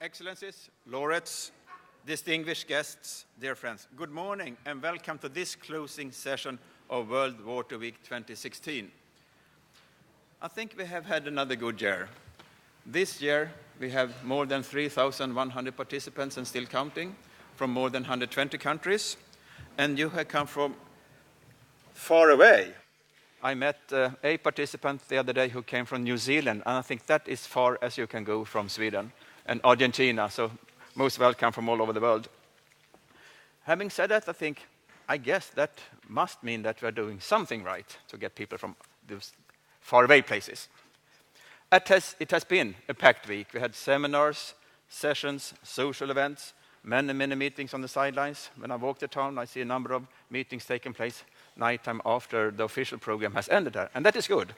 Excellencies, laureates, distinguished guests, dear friends, good morning and welcome to this closing session of World Water Week 2016. I think we have had another good year. This year we have more than 3,100 participants and still counting from more than 120 countries, and you have come from far away. I met a participant the other day who came from New Zealand, and I think that is far as you can go from Sweden and Argentina, so most welcome from all over the world. Having said that, I guess that must mean that we're doing something right to get people from those faraway places. It has been a packed week. We had seminars, sessions, social events, many meetings on the sidelines. When I walk the town, I see a number of meetings taking place nighttime after the official program has ended there, and that is good.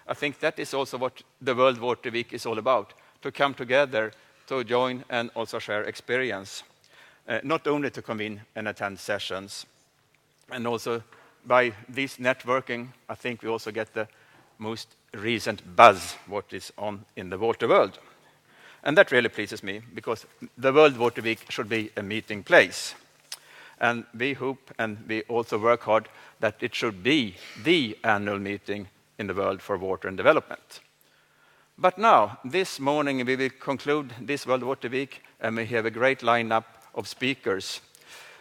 I think that is also what the World Water Week is all about, to come together, to join and also share experience, not only to convene and attend sessions. And also by this networking, I think we also get the most recent buzz what is on in the water world. And that really pleases me, because the World Water Week should be a meeting place. And we hope and we also work hard that it should be the annual meeting in the world for water and development. But now, this morning, we will conclude this World Water Week, and we have a great lineup of speakers.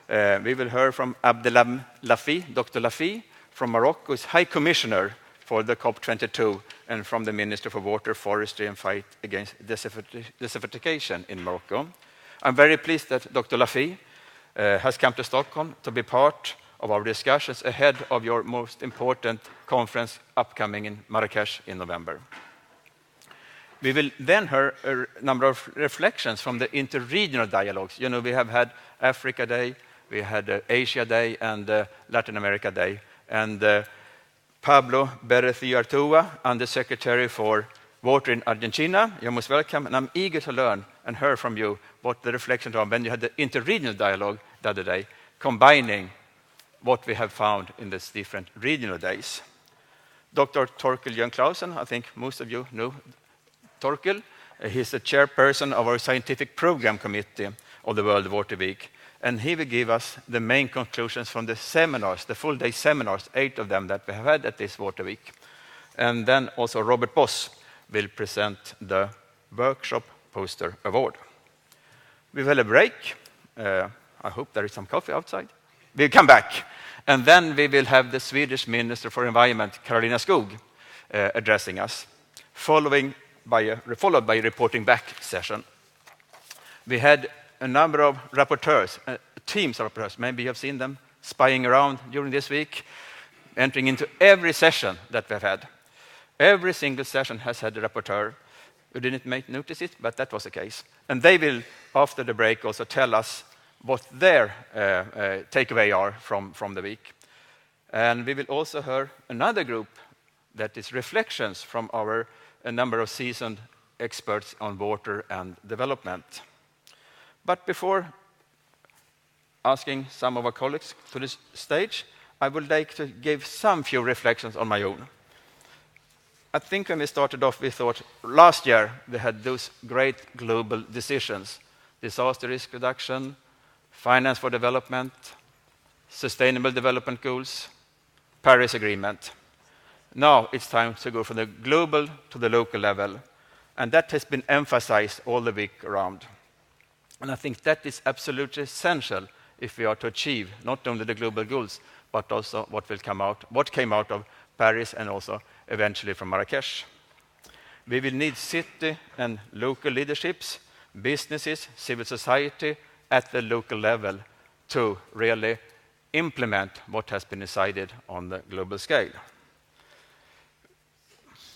We will hear from Abdelham Lafi, Dr. Lafi, from Morocco's High Commissioner for the COP22, and from the Minister for Water, Forestry and Fight Against Desertification in Morocco. I'm very pleased that Dr. Lafi has come to Stockholm to be part of our discussions ahead of your most important conference upcoming in Marrakesh in November. We will then hear a number of reflections from the interregional dialogues. You know, we have had Africa Day, we had Asia Day, and Latin America Day. And Pablo Berrethi-Artua, Undersecretary for Water in Argentina, you're most welcome. And I'm eager to learn and hear from you what the reflections are when you had the interregional dialogue the other day, combining what we have found in these different regional days. Dr. Torkel Jørn Clausen, I think most of you know Torkel. He's the chairperson of our scientific program committee of the World Water Week, and he will give us the main conclusions from the seminars, the full-day seminars, 8 of them that we have had at this Water Week. And then also Robert Boss will present the Workshop Poster Award. We will have a break. I hope there is some coffee outside. We'll come back, and then we will have the Swedish Minister for Environment, Karolina Skog, addressing us, followed by a reporting back session. We had a number of rapporteurs, teams of rapporteurs, maybe you have seen them spying around during this week, entering into every session that we've had. Every single session has had a rapporteur. You didn't notice it, but that was the case. And they will, after the break, also tell us what their takeaway are from the week. And we will also hear another group that is reflections from a number of seasoned experts on water and development. But before asking some of our colleagues to this stage, I would like to give some few reflections on my own. I think when we started off, we thought last year we had those great global decisions: disaster risk reduction, finance for development, sustainable development goals, Paris Agreement. Now it's time to go from the global to the local level, and that has been emphasized all the week around. And I think that is absolutely essential if we are to achieve not only the global goals, but also what came out of Paris and also eventually from Marrakesh. We will need city and local leaderships, businesses, civil society at the local level to really implement what has been decided on the global scale.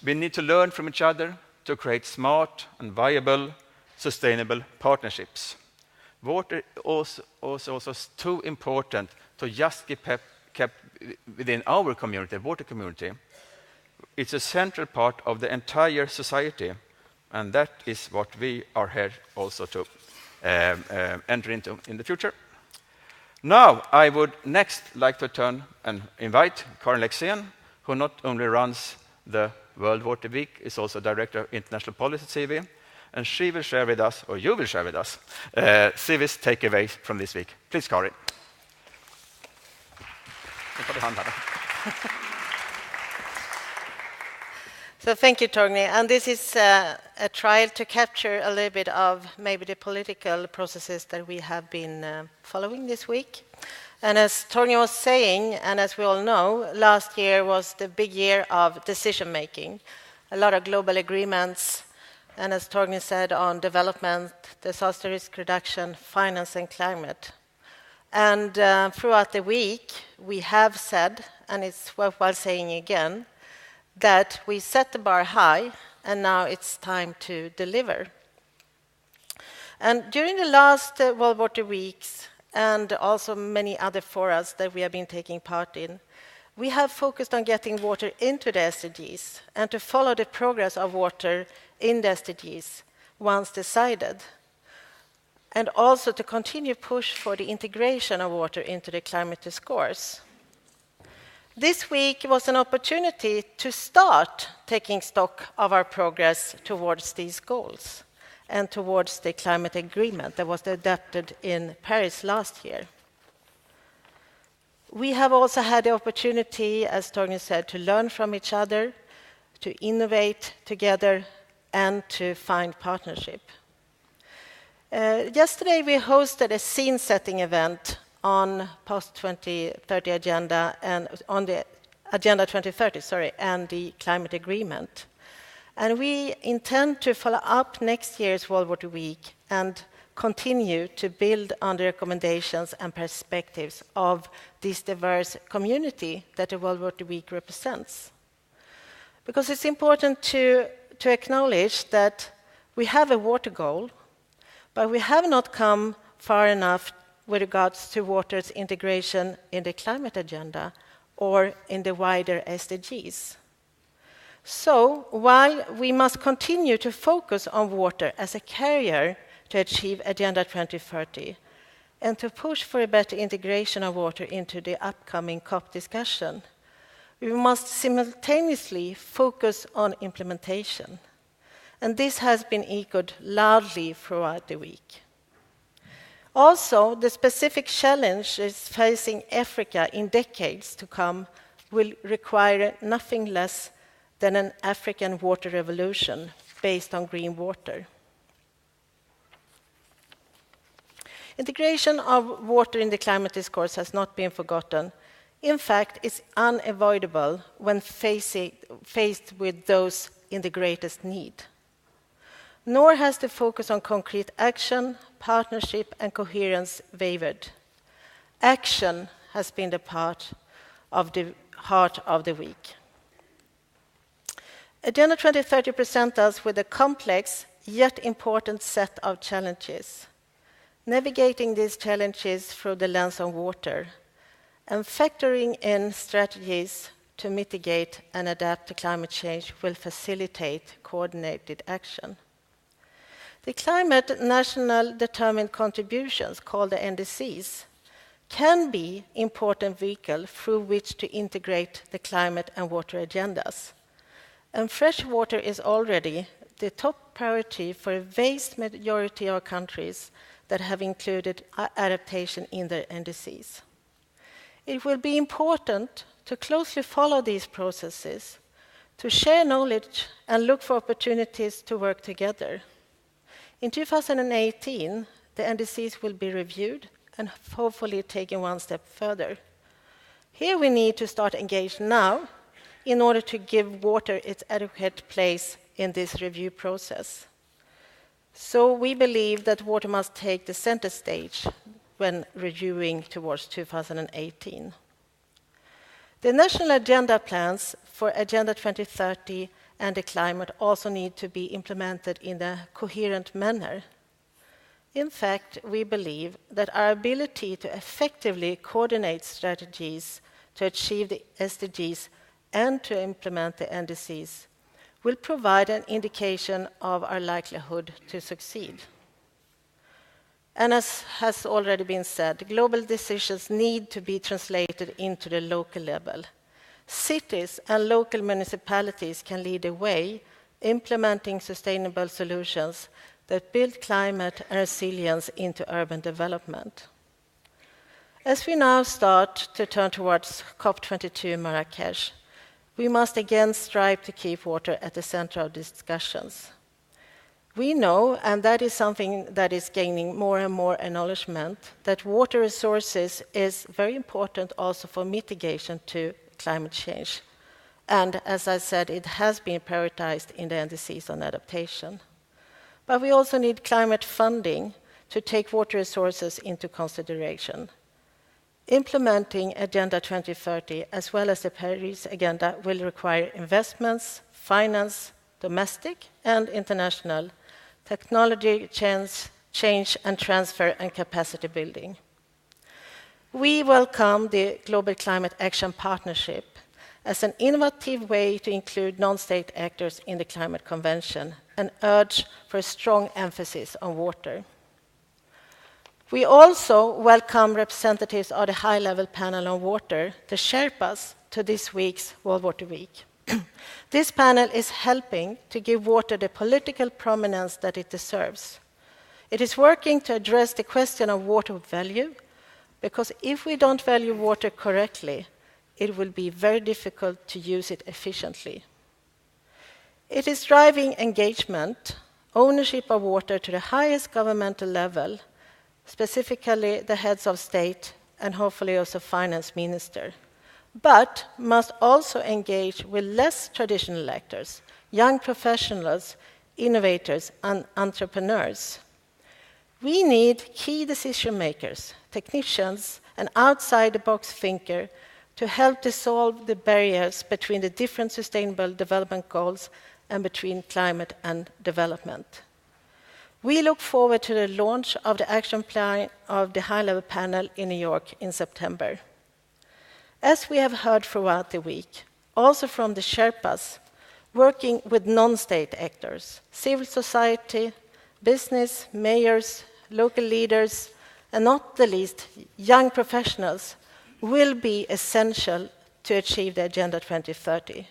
We need to learn from each other to create smart and viable, sustainable partnerships. Water also is too important to just be kept within our community, water community. It's a central part of the entire society, and that is what we are here also to enter into in the future. Now, I would next like to turn and invite Karin Lexén, who not only runs the World Water Week, is also Director of International Policy at CV, and she will share with us, or you will share with us, Civi's takeaways from this week. Please, Kari. So thank you, Torgny. And this is a trial to capture a little bit of maybe the political processes that we have been following this week. And as Torgny was saying, and as we all know, last year was the big year of decision-making. A lot of global agreements, and as Torgny said, on development, disaster risk reduction, finance, and climate. And throughout the week, we have said, and it's worthwhile saying again, that we set the bar high, and now it's time to deliver. And during the last World Water Weeks, and also many other forums that we have been taking part in, we have focused on getting water into the SDGs and to follow the progress of water in the SDGs once decided, and also to continue push for the integration of water into the climate discourse. This week was an opportunity to start taking stock of our progress towards these goals and towards the climate agreement that was adopted in Paris last year. We have also had the opportunity, as Torgny said, to learn from each other, to innovate together, and to find partnership. Yesterday we hosted a scene-setting event on post-2030 agenda and on the Agenda 2030, and the climate agreement. And we intend to follow up next year's World Water Week and continue to build on the recommendations and perspectives of this diverse community that the World Water Week represents. Because it's important to acknowledge that we have a water goal, but we have not come far enough with regards to water's integration in the climate agenda or in the wider SDGs. So, while we must continue to focus on water as a carrier to achieve Agenda 2030 and to push for a better integration of water into the upcoming COP discussion, we must simultaneously focus on implementation. And this has been echoed loudly throughout the week. Also, the specific challenges facing Africa in decades to come will require nothing less than an African water revolution based on green water. Integration of water in the climate discourse has not been forgotten. In fact, it's unavoidable when faced with those in the greatest need. Nor has the focus on concrete action, partnership, and coherence wavered. Action has been the part of the heart of the week. Agenda 2030 presents us with a complex yet important set of challenges. Navigating these challenges through the lens of water and factoring in strategies to mitigate and adapt to climate change will facilitate coordinated action. The Climate National Determined Contributions, called the NDCs, can be an important vehicle through which to integrate the climate and water agendas. And fresh water is already the top priority for a vast majority of countries that have included adaptation in their NDCs. It will be important to closely follow these processes, to share knowledge and look for opportunities to work together. In 2018, the NDCs will be reviewed and hopefully taken one step further. Here we need to start engaging now in order to give water its adequate place in this review process. So we believe that water must take the center stage when reviewing towards 2018. The national agenda plans for Agenda 2030 and the climate also need to be implemented in a coherent manner. In fact, we believe that our ability to effectively coordinate strategies to achieve the SDGs and to implement the NDCs will provide an indication of our likelihood to succeed. And as has already been said, global decisions need to be translated into the local level. Cities and local municipalities can lead the way, implementing sustainable solutions that build climate and resilience into urban development. As we now start to turn towards COP22 in Marrakesh, we must again strive to keep water at the center of discussions. We know, and that is something that is gaining more and more acknowledgement, that water resources is very important also for mitigation to climate change. And as I said, it has been prioritized in the NDCs on adaptation. But we also need climate funding to take water resources into consideration. Implementing Agenda 2030 as well as the Paris Agenda will require investments, finance, domestic and international, technology change and transfer and capacity building. We welcome the Global Climate Action Partnership as an innovative way to include non-state actors in the Climate Convention and urge for a strong emphasis on water. We also welcome representatives of the high-level panel on water, the Sherpas, to this week's World Water Week. This panel is helping to give water the political prominence that it deserves. It is working to address the question of water value, because if we don't value water correctly, it will be very difficult to use it efficiently. It is driving engagement, ownership of water to the highest governmental level, specifically the heads of state and hopefully also finance minister, but must also engage with less traditional actors, young professionals, innovators, and entrepreneurs. We need key decision makers, technicians, and outside-the-box thinkers to help dissolve the barriers between the different sustainable development goals and between climate and development. We look forward to the launch of the action plan of the high-level panel in New York in September. As we have heard throughout the week, also from the Sherpas, working with non-state actors, civil society, business, mayors, local leaders, and not the least, young professionals, will be essential to achieve the Agenda 2030.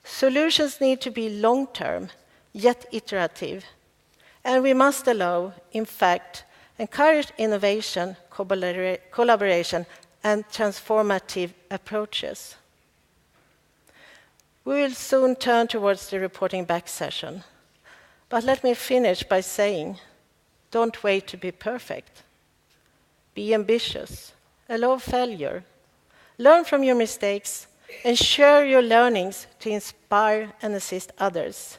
Solutions need to be long-term, yet iterative, and we must allow, in fact, encourage innovation, collaboration, and transformative approaches. We will soon turn towards the reporting back session, but let me finish by saying, don't wait to be perfect. Be ambitious, allow failure, learn from your mistakes, and share your learnings to inspire and assist others.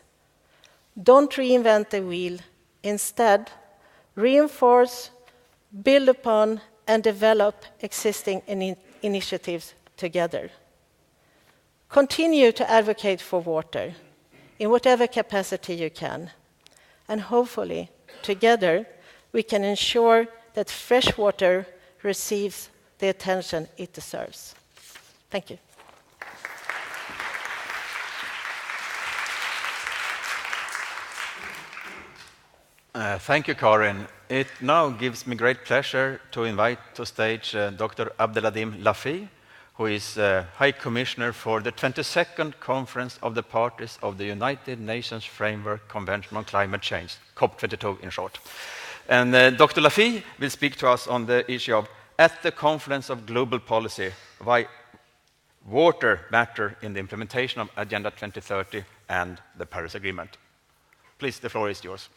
Don't reinvent the wheel. Instead, reinforce, build upon, and develop existing initiatives together. Continue to advocate for water in whatever capacity you can. And hopefully, together, we can ensure that fresh water receives the attention it deserves. Thank you. Thank you, Karin. It now gives me great pleasure to invite to stage Dr. Abdeladim Lafi, who is High Commissioner for the 22nd Conference of the Parties of the United Nations Framework Convention on Climate Change, COP22 in short. And Dr. Lafi will speak to us on the issue of, at the Conference of Global Policy, why water matter in the implementation of Agenda 2030 and the Paris Agreement. Please, the floor is yours.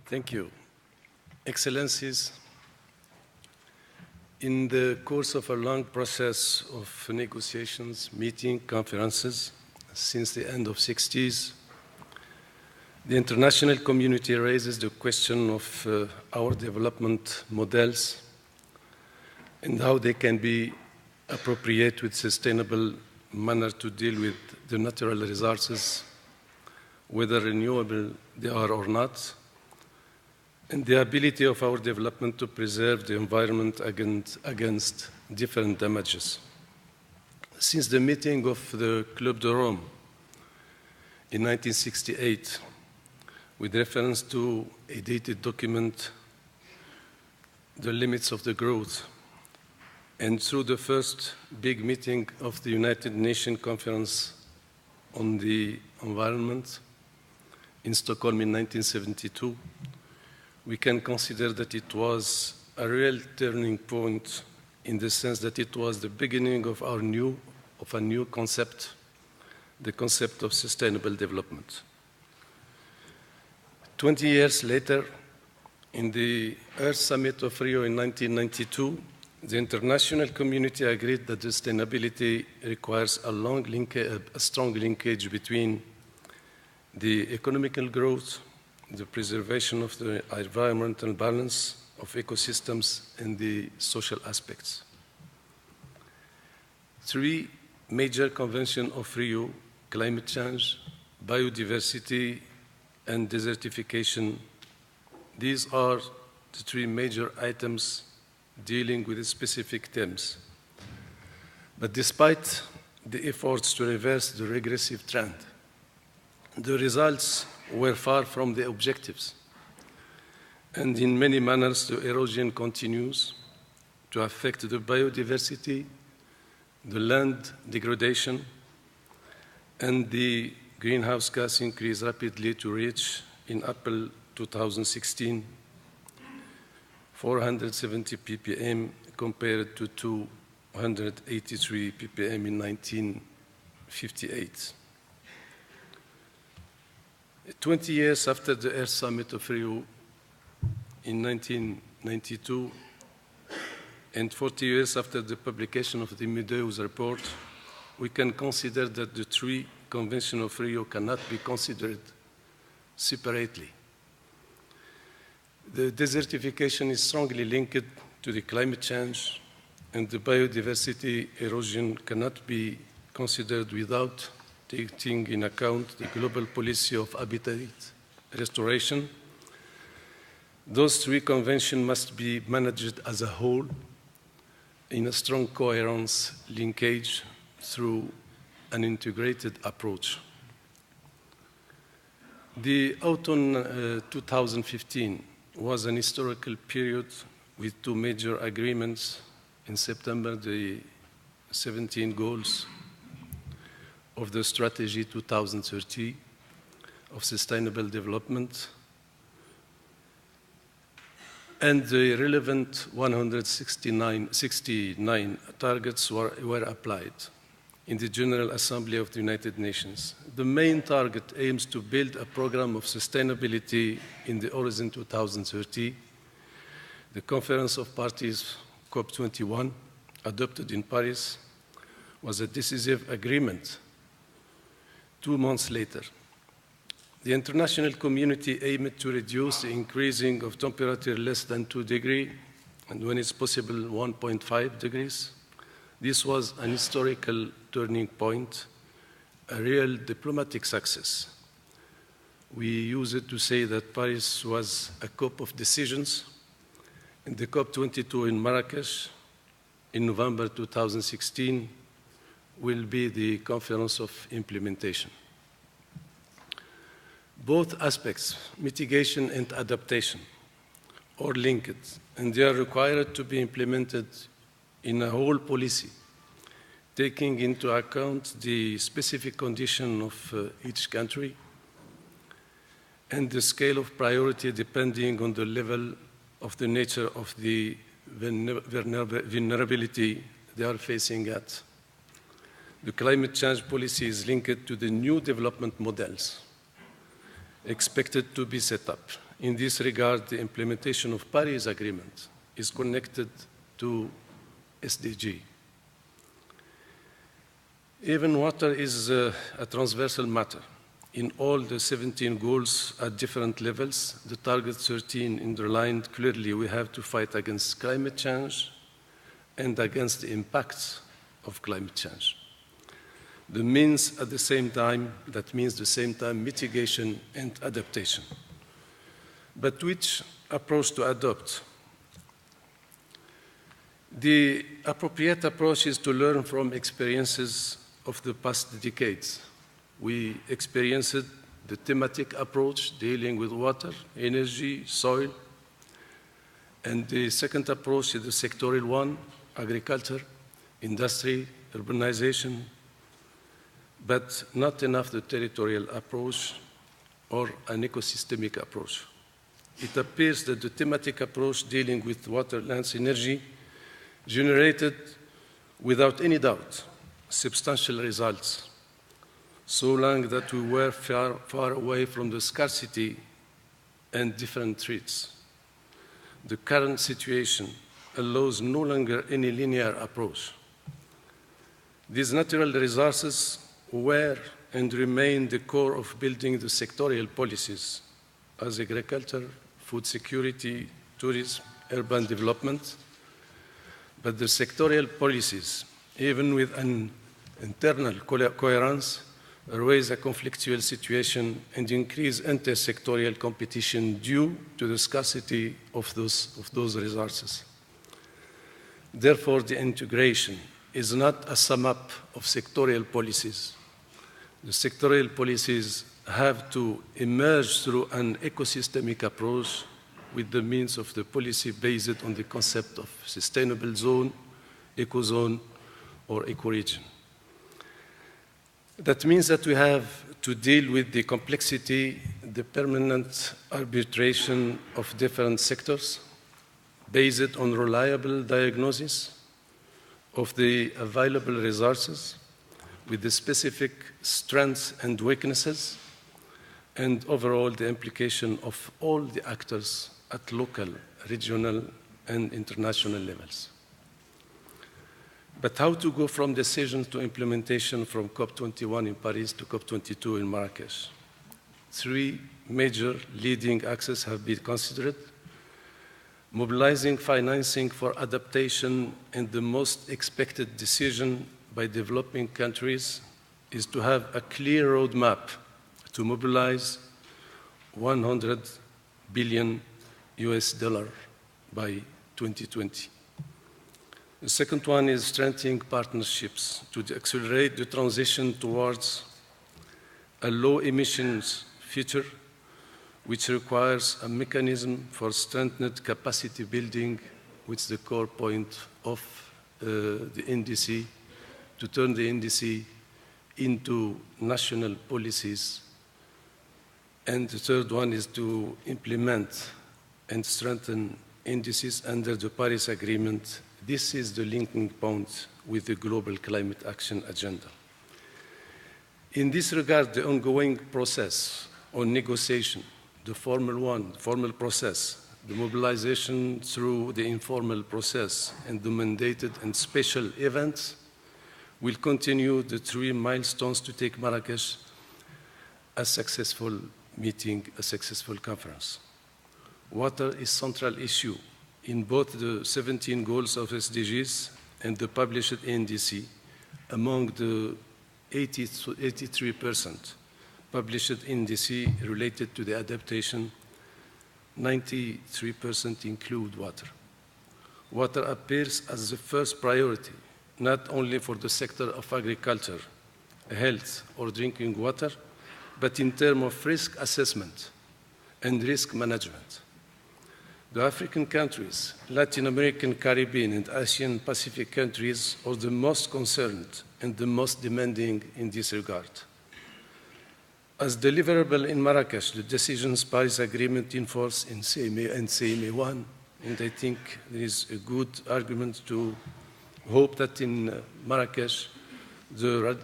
Thank you. Excellencies, in the course of a long process of negotiations, meetings, conferences, since the end of the 60s, the international community raises the question of our development models and how they can be appropriate with sustainable manner to deal with the natural resources, whether renewable they are or not, and the ability of our development to preserve the environment against different damages. Since the meeting of the Club de Rome in 1968, with reference to a dated document, The Limits of the Growth, and through the first big meeting of the United Nations Conference on the environment in Stockholm in 1972, we can consider that it was a real turning point in the sense that it was the beginning of a new concept, the concept of sustainable development. 20 years later, in the Earth Summit of Rio in 1992, the international community agreed that sustainability requires a strong linkage between the economical growth, the preservation of the environmental balance of ecosystems, and the social aspects. 3 major conventions of Rio, climate change, biodiversity, and desertification, these are the 3 major items dealing with specific themes. But despite the efforts to reverse the regressive trend, the results were far from the objectives. And in many manners, the erosion continues to affect the biodiversity, the land degradation, and the greenhouse gas increase rapidly to reach, in April 2016, 470 ppm compared to 283 ppm in 1958. 20 years after the Earth Summit of Rio in 1992, and 40 years after the publication of the Meadows report, we can consider that the 3 Conventions of Rio cannot be considered separately. The desertification is strongly linked to the climate change, and the biodiversity erosion cannot be considered without taking in account the global policy of habitat restoration. Those 3 conventions must be managed as a whole in a strong coherence linkage through an integrated approach. The autumn 2015 was an historical period with 2 major agreements. In September, the 17 goals of the Strategy 2030 of Sustainable Development, and the relevant 169 targets were applied in the General Assembly of the United Nations. The main target aims to build a program of sustainability in the Horizon 2030. The Conference of Parties, COP21, adopted in Paris, was a decisive agreement. 2 months later, the international community aimed to reduce the increasing of temperature less than 2 degrees, and when it's possible, 1.5 degrees. This was an historical turning point, a real diplomatic success. We use it to say that Paris was a COP of decisions, and the COP22 in Marrakesh in November 2016 will be the conference of implementation. Both aspects, mitigation and adaptation, are linked, and they are required to be implemented in a whole policy, taking into account the specific condition of each country and the scale of priority depending on the level of the nature of the vulnerability they are facing at. The climate change policy is linked to the new development models expected to be set up. In this regard, the implementation of Paris Agreement is connected to SDG. Even water is a transversal matter. In all the 17 goals at different levels, the target 13 underlined clearly we have to fight against climate change and against the impacts of climate change. The means at the same time, that means the same time mitigation and adaptation. But which approach to adopt? The appropriate approach is to learn from experiences of the past decades. We experienced the thematic approach dealing with water, energy, soil, and the second approach is the sectoral one, agriculture, industry, urbanization. but not enough the territorial approach or an ecosystemic approach. It appears that the thematic approach dealing with water, land, energy generated, without any doubt, substantial results, so long that we were far away from the scarcity and different threats. The current situation allows no longer any linear approach. These natural resources were and remain the core of building the sectorial policies as agriculture, food security, tourism, urban development. But the sectorial policies, even with an internal coherence, raise a conflictual situation and increase intersectorial competition due to the scarcity of those resources. Therefore, the integration is not a sum up of sectorial policies. The sectorial policies have to emerge through an ecosystemic approach with the means of the policy based on the concept of sustainable zone, ecozone, or ecoregion. That means that we have to deal with the complexity, the permanent arbitration of different sectors based on reliable diagnosis of the available resources with the specific strengths and weaknesses, and overall the implication of all the actors at local, regional, and international levels. But how to go from decision to implementation from COP21 in Paris to COP22 in Marrakesh? 3 major leading axes have been considered: mobilizing financing for adaptation, and the most expected decision by developing countries is to have a clear roadmap to mobilize $100 billion by 2020. The second one is strengthening partnerships to accelerate the transition towards a low emissions future, which requires a mechanism for strengthened capacity building, which is the core point of the NDC, to turn the NDC into national policies. And the third one is to implement and strengthen NDCs under the Paris Agreement. This is the linking point with the Global Climate Action Agenda. In this regard, the ongoing process on negotiation, the formal process, the mobilization through the informal process, and the mandated and special events will continue the 3 milestones to take Marrakesh a successful meeting, a successful conference. Water is a central issue in both the 17 goals of SDGs and the published NDC. Among the 83% published NDC related to the adaptation, 93% include water. Water appears as the first priority, not only for the sector of agriculture, health, or drinking water, but in terms of risk assessment and risk management. The African countries, Latin American, Caribbean, and Asian Pacific countries are the most concerned and the most demanding in this regard. As deliverable in Marrakesh, the decisions Paris Agreement in force in CMA and CMA1, and I think there is a good argument to hope that in Marrakesh, the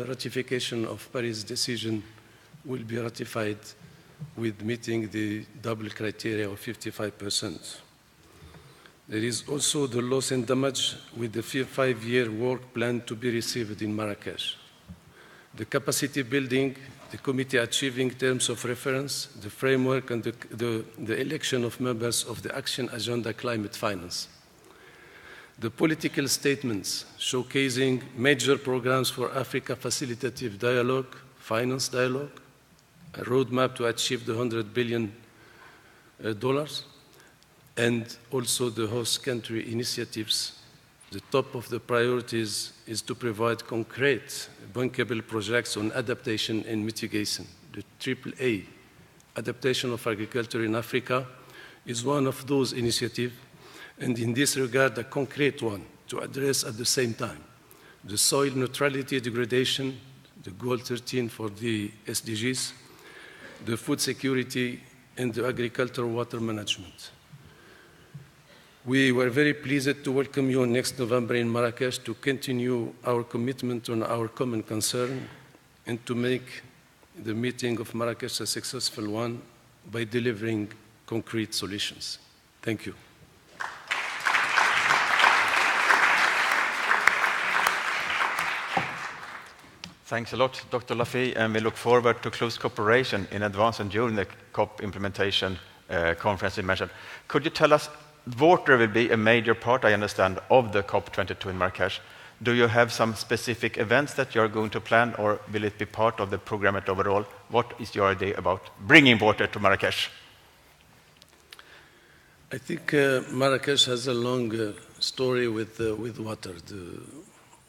ratification of Paris decision will be ratified with meeting the double criteria of 55%. There is also the loss and damage with the 5-year work plan to be received in Marrakesh. The capacity building, the committee achieving terms of reference, the framework, and the election of members of the Action Agenda Climate Finance. The political statements showcasing major programs for Africa facilitative dialogue, finance dialogue, a roadmap to achieve the $100 billion, and also the host country initiatives. The top of the priorities is to provide concrete, bankable projects on adaptation and mitigation. The AAA, Adaptation of Agriculture in Africa, is one of those initiatives, and in this regard, a concrete one to address at the same time the soil neutrality degradation, the Goal 13 for the SDGs, the food security, and the agricultural water management. We were very pleased to welcome you next November in Marrakesh to continue our commitment on our common concern and to make the meeting of Marrakesh a successful one by delivering concrete solutions. Thank you. Thanks a lot, Dr. Lafay, and we look forward to close cooperation in advance and during the COP implementation conference you mentioned. Could you tell us, water will be a major part, I understand, of the COP22 in Marrakesh. Do you have some specific events that you're going to plan, or will it be part of the program overall? What is your idea about bringing water to Marrakesh? I think Marrakesh has a long story with water. The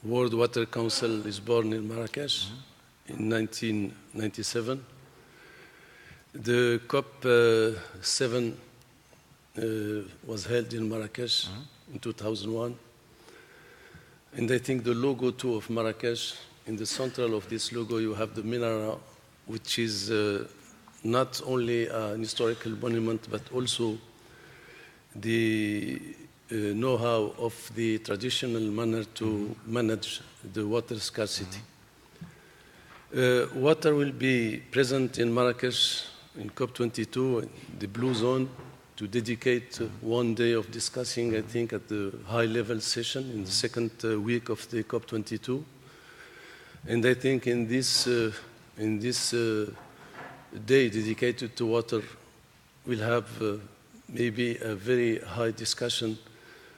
World Water Council is born in Marrakesh in 1997. The COP7 was held in Marrakesh in 2001. And I think the logo too of Marrakesh, in the center of this logo you have the menorah, which is not only an historical monument, but also the know-how of the traditional manner to manage the water scarcity. Water will be present in Marrakesh in COP22, the Blue Zone, to dedicate one day of discussing, I think, at the high-level session in the second week of the COP22. And I think in this day dedicated to water, we'll have maybe a very high discussion,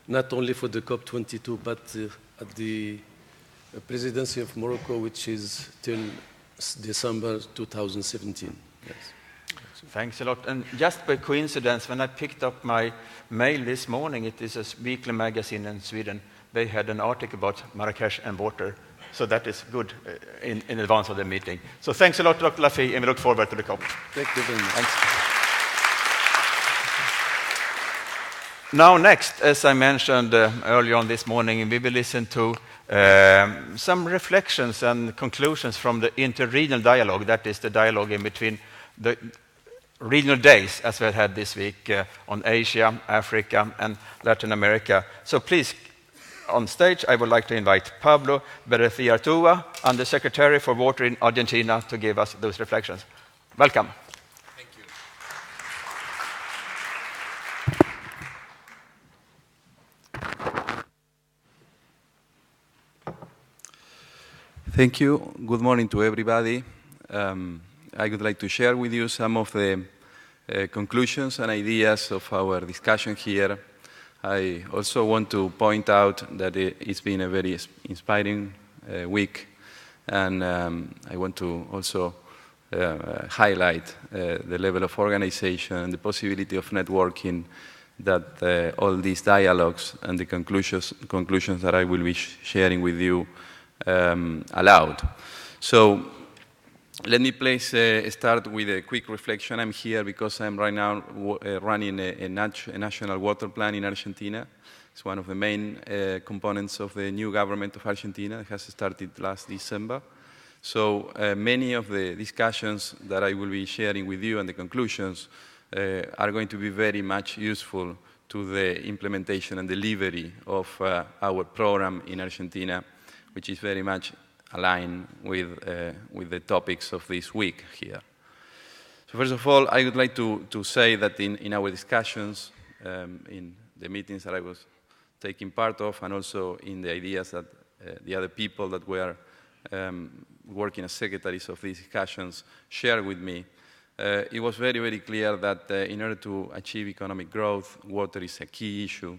not only for the COP22, but at the presidency of Morocco, which is till December 2017. Yes. Thanks a lot. And just by coincidence, when I picked up my mail this morning, it is a weekly magazine in Sweden. They had an article about Marrakesh and water. So that is good in advance of the meeting. So thanks a lot, Dr. Lafay, and we look forward to the COP. Thank you very much. Thanks. Now next, as I mentioned earlier on this morning, we will listen to some reflections and conclusions from the interregional dialogue. That is the dialogue in between the regional days, as we had this week, on Asia, Africa, and Latin America. So please, on stage, I would like to invite Pablo Berrecia-Artua, Undersecretary for Water in Argentina, to give us those reflections. Welcome. Thank you. Thank you. Good morning to everybody. I would like to share with you some of the conclusions and ideas of our discussion here. I also want to point out that it's been a very inspiring week, and I want to also highlight the level of organization and the possibility of networking that all these dialogues and the conclusions that I will be sharing with you allowed. So let me please start with a quick reflection. I'm here because I'm right now running a national water plan in Argentina. It's one of the main components of the new government of Argentina. It has started last December. So many of the discussions that I will be sharing with you and the conclusions are going to be very much useful to the implementation and delivery of our program in Argentina, which is very much aligned with the topics of this week here. So first of all, I would like to say that in our discussions, in the meetings that I was taking part of, and also in the ideas that the other people that were working as secretaries of these discussions shared with me, it was very, very clear that in order to achieve economic growth, water is a key issue.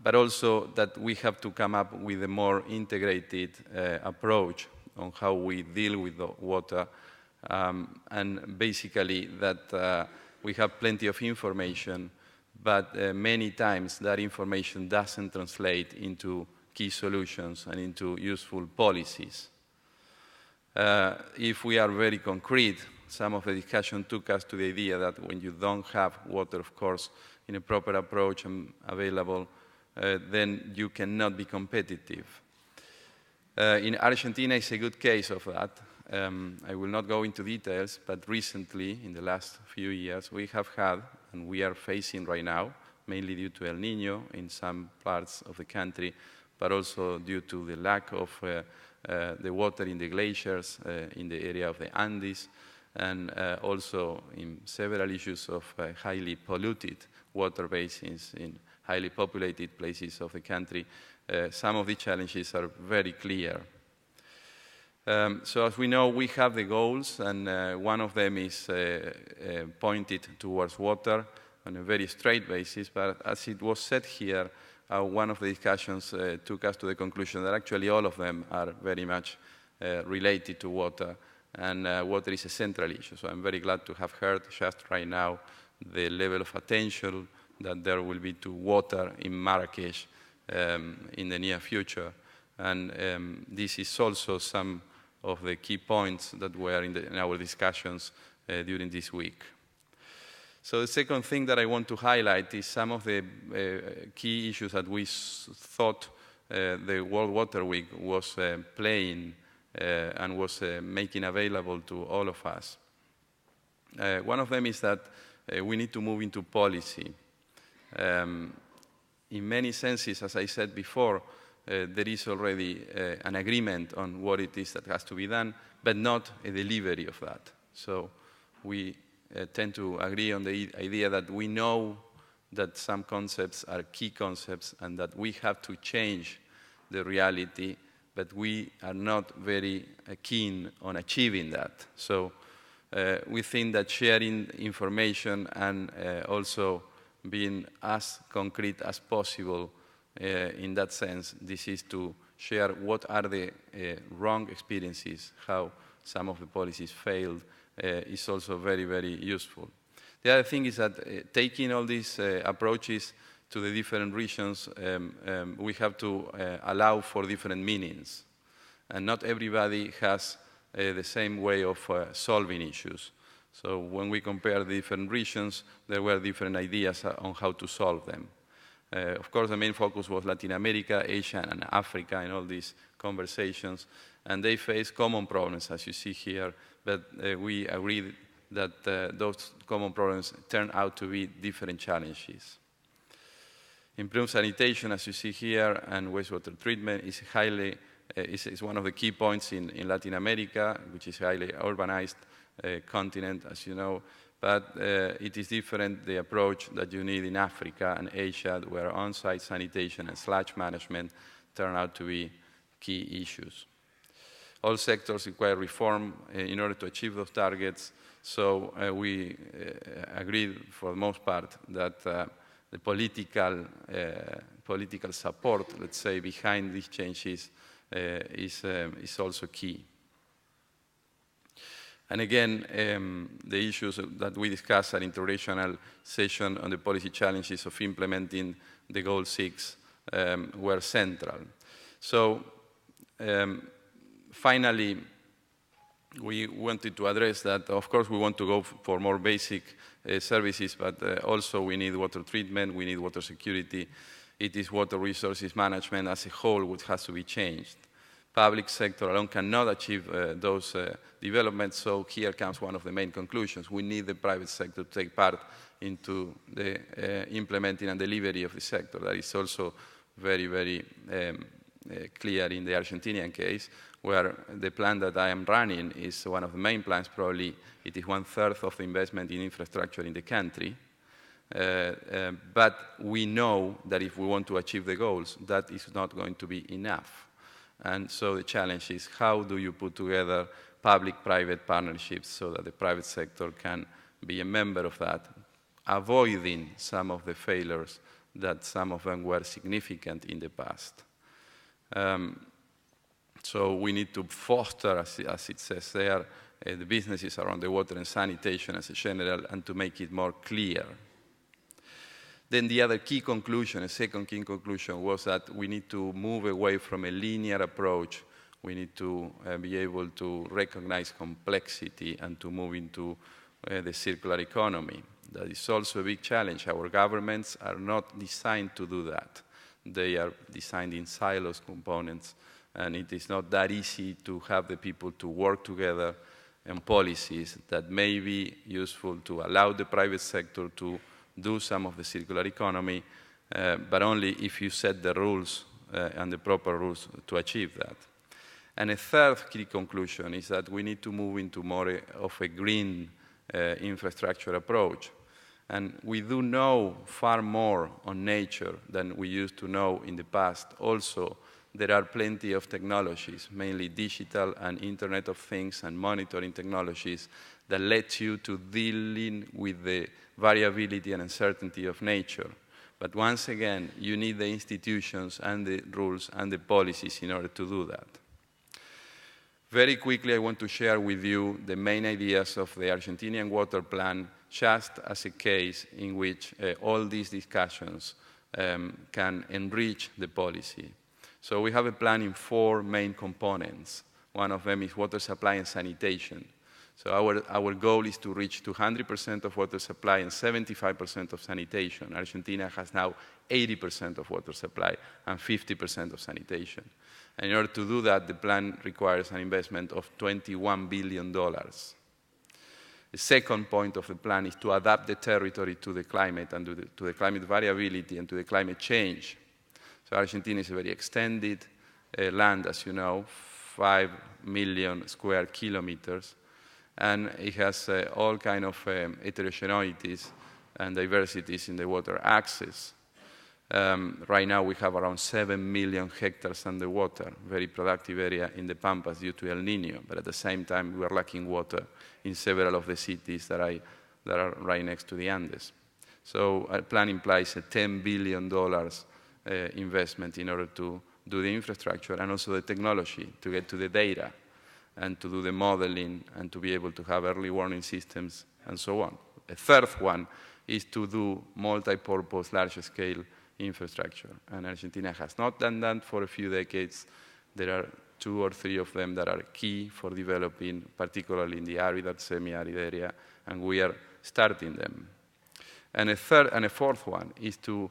But also that we have to come up with a more integrated approach on how we deal with the water, and basically that we have plenty of information, but many times that information doesn't translate into key solutions and into useful policies. If we are very concrete, some of the discussion took us to the idea that when you don't have water, of course, in a proper approach and available, then you cannot be competitive. In Argentina, it's a good case of that. I will not go into details, but recently, in the last few years, we have had, and we are facing right now, mainly due to El Niño in some parts of the country, but also due to the lack of the water in the glaciers in the area of the Andes, and also in several issues of highly polluted water basins in highly populated places of the country. Some of the challenges are very clear. So as we know, we have the goals, and one of them is pointed towards water on a very straight basis, but as it was said here, one of the discussions took us to the conclusion that actually all of them are very much related to water, and water is a central issue. So I'm very glad to have heard just right now the level of attention that there will be to water in Marrakesh in the near future. And this is also some of the key points that were in our discussions during this week. So the second thing that I want to highlight is some of the key issues that we thought the World Water Week was playing and was making available to all of us. One of them is that we need to move into policy. In many senses, as I said before, there is already an agreement on what it is that has to be done, but not a delivery of that. So we tend to agree on the idea that we know that some concepts are key concepts and that we have to change the reality, but we are not very keen on achieving that. So we think that sharing information and also being as concrete as possible in that sense, this is to share what are the wrong experiences, how some of the policies failed, is also very, very useful. The other thing is that taking all these approaches to the different regions, we have to allow for different meanings. And not everybody has the same way of solving issues. So when we compare the different regions, there were different ideas on how to solve them. Of course, the main focus was Latin America, Asia, and Africa in all these conversations, and they face common problems, as you see here, but we agreed that those common problems turn out to be different challenges. Improved sanitation, as you see here, and wastewater treatment is one of the key points in Latin America, which is a highly urbanized continent, as you know, but it is different, the approach that you need in Africa and Asia, where on-site sanitation and sludge management turn out to be key issues. All sectors require reform in order to achieve those targets, so we agreed for the most part that the political support, let's say, behind these changes is also key. And again, the issues that we discussed at international session on the policy challenges of implementing the Goal 6 were central. So finally, we wanted to address that, of course, we want to go for more basic services, but also we need water treatment, we need water security. It is water resources management as a whole which has to be changed. Public sector alone cannot achieve those developments, so here comes one of the main conclusions. We need the private sector to take part into the implementing and delivery of the sector. That is also very, very clear in the Argentinian case, where the plan that I am running is one of the main plans. Probably it is 1/3 of the investment in infrastructure in the country. But we know that if we want to achieve the goals, that is not going to be enough. And so the challenge is, how do you put together public-private partnerships so that the private sector can be a member of that, avoiding some of the failures that some of them were significant in the past. So we need to foster, as it says there, the businesses around the water and sanitation as a general, and to make it more clear. Then the other key conclusion, a second key conclusion, was that we need to move away from a linear approach. We need to be able to recognize complexity and to move into the circular economy. That is also a big challenge. Our governments are not designed to do that. They are designed in silos components, and it is not that easy to have the people to work together on policies that may be useful to allow the private sector to do some of the circular economy, but only if you set the rules and the proper rules to achieve that. And a third key conclusion is that we need to move into more of a green infrastructure approach. And we do know far more on nature than we used to know in the past. Also, there are plenty of technologies, mainly digital and Internet of Things and monitoring technologies that let you to dealing with the variability and uncertainty of nature. But once again, you need the institutions and the rules and the policies in order to do that. Very quickly, I want to share with you the main ideas of the Argentinian Water Plan, just as a case in which all these discussions can enrich the policy. So we have a plan in 4 main components. One of them is water supply and sanitation. So our goal is to reach 200% of water supply and 75% of sanitation. Argentina has now 80% of water supply and 50% of sanitation. And in order to do that, the plan requires an investment of $21 billion. The second point of the plan is to adapt the territory to the climate and to the climate variability and to the climate change. So Argentina is a very extended land, as you know, 5 million square kilometers, and it has all kinds of heterogeneities and diversities in the water access. Right now we have around 7 million hectares underwater, very productive area in the Pampas due to El Niño, but at the same time we are lacking water in several of the cities that are right next to the Andes. So our plan implies a $10 billion investment in order to do the infrastructure and also the technology to get to the data and to do the modeling and to be able to have early warning systems and so on. A third one is to do multi-purpose, large-scale infrastructure. And Argentina has not done that for a few decades. There are 2 or 3 of them that are key for developing, particularly in the arid and semi-arid area, and we are starting them. And a fourth one is to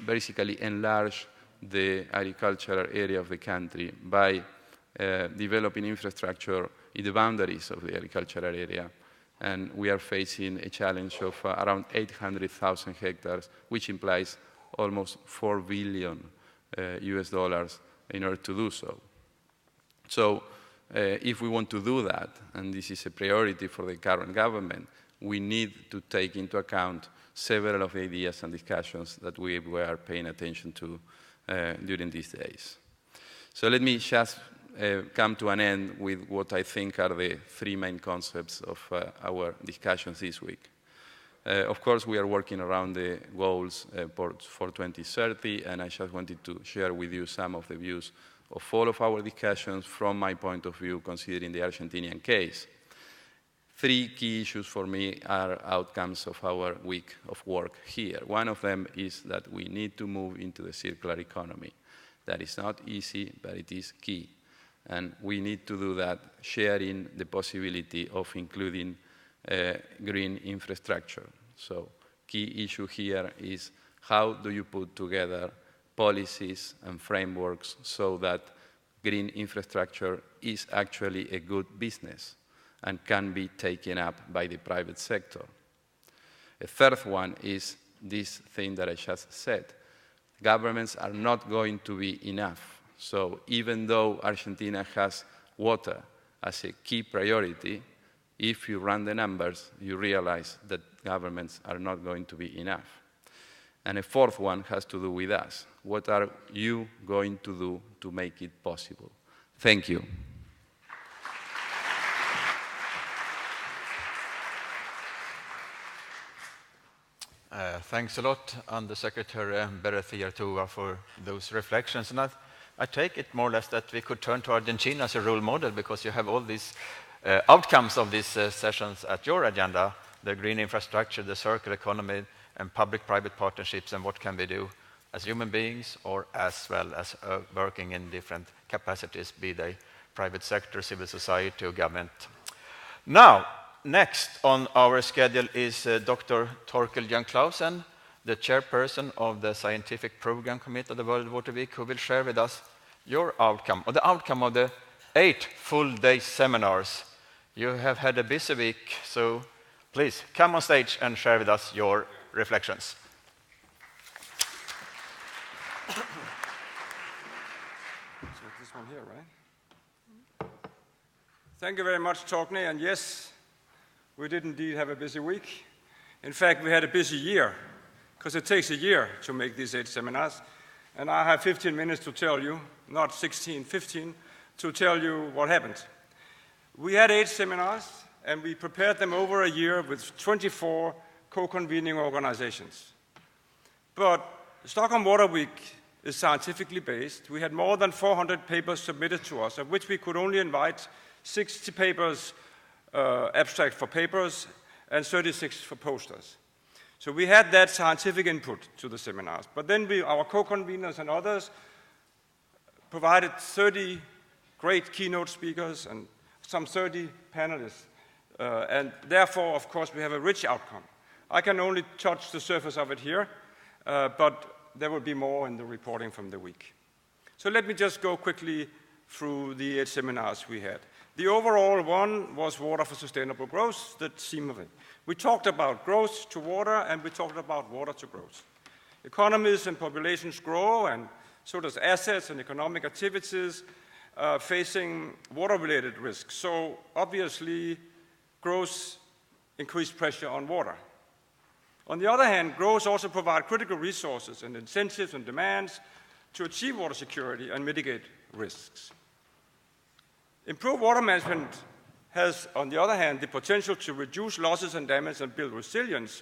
basically enlarge the agricultural area of the country by developing infrastructure in the boundaries of the agricultural area. And we are facing a challenge of around 800,000 hectares, which implies almost $4 billion US dollars in order to do so. So if we want to do that, and this is a priority for the current government, we need to take into account several of the ideas and discussions that we were paying attention to during these days. So let me just come to an end with what I think are the 3 main concepts of our discussions this week. Of course, we are working around the goals for 2030, and I just wanted to share with you some of the views of all of our discussions from my point of view, considering the Argentinian case. 3 key issues for me are outcomes of our week of work here. One of them is that we need to move into the circular economy. That is not easy, but it is key. And we need to do that sharing the possibility of including green infrastructure. So key issue here is how do you put together policies and frameworks so that green infrastructure is actually a good business and can be taken up by the private sector. A third one is this thing that I just said. Governments are not going to be enough. So even though Argentina has water as a key priority, if you run the numbers, you realize that governments are not going to be enough. And a fourth one has to do with us. What are you going to do to make it possible? Thank you. Thanks a lot, Undersecretary Berrethier-Toa, for those reflections. And I take it more or less that we could turn to Argentina as a role model because you have all these outcomes of these sessions at your agenda, the green infrastructure, the circular economy, and public-private partnerships, and what can we do as human beings or as well as working in different capacities, be they private sector, civil society, or government. Now, next on our schedule is Dr. Torkel Jan-Clausen, the chairperson of the Scientific Program Committee of the World Water Week, who will share with us your outcome, or the outcome of the 8 full-day seminars. You have had a busy week, so please come on stage and share with us your reflections. So this one here, right? Thank you very much, Torgny. And yes, we did indeed have a busy week. In fact, we had a busy year, because it takes a year to make these 8 seminars. And I have 15 minutes to tell you, not 16, 15, to tell you what happened. We had 8 seminars, and we prepared them over a year with 24 co-convening organizations. But Stockholm Water Week is scientifically based. We had more than 400 papers submitted to us, of which we could only invite 60 papers, abstract for papers, and 36 for posters. So we had that scientific input to the seminars. But then our co-conveners and others provided 30 great keynote speakers and some 30 panelists. And therefore, of course, we have a rich outcome. I can only touch the surface of it here, but there will be more in the reporting from the week. So let me just go quickly through the 8 seminars we had. The overall one was Water for Sustainable Growth, the theme of it. We talked about growth to water, and we talked about water to growth. Economies and populations grow, and so does assets and economic activities facing water-related risks. So obviously, growth increased pressure on water. On the other hand, growth also provides critical resources and incentives and demands to achieve water security and mitigate risks. Improved water management has, on the other hand, the potential to reduce losses and damage and build resilience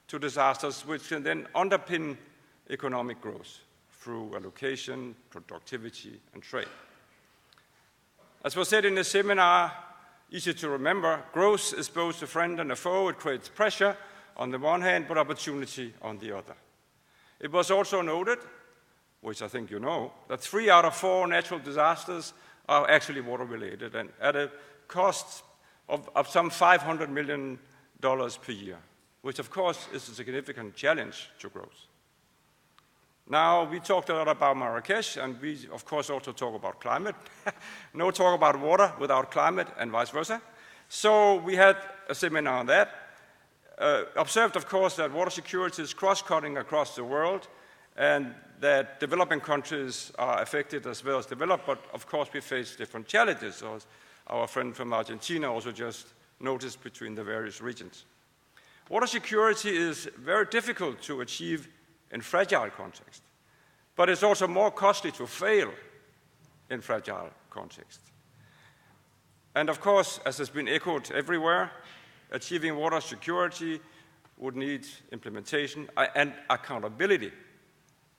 to disasters, which can then underpin economic growth through allocation, productivity, and trade. As was said in the seminar, easy to remember, growth is both a friend and a foe. It creates pressure on the one hand, but opportunity on the other. It was also noted, which I think you know, that 3 out of 4 natural disasters are actually water-related and at a cost of some $500 million per year, which of course is a significant challenge to growth. Now, we talked a lot about Marrakesh, and we of course also talk about climate. No talk about water without climate, and vice versa. So we had a seminar on that. Observed, of course, that water security is cross-cutting across the world, and that developing countries are affected as well as developed, but of course we face different challenges, as our friend from Argentina also just noticed between the various regions. Water security is very difficult to achieve in fragile context, but it's also more costly to fail in fragile context. And of course, as has been echoed everywhere, achieving water security would need implementation and accountability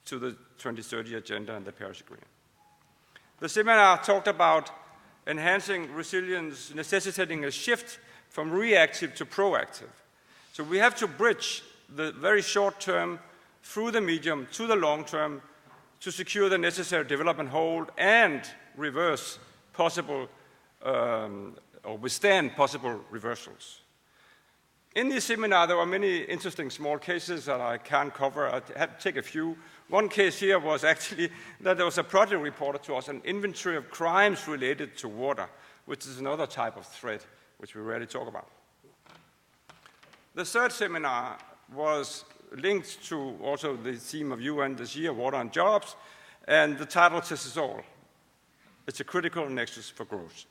to the 2030 Agenda and the Paris Agreement. The seminar talked about enhancing resilience, necessitating a shift from reactive to proactive. So we have to bridge the very short term through the medium to the long term to secure the necessary development hold and reverse possible or withstand possible reversals. In this seminar, there were many interesting small cases that I can't cover. I had to take a few. One case here was actually that there was a project reported to us, an inventory of crimes related to water, which is another type of threat, which we rarely talk about. The third seminar was linked to also the theme of UN this year, Water and Jobs, and the title says it all. It's a critical nexus for growth.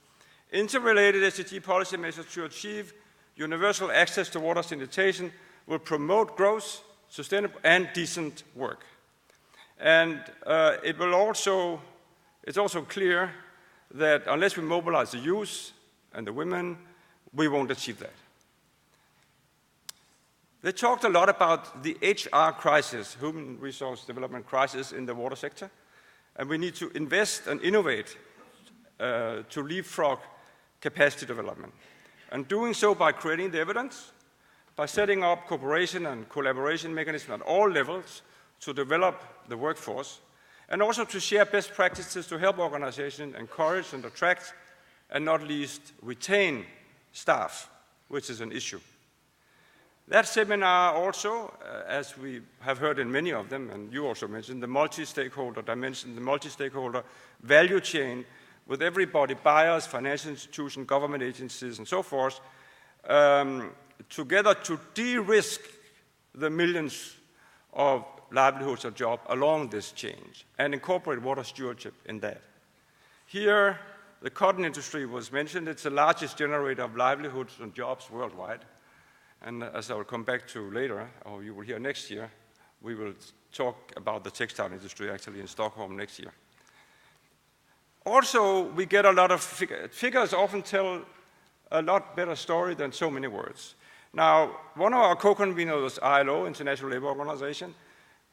Interrelated SDG policy measures to achieve universal access to water sanitation will promote growth, sustainable and decent work. And it's also clear that unless we mobilize the youth and the women, we won't achieve that. They talked a lot about the HR crisis, human resource development crisis in the water sector, and we need to invest and innovate to leapfrog capacity development. And doing so by creating the evidence, by setting up cooperation and collaboration mechanisms at all levels to develop the workforce, and also to share best practices to help organizations encourage and attract, and not least retain staff, which is an issue. That seminar also, as we have heard in many of them, and you also mentioned, the multi-stakeholder dimension, the multi-stakeholder value chain with everybody, buyers, financial institutions, government agencies, and so forth, together to de-risk the millions of livelihoods or jobs along this chain and incorporate water stewardship in that. Here, the cotton industry was mentioned. It's the largest generator of livelihoods and jobs worldwide. And as I will come back to later, or you will hear next year, we will talk about the textile industry actually in Stockholm next year. Also, we get a lot of figures. Figures often tell a lot better story than so many words. Now, one of our co-conveners was ILO, International Labour Organization,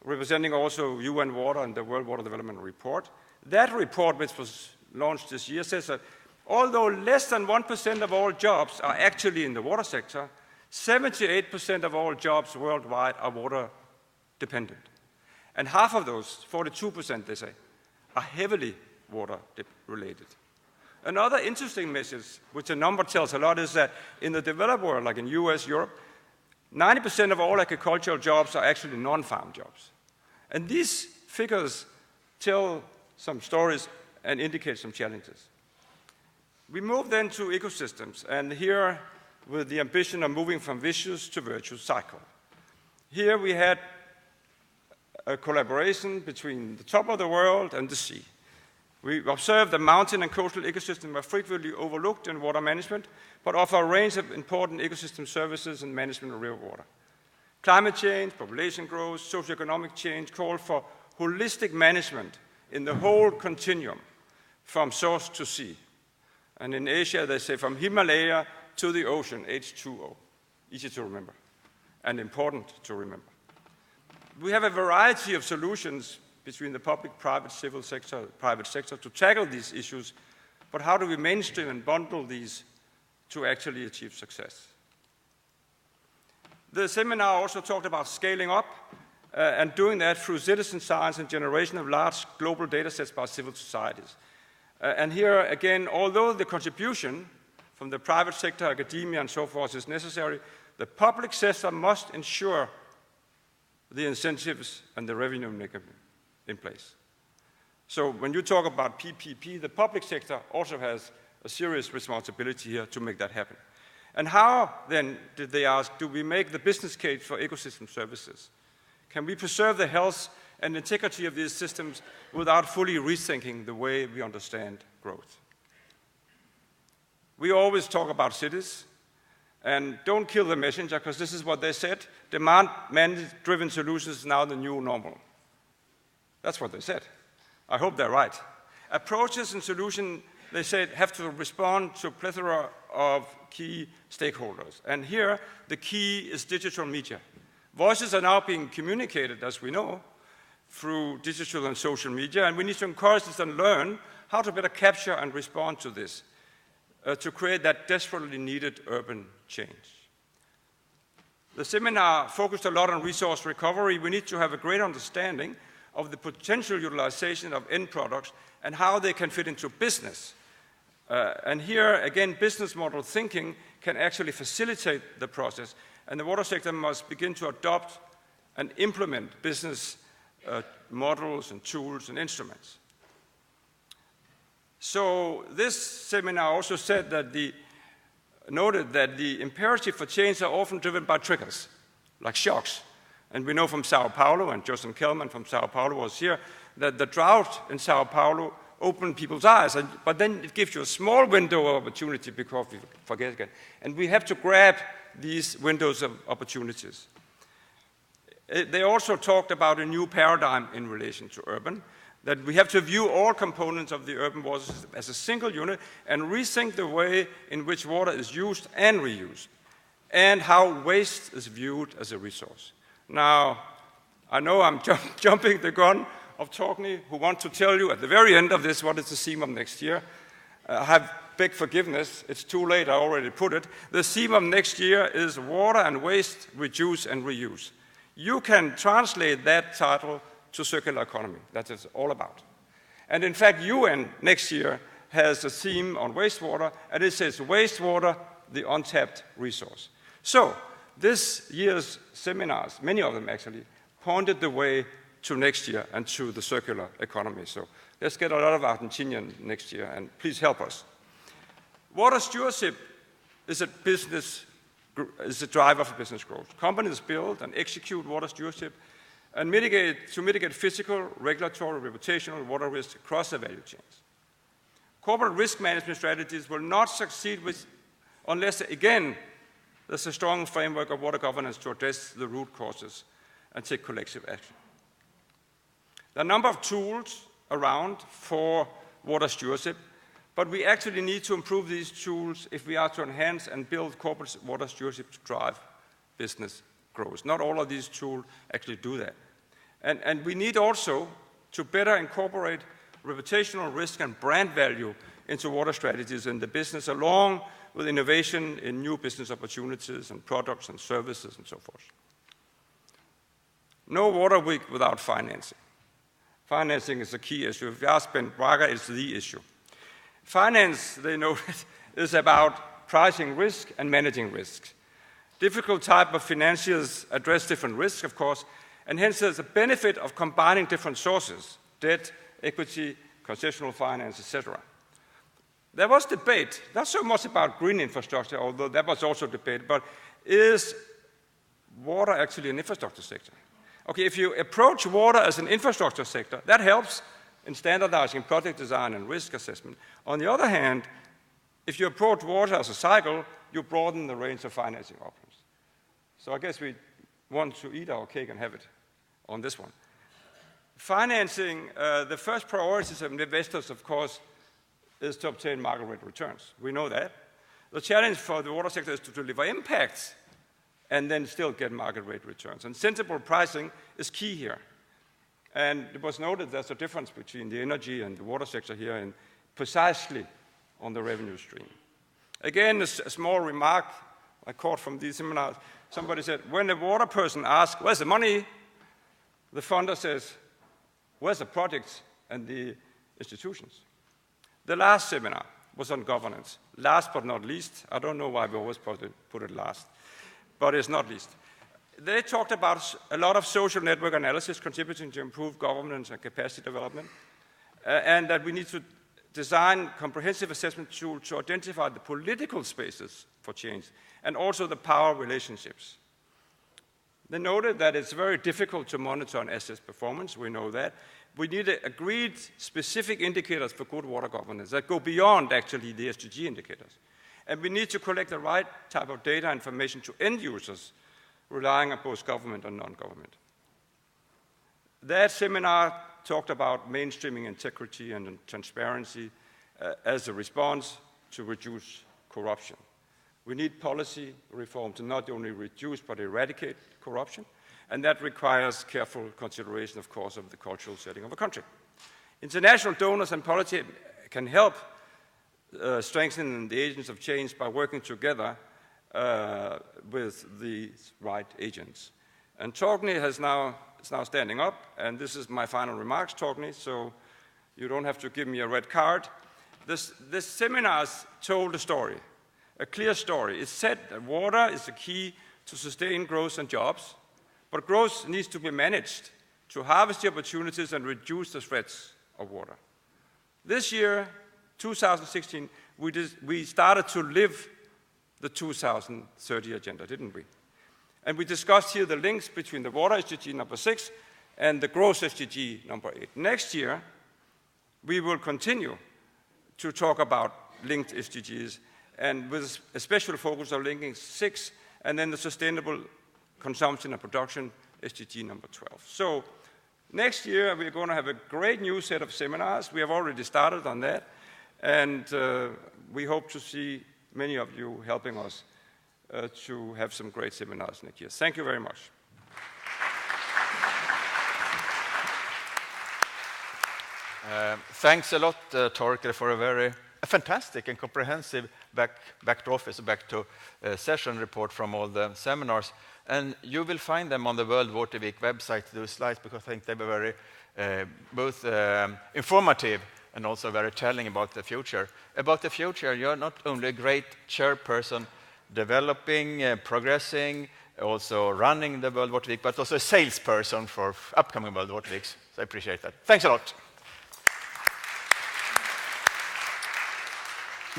representing also UN Water and the World Water Development Report. That report, which was launched this year, says that although less than 1% of all jobs are actually in the water sector, 78% of all jobs worldwide are water dependent. And half of those, 42%, they say, are heavily water related. Another interesting message, which a number tells a lot, is that in the developed world, like in US, Europe, 90% of all agricultural jobs are actually non-farm jobs. And these figures tell some stories and indicate some challenges. We move then to ecosystems, and here with the ambition of moving from vicious to virtuous cycle. Here we had a collaboration between the top of the world and the sea. We observed that mountain and coastal ecosystems are frequently overlooked in water management, but offer a range of important ecosystem services and management of river water. Climate change, population growth, socioeconomic change call for holistic management in the whole continuum, from source to sea. And in Asia, they say from Himalaya to the ocean, H2O. Easy to remember, and important to remember. We have a variety of solutions between the public, private, civil sector, private sector to tackle these issues, but how do we mainstream and bundle these to actually achieve success? The seminar also talked about scaling up and doing that through citizen science and generation of large global data sets by civil societies. And here, again, although the contribution from the private sector, academia, and so forth is necessary, the public sector must ensure the incentives and the revenue mechanism in place. So when you talk about PPP, the public sector also has a serious responsibility here to make that happen. And how, then, did they ask, do we make the business case for ecosystem services? Can we preserve the health and integrity of these systems without fully rethinking the way we understand growth? We always talk about cities, and don't kill the messenger, because this is what they said. Demand-driven solutions is now the new normal. That's what they said. I hope they're right. Approaches and solutions, they said, have to respond to a plethora of key stakeholders. And here, the key is digital media. Voices are now being communicated, as we know, through digital and social media, and we need to encourage this and learn how to better capture and respond to this, to create that desperately needed urban change. The seminar focused a lot on resource recovery. We need to have a great understanding of the potential utilization of end products and how they can fit into business. And here, again, business model thinking can actually facilitate the process, and the water sector must begin to adopt and implement business models and tools and instruments. So this seminar also said that noted that the imperative for change are often driven by triggers, like shocks. And we know from Sao Paulo, and Justin Kellman from Sao Paulo was here, that the drought in Sao Paulo opened people's eyes, but then it gives you a small window of opportunity because we forget again. And we have to grab these windows of opportunities. They also talked about a new paradigm in relation to urban, that we have to view all components of the urban water system as a single unit and rethink the way in which water is used and reused, and how waste is viewed as a resource. Now, I know I'm jumping the gun of Torgny, who want to tell you at the very end of this what is the theme of next year. I have beg forgiveness, it's too late, I already put it. The theme of next year is water and waste, reduce and reuse. You can translate that title to circular economy. That is all about. And in fact, UN next year has a theme on wastewater, and it says wastewater, the untapped resource. So this year's seminars, many of them actually, pointed the way to next year and to the circular economy. So let's get a lot of Argentinian next year, and please help us. Water stewardship is a driver for business growth. Companies build and execute water stewardship and mitigate physical, regulatory, reputational water risks across the value chains. Corporate risk management strategies will not succeed unless, again, there's a strong framework of water governance to address the root causes and take collective action. There are a number of tools around for water stewardship, but we actually need to improve these tools if we are to enhance and build corporate water stewardship to drive business growth. Not all of these tools actually do that. And we need also to better incorporate reputational risk and brand value into water strategies in the business, along with innovation in new business opportunities and products and services and so forth. No water week without financing. Financing is a key issue. If you ask Ben Braga, it's the issue. Finance, they know, is about pricing risk and managing risks. Difficult type of financiers address different risks, of course, and hence there's a benefit of combining different sources, debt, equity, concessional finance, etc. There was debate, not so much about green infrastructure, although that was also debate, but is water actually an infrastructure sector? Okay, if you approach water as an infrastructure sector, that helps in standardizing project design and risk assessment. On the other hand, if you approach water as a cycle, you broaden the range of financing options. So I guess we want to eat our cake and have it on this one. Financing, the first priorities of investors, of course, is to obtain market rate returns. We know that. The challenge for the water sector is to deliver impacts and then still get market rate returns. And sensible pricing is key here. And it was noted there's a difference between the energy and the water sector here and precisely on the revenue stream. Again, a small remark I caught from these seminars. Somebody said, when the water person asks, where's the money? The funder says, where's the projects and the institutions? The last seminar was on governance. Last but not least, I don't know why we always put it last, but it's not least. They talked about a lot of social network analysis contributing to improved governance and capacity development, and that we need to design comprehensive assessment tools to identify the political spaces for change and also the power relationships. They noted that it's very difficult to monitor and assess performance. We know that. We need agreed specific indicators for good water governance that go beyond actually the SDG indicators. And we need to collect the right type of data and information to end users relying on both government and non-government. That seminar talked about mainstreaming integrity and transparency as a response to reduce corruption. We need policy reform to not only reduce but eradicate corruption, and that requires careful consideration, of course, of the cultural setting of a country. International donors and policy can help strengthen the agents of change by working together with the right agents. And Torgny is now standing up, and this is my final remarks, Torgny, so you don't have to give me a red card. This seminar told a story, a clear story. It said that water is the key to sustain growth and jobs, but growth needs to be managed to harvest the opportunities and reduce the threats of water. This year, 2016, we started to live the 2030 agenda, didn't we? And we discussed here the links between the water SDG number 6 and the growth SDG number 8. Next year, we will continue to talk about linked SDGs and with a special focus on linking 6 and then the sustainable consumption and production SDG number 12. So next year, we're going to have a great new set of seminars. We have already started on that, and we hope to see many of you helping us to have some great seminars next year. Thank you very much. Thanks a lot, Torkel, for a very fantastic and comprehensive back to office, back to session report from all the seminars. And you will find them on the World Water Week website, those slides, because I think they were very both informative and also very telling about the future. About the future, you're not only a great chairperson developing, progressing, also running the World Water Week, but also a salesperson for upcoming World Water Weeks. So I appreciate that. Thanks a lot.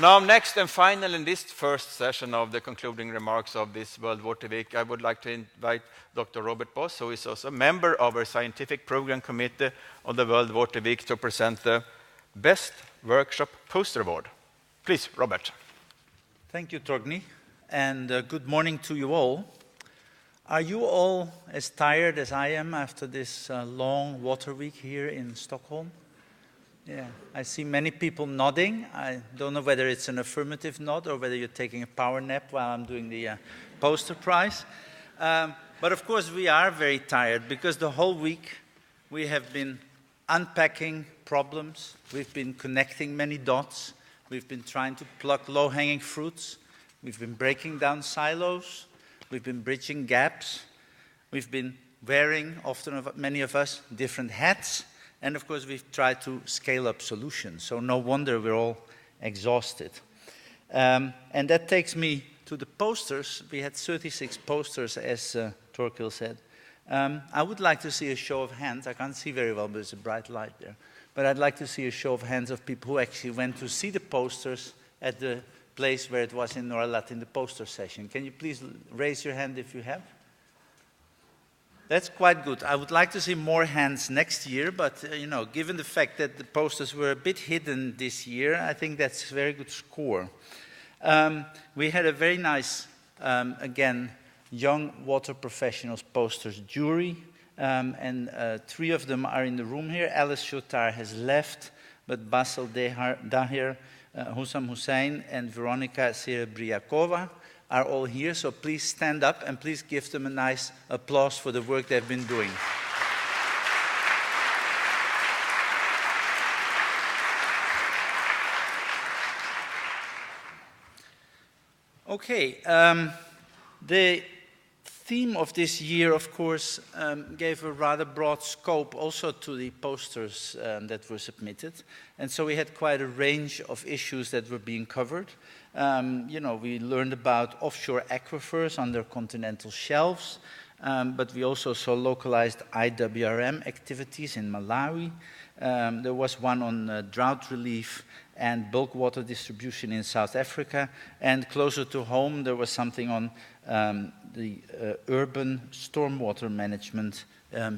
Now, next and final in this first session of the concluding remarks of this World Water Week, I would like to invite Dr. Robert Boss, who is also a member of our Scientific Program Committee on the World Water Week, to present the Best Workshop Poster Award. Please, Robert. Thank you, Torgny, and good morning to you all. Are you all as tired as I am after this long water week here in Stockholm? Yeah, I see many people nodding. I don't know whether it's an affirmative nod or whether you're taking a power nap while I'm doing the poster prize. But of course we are very tired because the whole week we have been unpacking problems, we've been connecting many dots, we've been trying to pluck low-hanging fruits, we've been breaking down silos, we've been bridging gaps, we've been wearing, often many of us, different hats, and of course we've tried to scale up solutions. So no wonder we're all exhausted. And that takes me to the posters. We had 36 posters, as Torkil said. I would like to see a show of hands. I can't see very well, but there's a bright light there. But I'd like to see a show of hands of people who actually went to see the posters at the place where it was in Norrlat in the poster session. Can you please raise your hand if you have? That's quite good. I would like to see more hands next year, but given the fact that the posters were a bit hidden this year, I think that's a very good score. We had a very nice, again, young water professionals posters jury, and 3 of them are in the room here. Alice Shotar has left, but Basel Dahir, Hussam Hussein, and Veronika Serebriakova are all here, so please stand up and please give them a nice applause for the work they've been doing. Okay, the theme of this year, of course, gave a rather broad scope also to the posters that were submitted. And so we had quite a range of issues that were being covered. We learned about offshore aquifers under continental shelves, but we also saw localized IWRM activities in Malawi. There was one on drought relief and bulk water distribution in South Africa. And closer to home, there was something on the urban stormwater management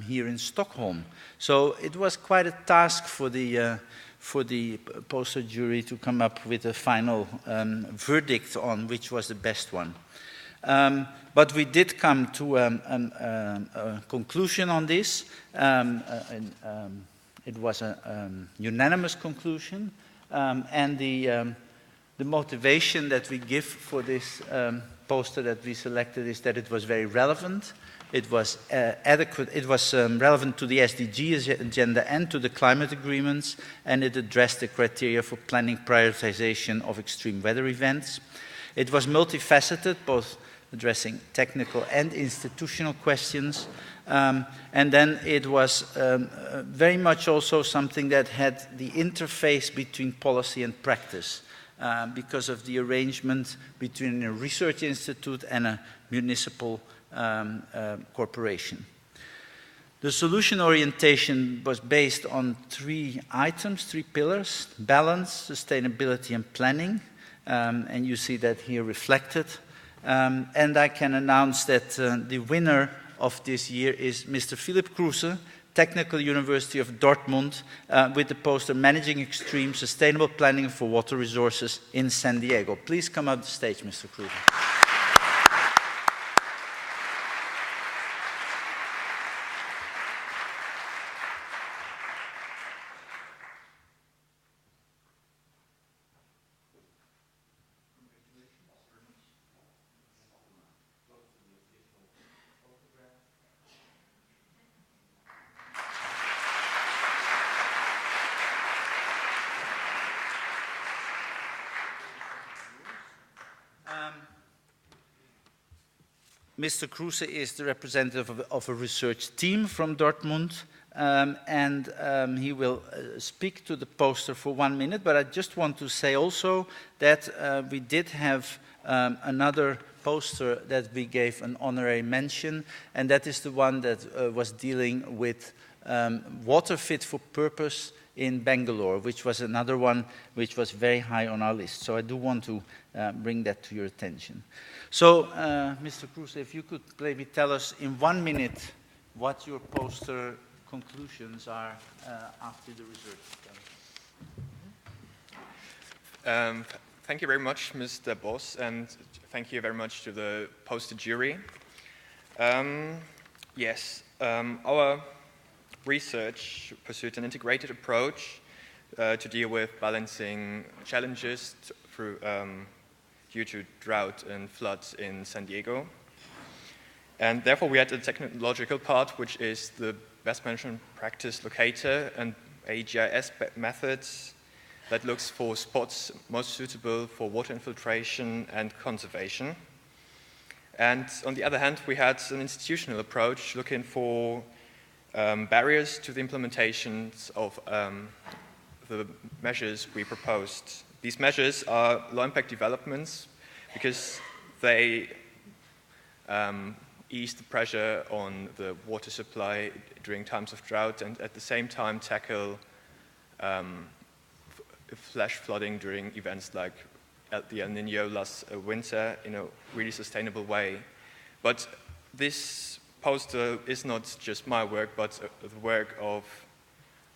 here in Stockholm. So it was quite a task for the poster jury to come up with a final verdict on which was the best one. But we did come to a conclusion on this. It was a unanimous conclusion, and the motivation that we give for this poster that we selected is that it was very relevant. It was adequate. It was relevant to the SDG agenda and to the climate agreements, and it addressed the criteria for planning prioritization of extreme weather events. It was multifaceted, both addressing technical and institutional questions. And then it was very much also something that had the interface between policy and practice because of the arrangement between a research institute and a municipal corporation. The solution orientation was based on 3 items, 3 pillars: balance, sustainability, and planning. And you see that here reflected. And I can announce that the winner of this year is Mr. Philip Kruse, Technical University of Dortmund, with the poster Managing Extreme Sustainable Planning for Water Resources in San Diego. Please come up the stage, Mr. Kruse. Mr. Kruse is the representative of a research team from Dortmund, and he will speak to the poster for 1 minute. But I just want to say also that we did have another poster that we gave an honorary mention, and that is the one that was dealing with water fit for purpose in Bangalore, which was another one which was very high on our list. So I do want to bring that to your attention. So, Mr. Kruse, if you could maybe tell us in 1 minute what your poster conclusions are after the research. Thank you very much, Mr. Boss, and thank you very much to the poster jury. Our research pursued an integrated approach to deal with balancing challenges due to drought and floods in San Diego. And therefore we had a technological part, which is the best management practice locator and a GIS methods that looks for spots most suitable for water infiltration and conservation. And on the other hand, we had an institutional approach looking for barriers to the implementations of the measures we proposed. These measures are low-impact developments because they ease the pressure on the water supply during times of drought and at the same time tackle flash flooding during events like the El Niño last winter in a really sustainable way. But this poster is not just my work, but the work of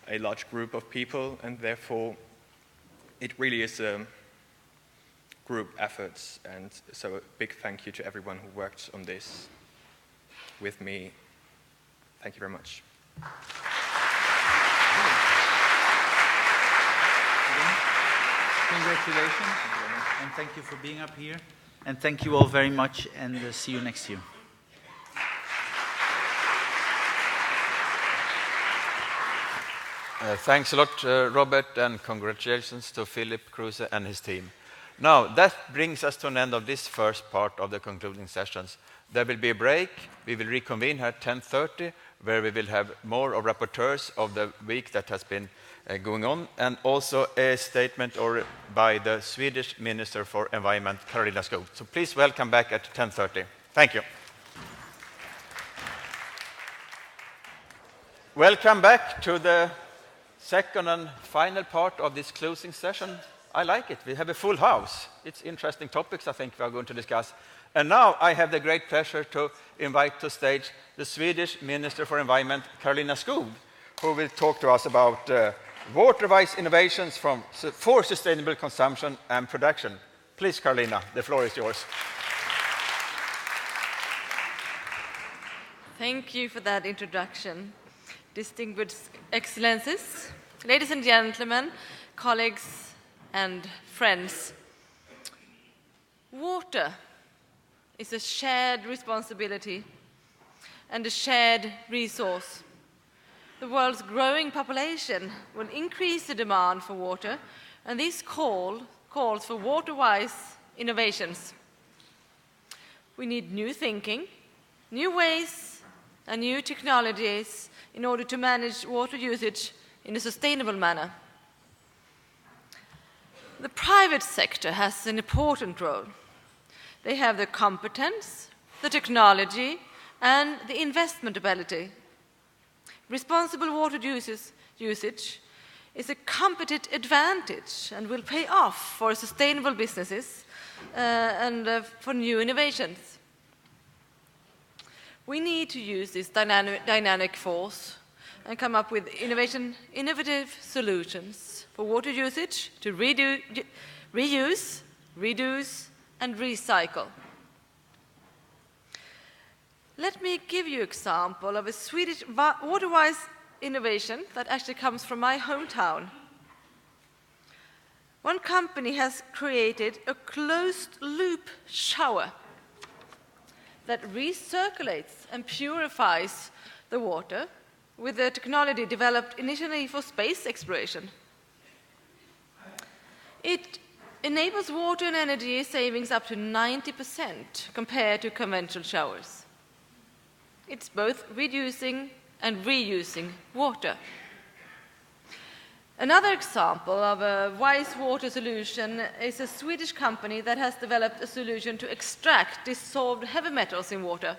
a large group of people, and therefore it really is a group effort. And so a big thank you to everyone who worked on this with me. Thank you very much. Congratulations, and thank you for being up here. And thank you all very much, and see you next year. Thanks a lot, Robert, and congratulations to Philip Kruse and his team. Now, that brings us to an end of this first part of the concluding sessions. There will be a break. We will reconvene here at 10:30, where we will have more of rapporteurs of the week that has been going on, and also a statement by the Swedish Minister for Environment, Karolina Skog. So please welcome back at 10:30. Thank you. Welcome back to the second and final part of this closing session. I like it. We have a full house. It's interesting topics I think we are going to discuss. And now I have the great pleasure to invite to stage the Swedish Minister for Environment, Karolina Skog, who will talk to us about water-wise innovations for sustainable consumption and production. Please, Karolina, the floor is yours. Thank you for that introduction. Distinguished Excellencies, ladies and gentlemen, colleagues and friends. Water is a shared responsibility and a shared resource. The world's growing population will increase the demand for water, and this calls for water-wise innovations. We need new thinking, new ways, and new technologies in order to manage water usage in a sustainable manner. The private sector has an important role. They have the competence, the technology, and the investment ability. Responsible water usage is a competitive advantage and will pay off for sustainable businesses and for new innovations. We need to use this dynamic force and come up with innovative solutions for water usage to reuse, reduce, and recycle. Let me give you an example of a Swedish water-wise innovation that actually comes from my hometown. One company has created a closed-loop shower that recirculates and purifies the water with the technology developed initially for space exploration. It enables water and energy savings up to 90% compared to conventional showers. It's both reducing and reusing water. Another example of a wise water solution is a Swedish company that has developed a solution to extract dissolved heavy metals in water.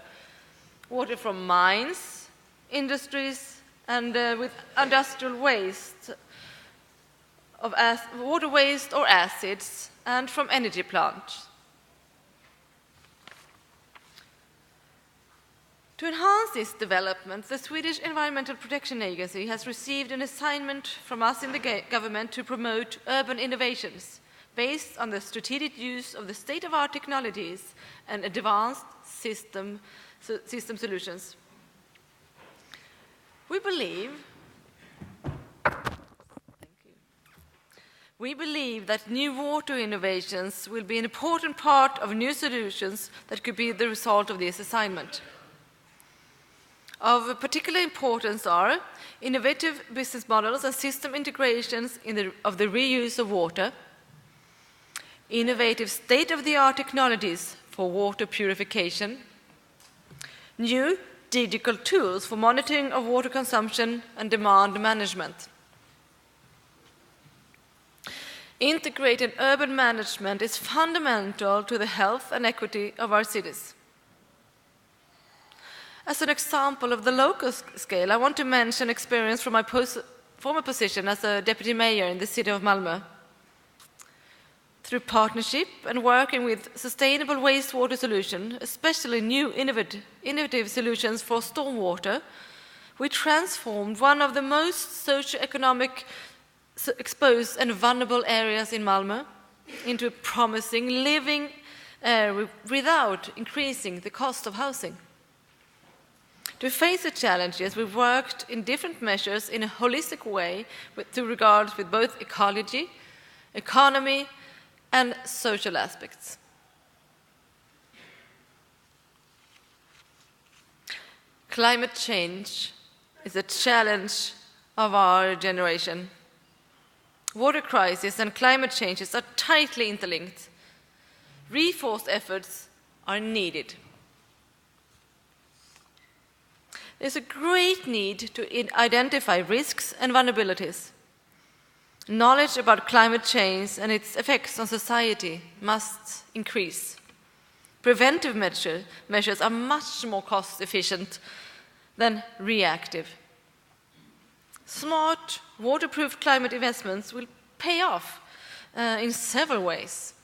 Water from mines, industries, and with industrial waste, water waste or acids, and from energy plants. To enhance this development, the Swedish Environmental Protection Agency has received an assignment from us in the government to promote urban innovations based on the strategic use of the state-of-the-art technologies and advanced system solutions. We believe that new water innovations will be an important part of new solutions that could be the result of this assignment. Of particular importance are innovative business models and system integrations of the reuse of water, innovative state-of-the-art technologies for water purification, new digital tools for monitoring of water consumption and demand management. Integrated urban management is fundamental to the health and equity of our cities. As an example of the local scale, I want to mention experience from my former position as a deputy mayor in the city of Malmö. Through partnership and working with sustainable wastewater solutions, especially new innovative solutions for stormwater, we transformed one of the most socio-economic exposed and vulnerable areas in Malmö into a promising living area without increasing the cost of housing. To face the challenges, we've worked in different measures in a holistic way with regards with both ecology, economy, and social aspects. Climate change is a challenge of our generation. Water crisis and climate changes are tightly interlinked. Reinforced efforts are needed. There's a great need to identify risks and vulnerabilities. Knowledge about climate change and its effects on society must increase. Preventive measures are much more cost-efficient than reactive. Smart, waterproof climate investments will pay off in several ways.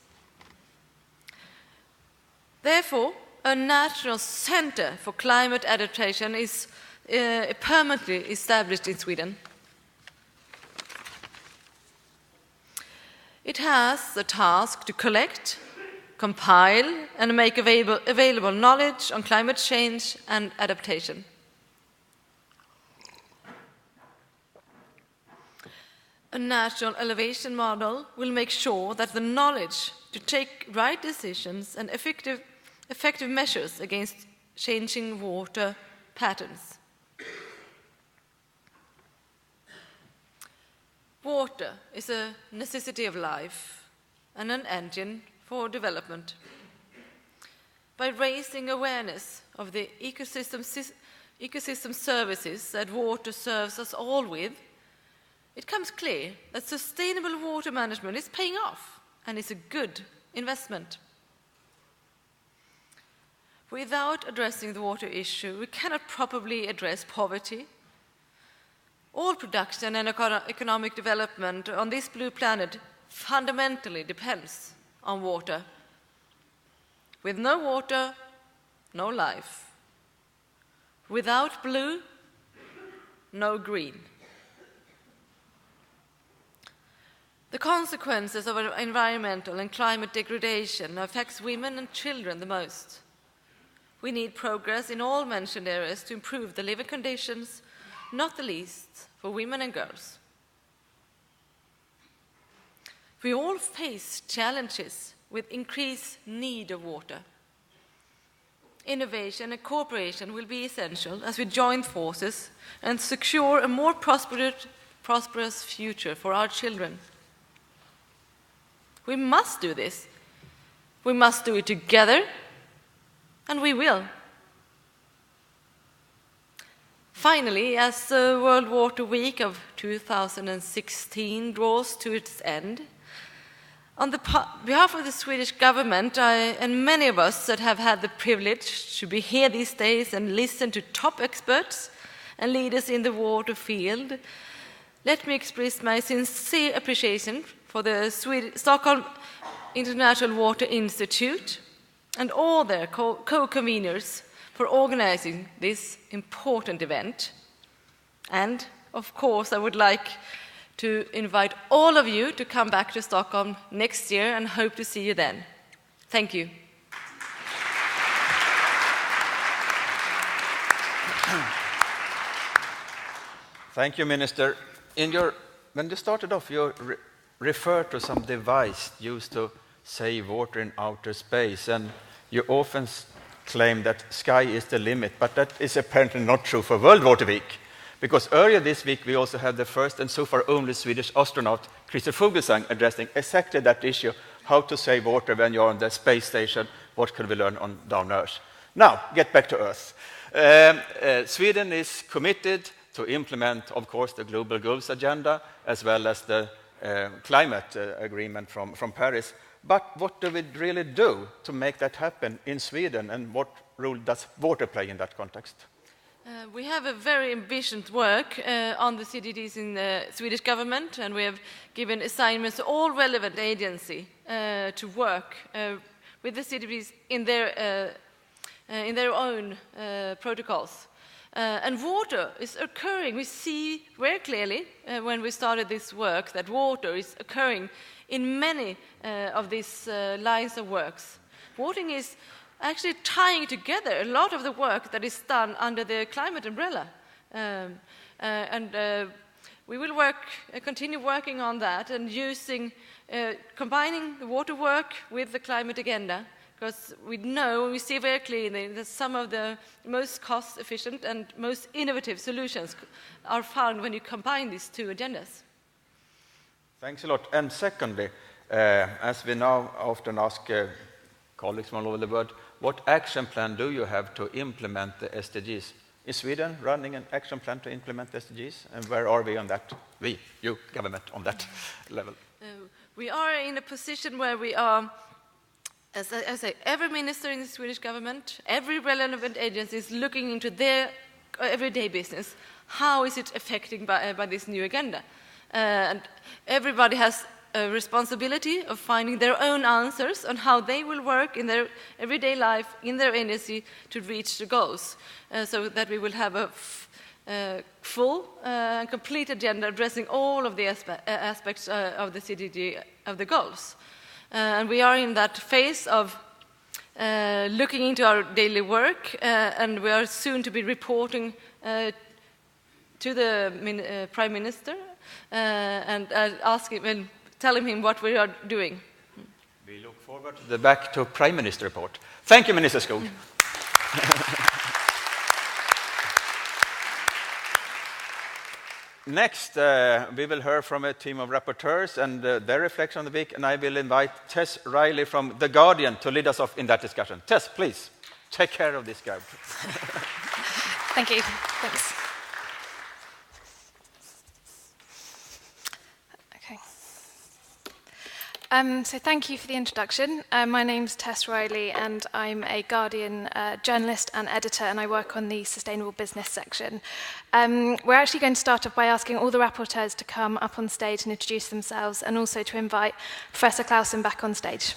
Therefore, a national center for climate adaptation is permanently established in Sweden. It has the task to collect, compile, and make available knowledge on climate change and adaptation. A national elevation model will make sure that the knowledge to take right decisions and effective measures against changing water patterns. Water is a necessity of life and an engine for development. By raising awareness of the ecosystem services that water serves us all with, it becomes clear that sustainable water management is paying off and is a good investment. Without addressing the water issue, we cannot properly address poverty. All production and economic development on this blue planet fundamentally depends on water. With no water, no life. Without blue, no green. The consequences of environmental and climate degradation affects women and children the most. We need progress in all mentioned areas to improve the living conditions, not the least for women and girls. We all face challenges with increased need of water. Innovation and cooperation will be essential as we join forces and secure a more prosperous future for our children. We must do this. We must do it together, and we will. Finally, as the World Water Week of 2016 draws to its end, on behalf of the Swedish government and many of us that have had the privilege to be here these days and listen to top experts and leaders in the water field, let me express my sincere appreciation for the Stockholm International Water Institute and all their co-conveners for organizing this important event. And, of course, I would like to invite all of you to come back to Stockholm next year and hope to see you then. Thank you. Thank you, Minister. When you started off, you referred to some device used to save water in outer space, and you often claim that sky is the limit, but that is apparently not true for World Water Week, because earlier this week we also had the first and so far only Swedish astronaut, Christer Fuglesang, addressing exactly that issue, how to save water when you're on the space station, what can we learn on down Earth. Now, get back to Earth. Sweden is committed to implement, of course, the Global Goals Agenda, as well as the climate agreement from Paris. But what do we really do to make that happen in Sweden, and what role does water play in that context? We have a very ambitious work on the CDDs in the Swedish government, and we have given assignments to all relevant agencies to work with the CDDs in their own protocols. And water is occurring. We see very clearly when we started this work that water is occurring in many of these lines of works. Water is actually tying together a lot of the work that is done under the climate umbrella. We will continue working on that and combining the water work with the climate agenda, because we see very clearly that some of the most cost-efficient and most innovative solutions are found when you combine these two agendas. Thanks a lot. And secondly, as we now often ask colleagues from all over the world, what action plan do you have to implement the SDGs? Is Sweden running an action plan to implement the SDGs? And where are we on that? You, government, on that level? We are in a position where we are, as I say, every minister in the Swedish government, every relevant agency is looking into their everyday business. How is it affected by this new agenda? And everybody has a responsibility of finding their own answers on how they will work in their everyday life, in their agency, to reach the goals, so that we will have a full and complete agenda addressing all of the aspects of the CDG, of the goals. And we are in that phase of looking into our daily work, and we are soon to be reporting to the Prime Minister and asking and telling him what we are doing. We look forward to the back to Prime Minister report. Thank you, Minister Skog. Next, we will hear from a team of rapporteurs and their reflection on the week, and I will invite Tess Riley from The Guardian to lead us off in that discussion. Tess, please, take care of this guy. Thank you. Thanks. So thank you for the introduction. My name's Tess Riley, and I'm a Guardian journalist and editor, and I work on the Sustainable Business section. We're actually going to start off by asking all the rapporteurs to come up on stage and introduce themselves, and also to invite Professor Clausen back on stage.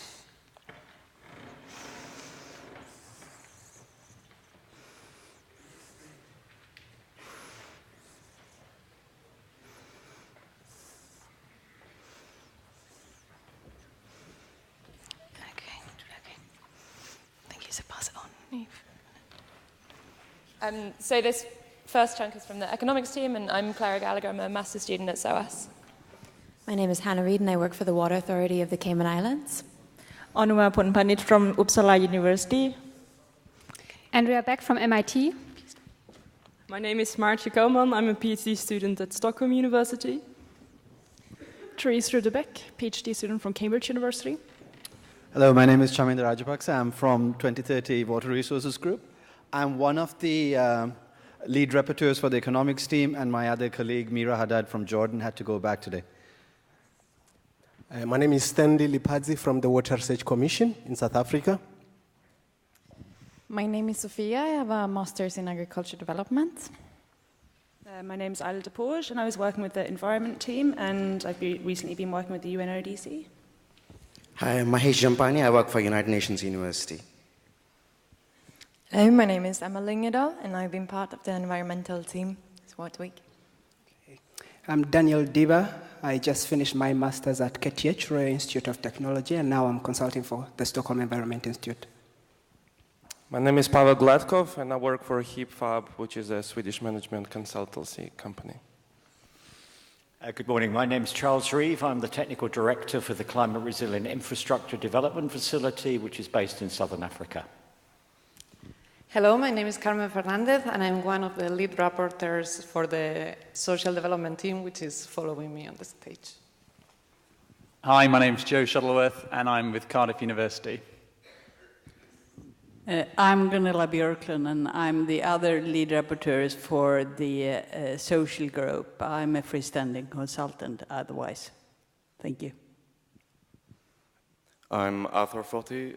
So this first chunk is from the economics team, and I'm Clara Gallagher. I'm a master's student at SOAS. My name is Hannah Reid, and I work for the Water Authority of the Cayman Islands. Anuma Punpanit from Uppsala University. Andrea Beck from MIT. My name is Maartje Koman. I'm a PhD student at Stockholm University. Therese Rudebeck, PhD student from Cambridge University. Hello, my name is Chaminda Rajapaksa. I'm from 2030 Water Resources Group. I'm one of the lead rapporteurs for the economics team, and my other colleague, Mira Haddad from Jordan, had to go back today. My name is Stanley Lipadzi from the Water Research Commission in South Africa. My name is Sofia. I have a master's in agriculture development. My name is Isla de Porge, and I was working with the environment team, and I've recently been working with the UNODC. Hi, I'm Mahesh Jampani. I work for United Nations University. Hello, my name is Emma Lyngedal, and I've been part of the environmental team this Water Week. I'm Daniel Diba. I just finished my master's at KTH, Royal Institute of Technology, and now I'm consulting for the Stockholm Environment Institute. My name is Pavel Gladkov, and I work for HeapFab, which is a Swedish management consultancy company. Good morning. My name is Charles Reeve. I'm the Technical Director for the Climate Resilient Infrastructure Development Facility, which is based in Southern Africa. Hello, my name is Carmen Fernandez, and I'm one of the lead rapporteurs for the social development team, which is following me on the stage. Hi, my name is Joe Shuttleworth, and I'm with Cardiff University. I'm Gunilla Björklund, and I'm the other lead rapporteur for the social group. I'm a freestanding consultant otherwise. Thank you. I'm Arthur Forti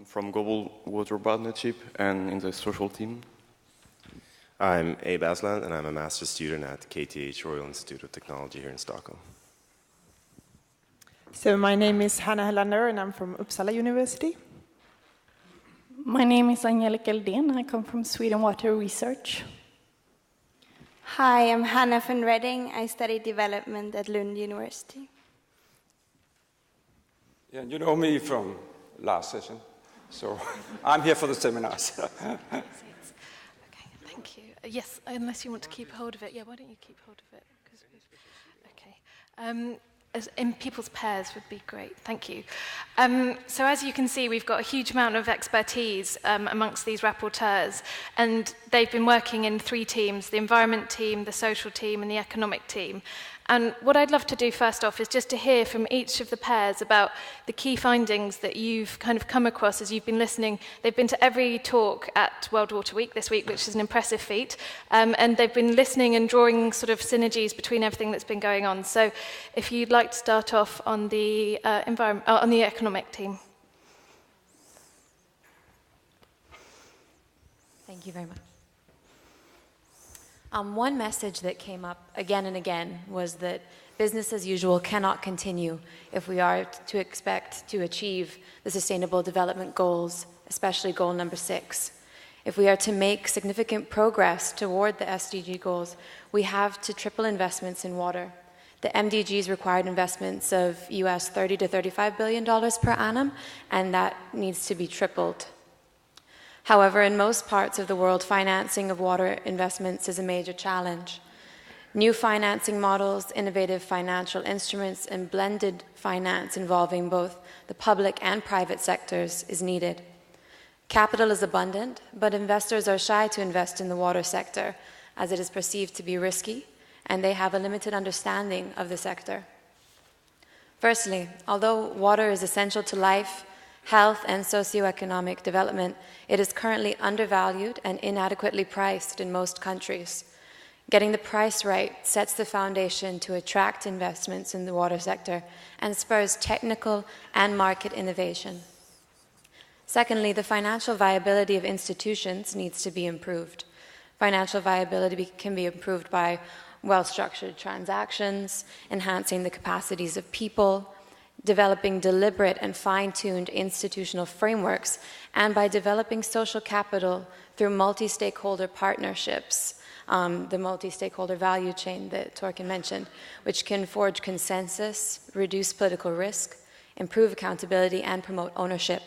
from Global Water Partnership and in the social team. I'm Abe Aslan, and I'm a master's student at KTH Royal Institute of Technology here in Stockholm. So my name is Hanna Hellander, and I'm from Uppsala University. My name is Angelica Eldén. I come from Sweden Water Research. Hi, I'm Hanna van Redding. I study development at Lund University. Yeah, you know me from last session, so I'm here for the seminars. Okay, thank you. Yes, unless you want to keep hold of it. Yeah, why don't you keep hold of it? Okay. In people's pairs would be great. Thank you. So as you can see, we've got a huge amount of expertise amongst these rapporteurs, and they've been working in 3 teams: the environment team, the social team, and the economic team. And what I'd love to do first off is just to hear from each of the pairs about the key findings that you've kind of come across as you've been listening. They've been to every talk at World Water Week this week, which is an impressive feat. And they've been listening and drawing sort of synergies between everything that's been going on. So if you'd like to start off on the on the economic team. Thank you very much. One message that came up again and again was that business as usual cannot continue if we are to expect to achieve the Sustainable Development Goals, especially goal number 6. If we are to make significant progress toward the SDG goals, we have to triple investments in water. The MDGs required investments of US $30 to $35 billion per annum, and that needs to be tripled. However, in most parts of the world, financing of water investments is a major challenge. New financing models, innovative financial instruments, and blended finance involving both the public and private sectors is needed. Capital is abundant, but investors are shy to invest in the water sector as it is perceived to be risky, and they have a limited understanding of the sector. Firstly, although water is essential to life, health, and socioeconomic development, it is currently undervalued and inadequately priced in most countries. Getting the price right sets the foundation to attract investments in the water sector and spurs technical and market innovation. Secondly, the financial viability of institutions needs to be improved. Financial viability can be improved by well-structured transactions, enhancing the capacities of people, developing deliberate and fine-tuned institutional frameworks, and by developing social capital through multi-stakeholder partnerships, the multi-stakeholder value chain that Torkin mentioned, which can forge consensus, reduce political risk, improve accountability, and promote ownership.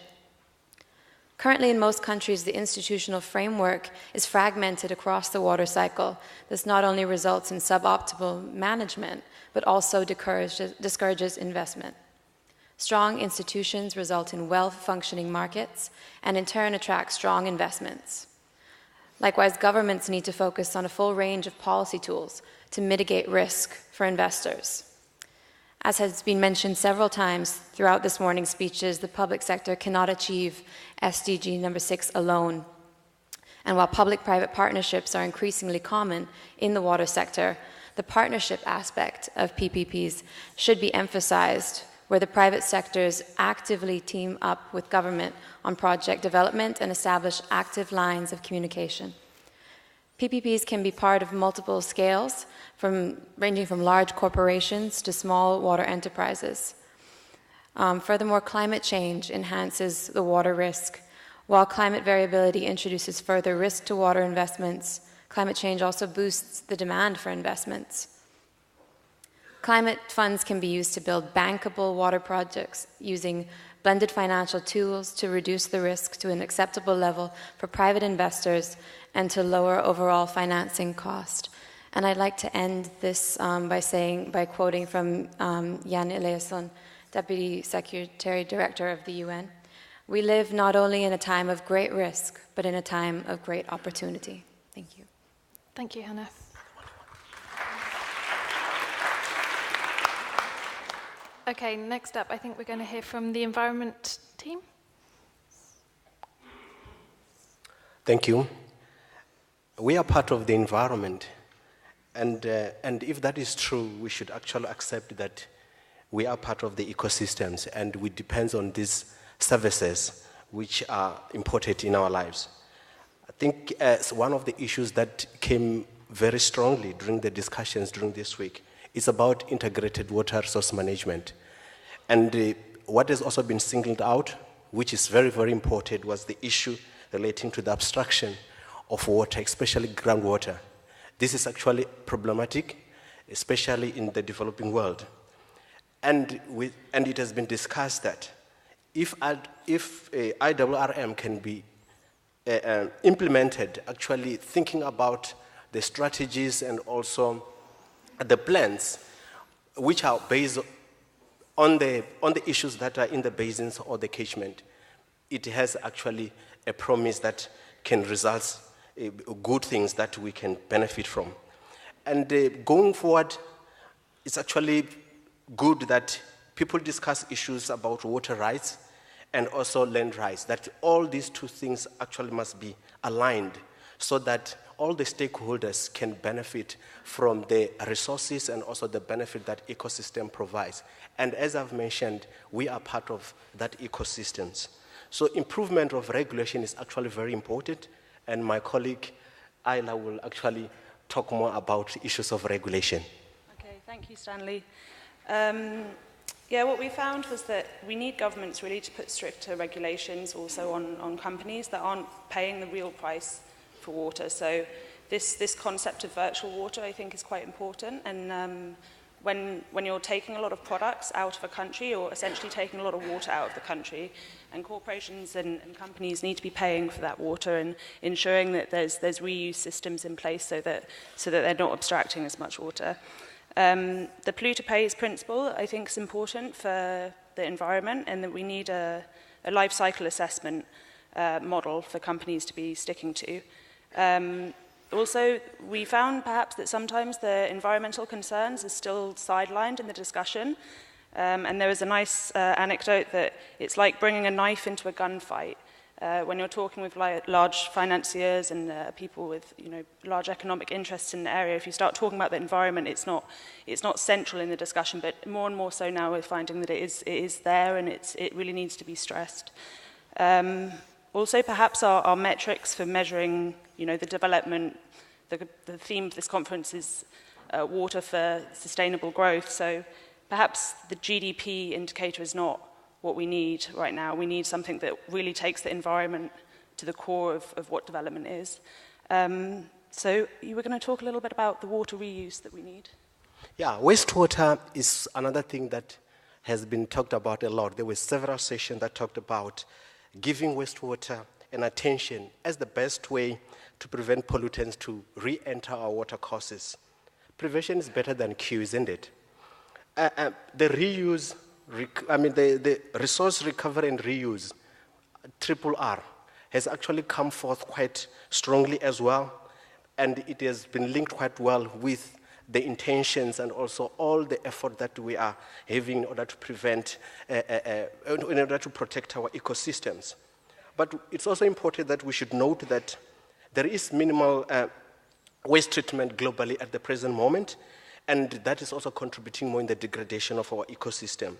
Currently, in most countries, the institutional framework is fragmented across the water cycle. This not only results in suboptimal management, but also discourages investment. Strong institutions result in well-functioning markets and in turn attract strong investments. Likewise, governments need to focus on a full range of policy tools to mitigate risk for investors. As has been mentioned several times throughout this morning's speeches, the public sector cannot achieve SDG number 6 alone. And while public-private partnerships are increasingly common in the water sector, the partnership aspect of PPPs should be emphasized, where the private sectors actively team up with government on project development and establish active lines of communication. PPPs can be part of multiple scales, ranging from large corporations to small water enterprises. Furthermore, climate change enhances the water risk. While climate variability introduces further risk to water investments, climate change also boosts the demand for investments. Climate funds can be used to build bankable water projects using blended financial tools to reduce the risk to an acceptable level for private investors and to lower overall financing cost. And I'd like to end this by quoting from Jan Eliasson, Deputy Secretary Director of the UN. We live not only in a time of great risk, but in a time of great opportunity. Thank you. Thank you, Hannah. Okay, next up, I think we're going to hear from the environment team. Thank you. We are part of the environment, and if that is true, we should actually accept that we are part of the ecosystems, and we depend on these services which are important in our lives. I think one of the issues that came very strongly during the discussions during this week is about integrated water resource management. And what has also been singled out, which is very, very important, was the issue relating to the abstraction of water, especially groundwater. This is actually problematic, especially in the developing world. And it has been discussed that if IRRM can be implemented, actually thinking about the strategies and also the plans which are based on the issues that are in the basins or the catchment, it has actually a promise that can result good things that we can benefit from. And going forward, it's actually good that people discuss issues about water rights and also land rights, that all these two things actually must be aligned so that all the stakeholders can benefit from the resources and also the benefit that ecosystem provides. And as I've mentioned, we are part of that ecosystems. So improvement of regulation is actually very important, and my colleague Ayla will actually talk more about issues of regulation. Okay, thank you, Stanley. What we found was that we need governments really to put stricter regulations also on companies that aren't paying the real price for water. So this concept of virtual water, I think, is quite important. And when you're taking a lot of products out of a country, you're essentially taking a lot of water out of the country. And corporations and companies need to be paying for that water and ensuring that there's reuse systems in place so that they're not abstracting as much water. The polluter pays principle, I think, is important for the environment, and that we need a life cycle assessment model for companies to be sticking to. Also, we found perhaps that sometimes the environmental concerns are still sidelined in the discussion. And there was a nice anecdote that it's like bringing a knife into a gunfight. When you're talking with large financiers and people with large economic interests in the area, if you start talking about the environment, it's not central in the discussion, but more and more so now we're finding that it is there, and it really needs to be stressed. Also, perhaps our metrics for measuring the development, the theme of this conference is water for sustainable growth. So perhaps the GDP indicator is not what we need right now. We need something that really takes the environment to the core of what development is. So you were going to talk a little bit about the water reuse that we need. Yeah, wastewater is another thing that has been talked about a lot. There were several sessions that talked about giving wastewater an attention as the best way to prevent pollutants to re-enter our water courses. Prevention is better than cure, isn't it? The reuse, the resource recovery and reuse, RRR, has actually come forth quite strongly as well, and it has been linked quite well with the intentions and also all the effort that we are having in order to prevent, in order to protect our ecosystems. But it's also important that we should note that There is minimal waste treatment globally at the present moment, and that is also contributing more in the degradation of our ecosystem.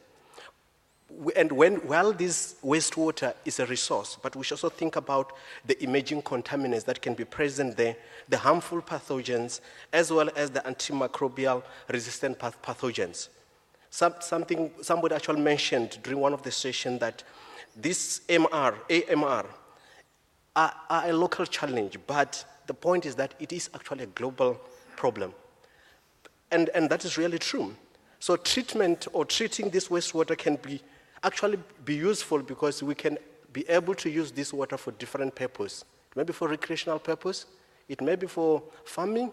While this wastewater is a resource, but we should also think about the emerging contaminants that can be present there, the harmful pathogens, as well as the antimicrobial resistant pathogens. Somebody actually mentioned during one of the sessions that this AMR are a local challenge, but the point is that it is actually a global problem. And that is really true. So treatment or treating this wastewater can actually be useful because we can be able to use this water for different purposes. It may be for recreational purpose, it may be for farming,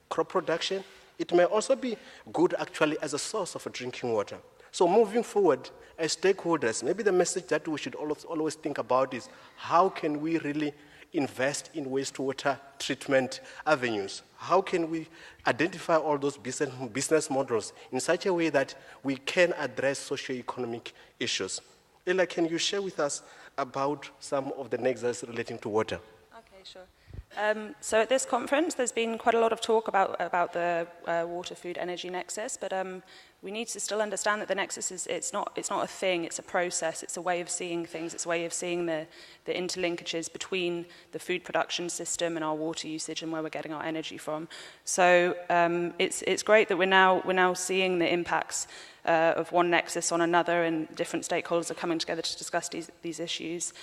crop production, it may also be good actually as a source of drinking water. So moving forward, as stakeholders, maybe the message that we should always think about is how can we really invest in wastewater treatment avenues? How can we identify all those business models in such a way that we can address socio-economic issues? Ella, can you share with us about some of the nexus relating to water? Okay, sure. So at this conference, there's been quite a lot of talk about the water, food, energy nexus, but we need to still understand that the nexus it's not a thing, it's a process, it's a way of seeing things, it's a way of seeing the interlinkages between the food production system and our water usage and where we're getting our energy from. So it's great that we're now seeing the impacts of one nexus on another, and different stakeholders are coming together to discuss these issues.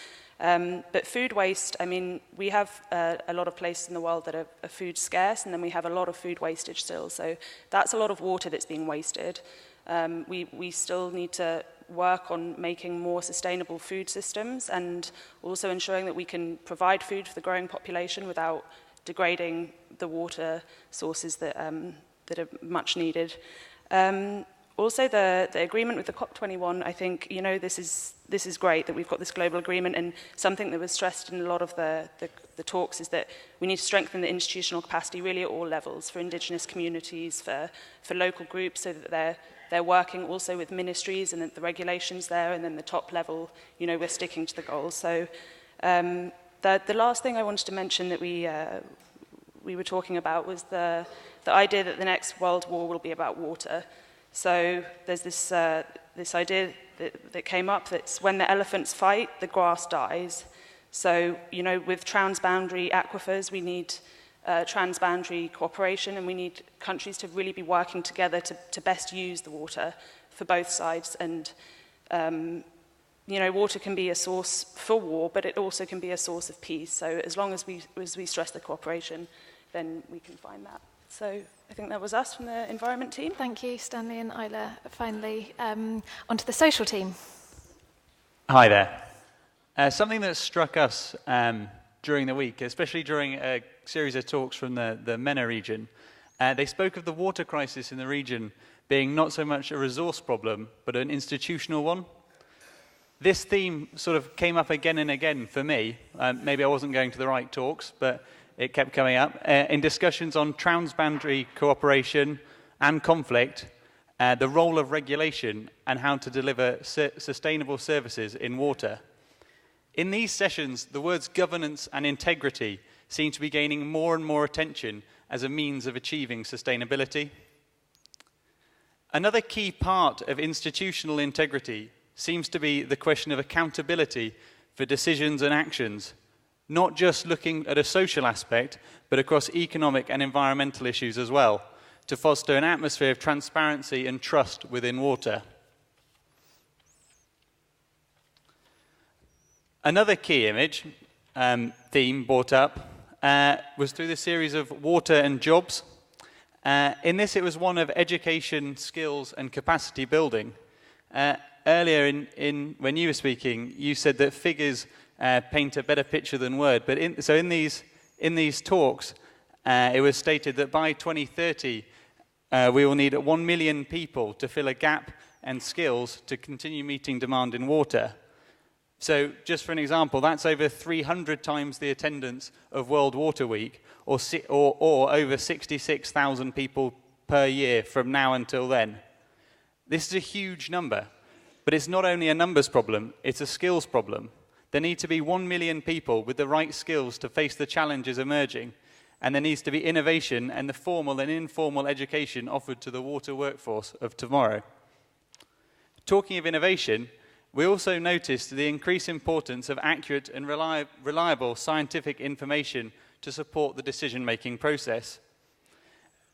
But food waste, I mean, we have a lot of places in the world that are food scarce, and then we have a lot of food wastage still. So that's a lot of water that's being wasted. We still need to work on making more sustainable food systems and also ensuring that we can provide food for the growing population without degrading the water sources that are much needed. Also, the agreement with the COP21, I think, you know, this is great that we've got this global agreement, and something that was stressed in a lot of the talks is that we need to strengthen the institutional capacity really at all levels for indigenous communities, for local groups, so that they're working also with ministries and the regulations there, and then the top level, you know, we're sticking to the goals. So the last thing I wanted to mention that we were talking about was the idea that the next world war will be about water. So there's this idea that came up that's when the elephants fight, the grass dies. So, you know, with transboundary aquifers, we need transboundary cooperation, and we need countries to really be working together to best use the water for both sides. And, you know, water can be a source for war, but it also can be a source of peace. So as long as we stress the cooperation, then we can find that. So I think that was us from the environment team. Thank you, Stanley and Isla. Finally, onto the social team. Hi there. Something that struck us during the week, especially during a series of talks from the MENA region, they spoke of the water crisis in the region being not so much a resource problem, but an institutional one. This theme sort of came up again and again for me. Maybe I wasn't going to the right talks, but it kept coming up in discussions on transboundary cooperation and conflict, the role of regulation, and how to deliver sustainable services in water. In these sessions, the words governance and integrity seem to be gaining more and more attention as a means of achieving sustainability. Another key part of institutional integrity seems to be the question of accountability for decisions and actions, not just looking at a social aspect, but across economic and environmental issues as well, to foster an atmosphere of transparency and trust within water. Another key image theme brought up was through the series of water and jobs. In this, it was one of education, skills, and capacity building. Earlier when you were speaking, you said that figures paint a better picture than word. But in these talks, it was stated that by 2030, we will need 1 million people to fill a gap and skills to continue meeting demand in water. So, just for an example, that's over 300 times the attendance of World Water Week, or over 66,000 people per year from now until then. This is a huge number, but it's not only a numbers problem, it's a skills problem. There need to be 1 million people with the right skills to face the challenges emerging, and there needs to be innovation and the formal and informal education offered to the water workforce of tomorrow. Talking of innovation, we also noticed the increased importance of accurate and reliable scientific information to support the decision-making process.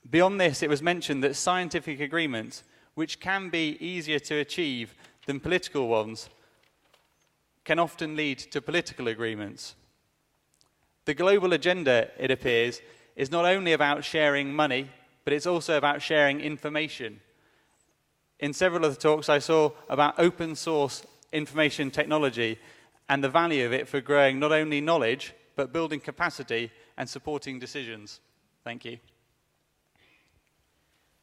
Beyond this, it was mentioned that scientific agreements, which can be easier to achieve than political ones, can often lead to political agreements. The global agenda, it appears, is not only about sharing money, but it's also about sharing information. In several of the talks I saw about open source information technology and the value of it for growing not only knowledge, but building capacity and supporting decisions. Thank you.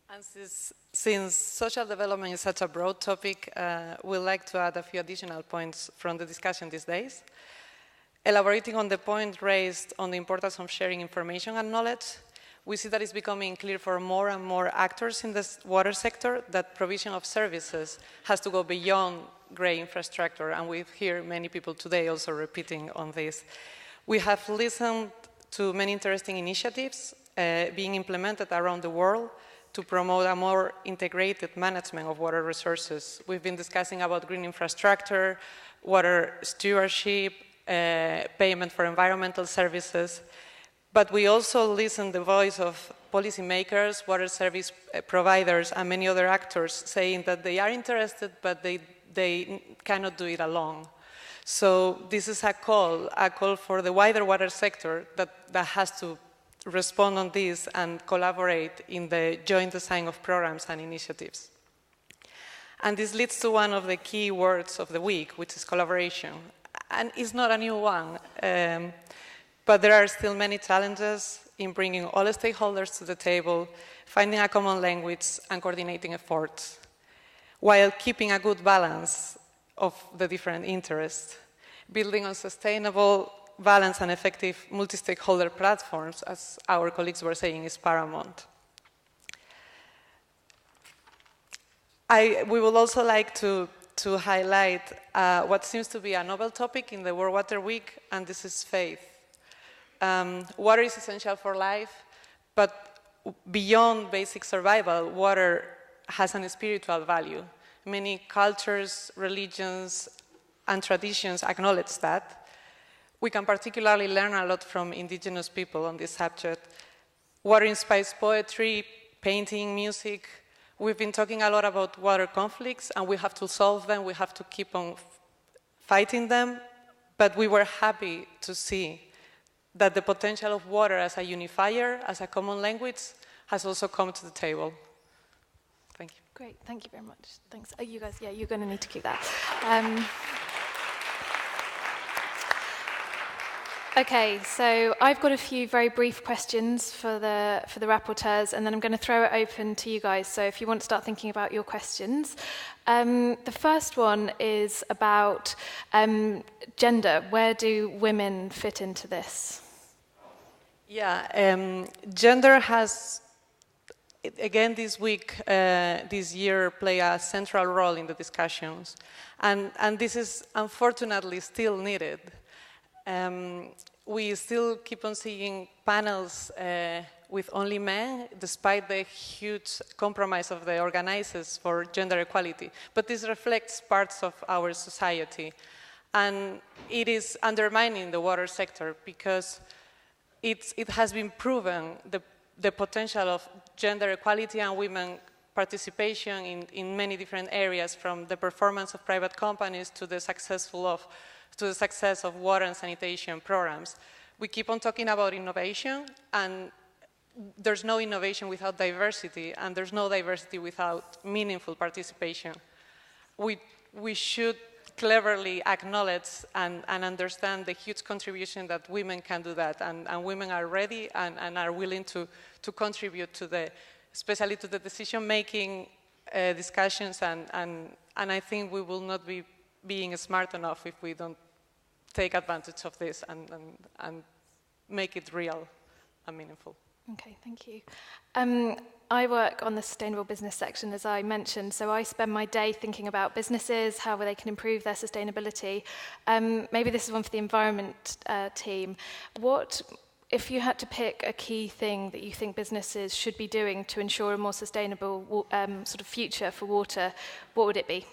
And since social development is such a broad topic, we'd like to add a few additional points from the discussion these days. Elaborating on the point raised on the importance of sharing information and knowledge, we see that it's becoming clear for more and more actors in the water sector that provision of services has to go beyond grey infrastructure, and we hear many people today also repeating on this. We have listened to many interesting initiatives being implemented around the world to promote a more integrated management of water resources. We've been discussing about green infrastructure, water stewardship, payment for environmental services, but we also listen to the voice of policymakers, water service providers, and many other actors saying that they are interested, but they cannot do it alone. So this is a call for the wider water sector that has to respond on this and collaborate in the joint design of programs and initiatives. And this leads to one of the key words of the week, which is collaboration. And it's not a new one, but there are still many challenges in bringing all the stakeholders to the table, finding a common language and coordinating efforts, while keeping a good balance of the different interests. Building on sustainable, balanced and effective multi-stakeholder platforms, as our colleagues were saying, is paramount. We would also like to highlight what seems to be a novel topic in the World Water Week, and this is faith. Water is essential for life, but beyond basic survival, water has a spiritual value. Many cultures, religions, and traditions acknowledge that. We can particularly learn a lot from indigenous people on this subject. Water inspires poetry, painting, music. We've been talking a lot about water conflicts, and we have to solve them. We have to keep on fighting them. But we were happy to see that the potential of water as a unifier, as a common language, has also come to the table. Thank you. Great, thank you very much. Thanks. You guys, yeah, you're going to need to keep that. Okay, so I've got a few very brief questions for the rapporteurs, and then I'm going to throw it open to you guys. So if you want to start thinking about your questions. The first one is about gender. Where do women fit into this? Yeah, gender has, again this week, this year, play a central role in the discussions. And this is unfortunately still needed. We still keep on seeing panels with only men, despite the huge compromise of the organizers for gender equality. But this reflects parts of our society. And it is undermining the water sector because it has been proven the potential of gender equality and women participation in many different areas, from the performance of private companies to the success of water and sanitation programs. We keep on talking about innovation, and there's no innovation without diversity, and there's no diversity without meaningful participation. We should cleverly acknowledge and understand the huge contribution that women can do that, and women are ready and are willing to contribute to especially to the decision-making discussions, and I think we will not be being smart enough if we don't take advantage of this and make it real and meaningful. Okay, thank you. I work on the sustainable business section, as I mentioned, so I spend my day thinking about businesses, how they can improve their sustainability. Maybe this is one for the environment team. What, if you had to pick a key thing that you think businesses should be doing to ensure a more sustainable sort of future for water, what would it be?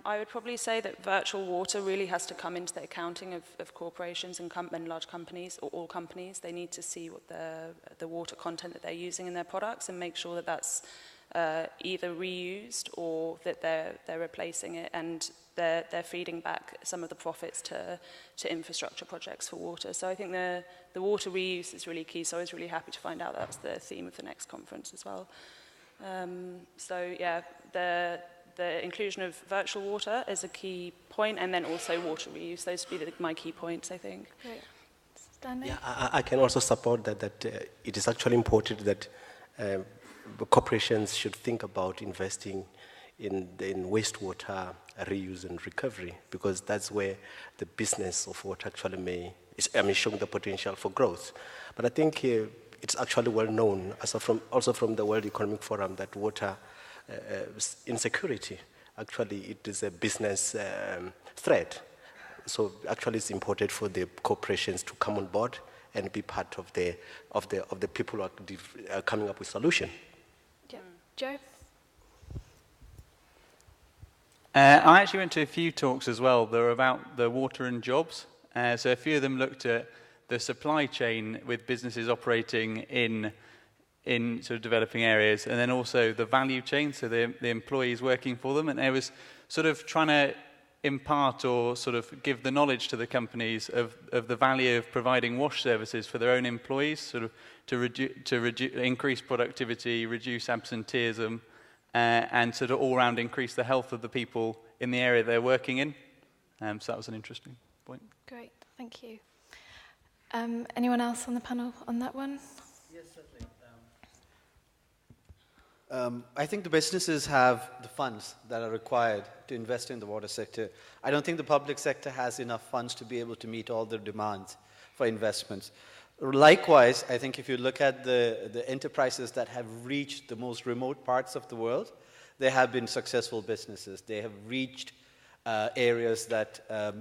I would probably say that virtual water really has to come into the accounting of corporations and large companies, or all companies. They need to see what the water content that they're using in their products and make sure that that's either reused or that they're replacing it, and they're feeding back some of the profits to infrastructure projects for water. So I think the water reuse is really key. So I was really happy to find out that's the theme of the next conference as well. So yeah, the inclusion of virtual water is a key point, and then also water reuse. Those would be my key points, I think. Great. Stanley? Yeah, I can also support that it is actually important that corporations should think about investing in wastewater reuse and recovery, because that's where the business of water actually is showing the potential for growth. But I think it's actually well known, also from the World Economic Forum, that water insecurity, actually it is a business threat. So actually it's important for the corporations to come on board and be part of the people who are coming up with solution. Yeah. Joe? I actually went to a few talks as well. They were about the water and jobs. So a few of them looked at the supply chain with businesses operating in sort of developing areas, and then also the value chain, so the employees working for them. And it was sort of trying to impart or sort of give the knowledge to the companies of the value of providing wash services for their own employees, sort of to increase productivity, reduce absenteeism, and sort of all round increase the health of the people in the area they're working in. So that was an interesting point. Great, thank you. Anyone else on the panel on that one? Yes, certainly. I think the businesses have the funds that are required to invest in the water sector. I don't think the public sector has enough funds to be able to meet all the demands for investments. Likewise, I think if you look at the enterprises that have reached the most remote parts of the world, they have been successful businesses. They have reached areas that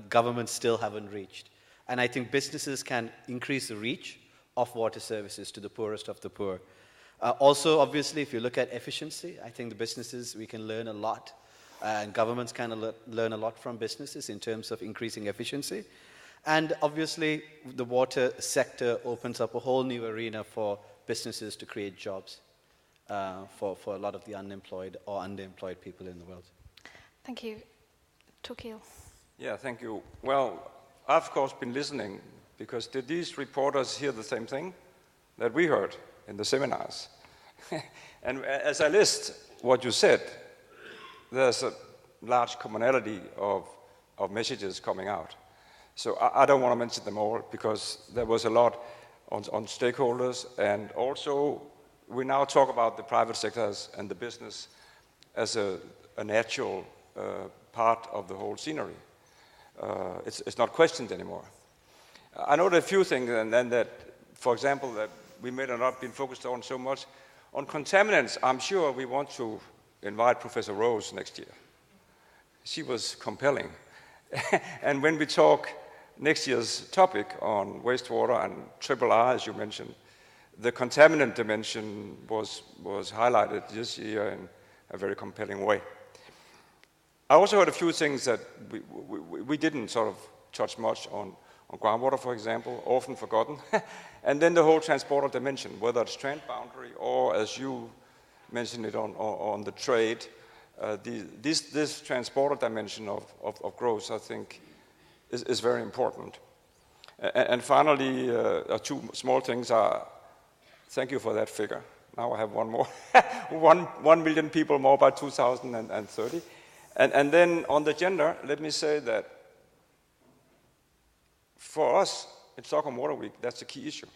governments still haven't reached. And I think businesses can increase the reach of water services to the poorest of the poor. Also, obviously, if you look at efficiency, I think the businesses, we can learn a lot, and governments can learn a lot from businesses in terms of increasing efficiency. And obviously, the water sector opens up a whole new arena for businesses to create jobs for a lot of the unemployed or underemployed people in the world. Thank you. Torkiel. Yeah, thank you. Well, I've of course been listening, because did these reporters hear the same thing that we heard in the seminars? And as I list what you said, there's a large commonality of messages coming out. So I don't want to mention them all, because there was a lot on stakeholders, and also we now talk about the private sectors and the business as a natural part of the whole scenery. It's not questioned anymore. I know there are a few things, and then that, for example, that we may not have been focused on so much. On contaminants, I'm sure we want to invite Professor Rose next year. She was compelling. And when we talk next year's topic on wastewater and RRR, as you mentioned, the contaminant dimension was highlighted this year in a very compelling way. I also heard a few things that we didn't sort of touch much on groundwater, for example, often forgotten. And then the whole transporter dimension, whether it's trend boundary or, as you mentioned it, on the trade, this transporter dimension of growth, I think, is very important. And finally, two small things are, thank you for that figure. Now I have one more. 1 million people more by 2030. And then on the gender, let me say that for us, in Stockholm Water Week, that's a key issue.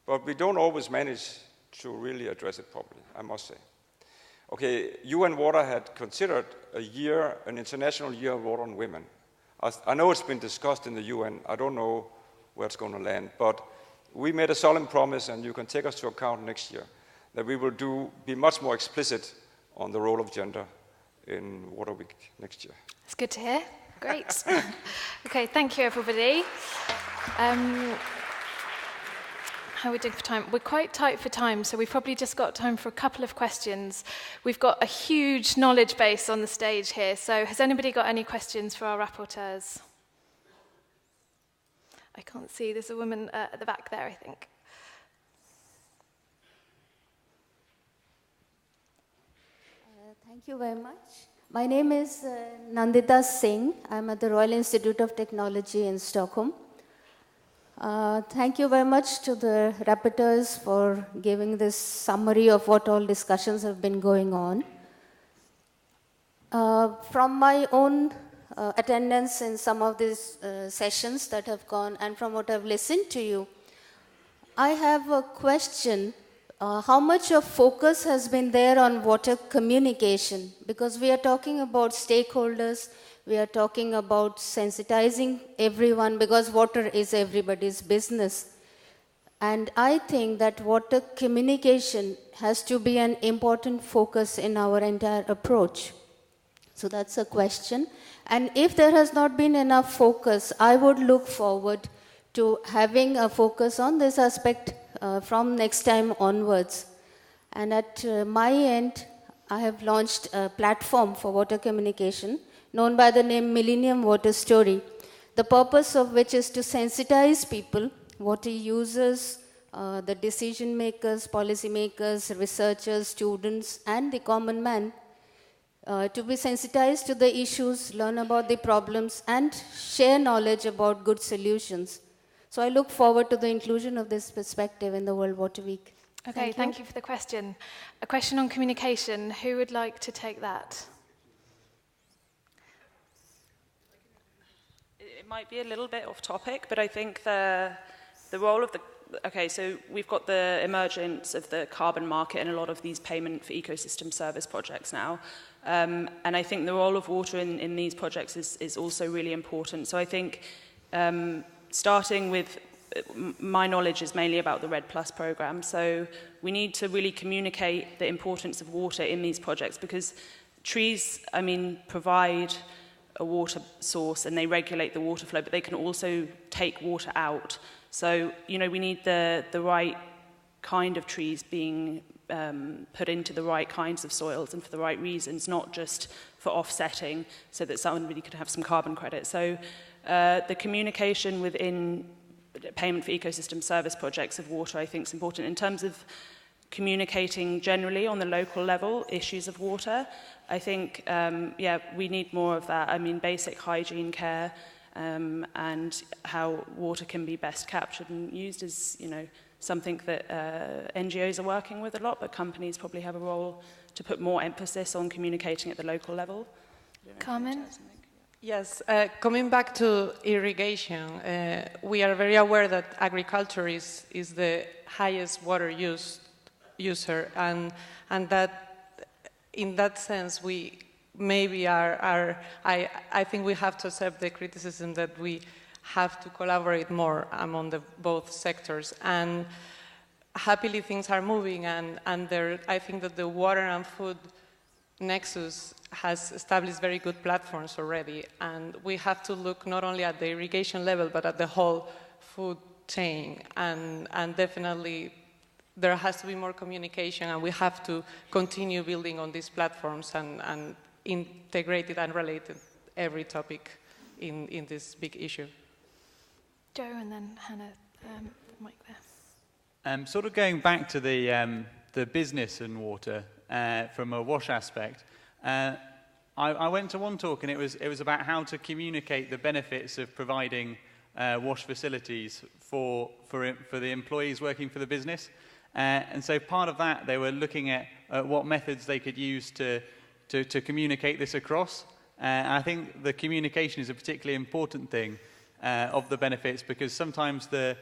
But we don't always manage to really address it properly, I must say. Okay, UN Water had considered an international year of water on women. I know it's been discussed in the UN. I don't know where it's going to land, but we made a solemn promise, and you can take us to account next year, that we will be much more explicit on the role of gender in Water Week next year. It's good to hear. Great. Okay, thank you, everybody. How are we doing for time? We're quite tight for time, so we've probably just got time for a couple of questions. We've got a huge knowledge base on the stage here, so has anybody got any questions for our rapporteurs? I can't see. There's a woman at the back there, I think. Thank you very much. My name is Nandita Singh. I'm at the Royal Institute of Technology in Stockholm. Thank you very much to the rapporteurs for giving this summary of what all discussions have been going on. From my own attendance in some of these sessions that have gone and from what I've listened to you, I have a question. How much of focus has been there on water communication? Because we are talking about stakeholders, we are talking about sensitizing everyone, because water is everybody's business. And I think that water communication has to be an important focus in our entire approach. So that's a question. And if there has not been enough focus, I would look forward to having a focus on this aspect from next time onwards. And at my end, I have launched a platform for water communication known by the name Millennium Water Story, the purpose of which is to sensitize people, water users, the decision makers, policy makers, researchers, students, and the common man, to be sensitized to the issues, learn about the problems, and share knowledge about good solutions. So I look forward to the inclusion of this perspective in the World Water Week. Okay, thank you for the question. A question on communication. Who would like to take that? It might be a little bit off topic, but I think the role of the... Okay, so we've got the emergence of the carbon market and a lot of these payment for ecosystem service projects now. And I think the role of water in these projects is also really important. So I think starting with, my knowledge is mainly about the RED Plus program. So we need to really communicate the importance of water in these projects, because trees, I mean, provide a water source and they regulate the water flow, but they can also take water out. So, you know, we need the right kind of trees being put into the right kinds of soils and for the right reasons, not just for offsetting so that somebody could have some carbon credit. So the communication within payment for ecosystem service projects of water, I think, is important. In terms of communicating generally on the local level issues of water, I think, yeah, we need more of that. I mean, basic hygiene care and how water can be best captured and used is, you know, something that NGOs are working with a lot, but companies probably have a role to put more emphasis on communicating at the local level. Carmen? Yes, coming back to irrigation, we are very aware that agriculture is the highest water user, and that in that sense we maybe I think we have to accept the criticism that we have to collaborate more among both sectors, and happily things are moving, and I think that the water and food nexus has established very good platforms already, and we have to look not only at the irrigation level but at the whole food chain, and definitely there has to be more communication, and we have to continue building on these platforms and integrate it and relate every topic in this big issue. Joe and then Hannah, Mike there. Sort of going back to the business and water from a WASH aspect, I went to one talk and it was about how to communicate the benefits of providing WASH facilities for the employees working for the business. And so part of that, they were looking at what methods they could use to communicate this across. And I think the communication is a particularly important thing of the benefits, because sometimes the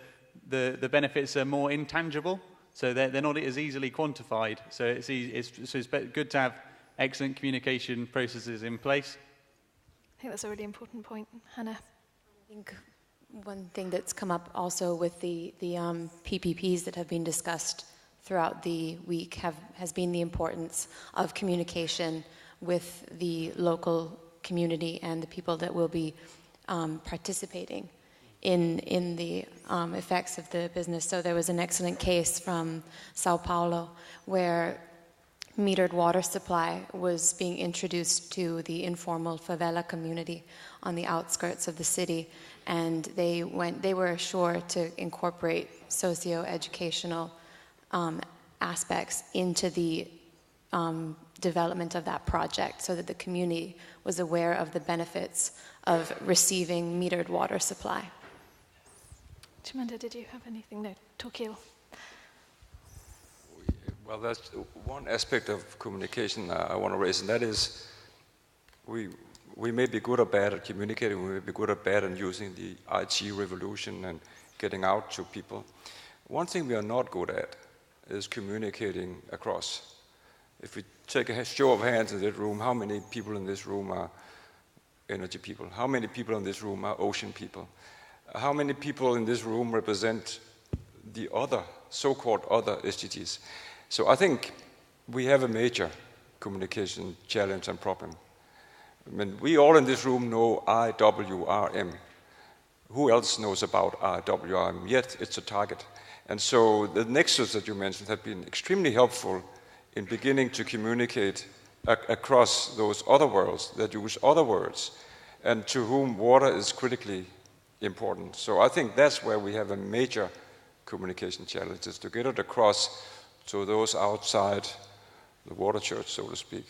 benefits are more intangible, so they're not as easily quantified. So it's good to have excellent communication processes in place. I think that's a really important point. Hannah? I think One thing that's come up also with the PPPs that have been discussed throughout the week has been the importance of communication with the local community and the people that will be participating in the effects of the business. So there was an excellent case from Sao Paulo where metered water supply was being introduced to the informal favela community on the outskirts of the city, and they were sure to incorporate socio-educational aspects into the development of that project so that the community was aware of the benefits of receiving metered water supply. Chimanda, did you have anything? No, Tokyo. Well, that's one aspect of communication I want to raise, and that is we may be good or bad at communicating, we may be good or bad at using the IT revolution and getting out to people. One thing we are not good at is communicating across. If we take a show of hands in this room, how many people in this room are energy people? How many people in this room are ocean people? How many people in this room represent the other, so-called other SDGs? So I think we have a major communication challenge and problem. I mean, we all in this room know IWRM. Who else knows about IWRM? Yet it's a target. And so the nexus that you mentioned have been extremely helpful in beginning to communicate across those other worlds that use other words and to whom water is critically important. So I think that's where we have a major communication challenge, is to get it across to those outside the water church, so to speak.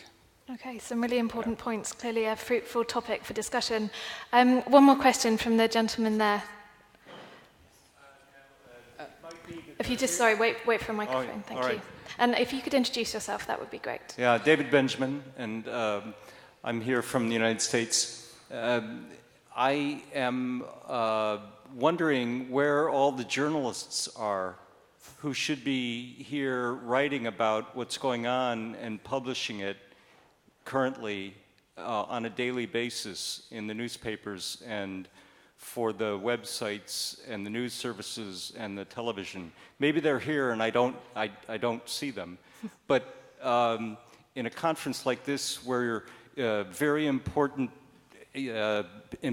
Okay, some really important points. Clearly a fruitful topic for discussion. One more question from the gentleman there. If you just, sorry, wait for a microphone, thank you. And if you could introduce yourself, that would be great. Yeah, David Benjamin, and I'm here from the United States. I am wondering where all the journalists are who should be here writing about what's going on and publishing it currently on a daily basis in the newspapers and for the websites and the news services and the television. Maybe they're here and I don't see them. But in a conference like this where very important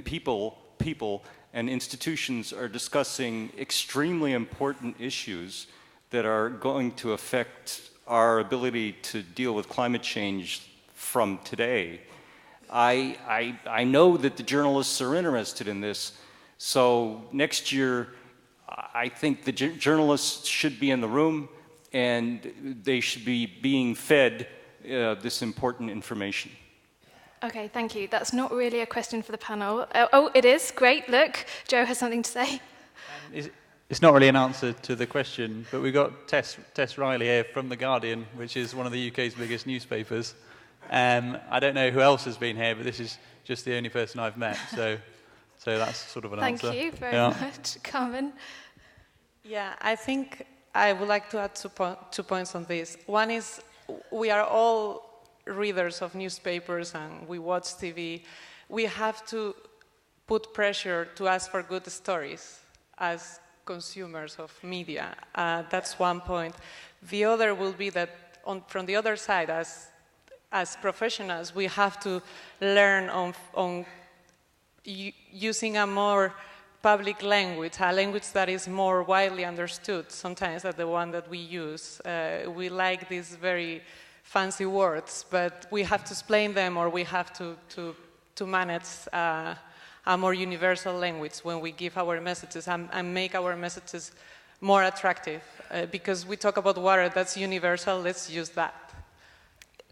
people and institutions are discussing extremely important issues that are going to affect our ability to deal with climate change from today. I know that the journalists are interested in this, so next year I think the journalists should be in the room and they should be being fed this important information. Okay, thank you. That's not really a question for the panel. Oh, it is. Great. Look, Joe has something to say. It's not really an answer to the question, but we've got Tess Riley here from The Guardian, which is one of the UK's biggest newspapers. I don't know who else has been here, but this is just the only person I've met, so that's sort of an answer. Thank you very much. Carmen? Yeah, I think I would like to add 2 points on this. One is we are all readers of newspapers and we watch TV. We have to put pressure to ask for good stories as consumers of media. That's one point. The other will be that from the other side, as professionals, we have to learn on using a more public language, a language that is more widely understood sometimes than the one that we use. We like these very fancy words, but we have to explain them, or we have to manage a more universal language when we give our messages and make our messages more attractive. Because we talk about water, that's universal, let's use that.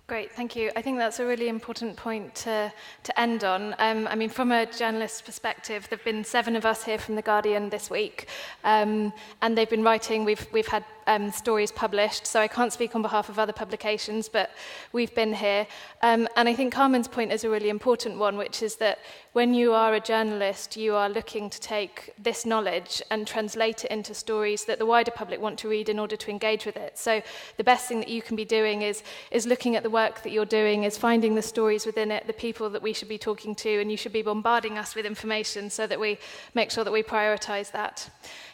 Great, thank you. I think that's a really important point to end on. I mean, from a journalist's perspective, there have been 7 of us here from The Guardian this week, and they've been writing. We've had stories published, so I can't speak on behalf of other publications, but we've been here. And I think Carmen's point is a really important one, which is that when you are a journalist, you are looking to take this knowledge and translate it into stories that the wider public want to read in order to engage with it. So the best thing that you can be doing is looking at the work that you're doing, is finding the stories within it, the people that we should be talking to, and you should be bombarding us with information so that we make sure that we prioritize that.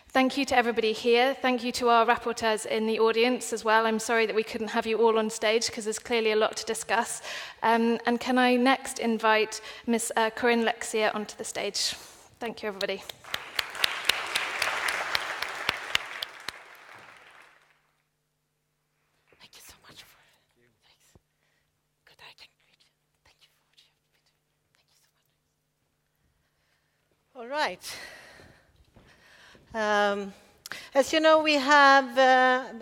Thank you to everybody here. Thank you to our rapporteurs in the audience as well. I'm sorry that we couldn't have you all on stage because there's clearly a lot to discuss. And can I next invite Ms. Corinne Lexier onto the stage. Thank you, everybody. Thank you so much for thanks. Good, I can greet you. Thank you for what you have been doing. Thank you so much. All right. As you know, we have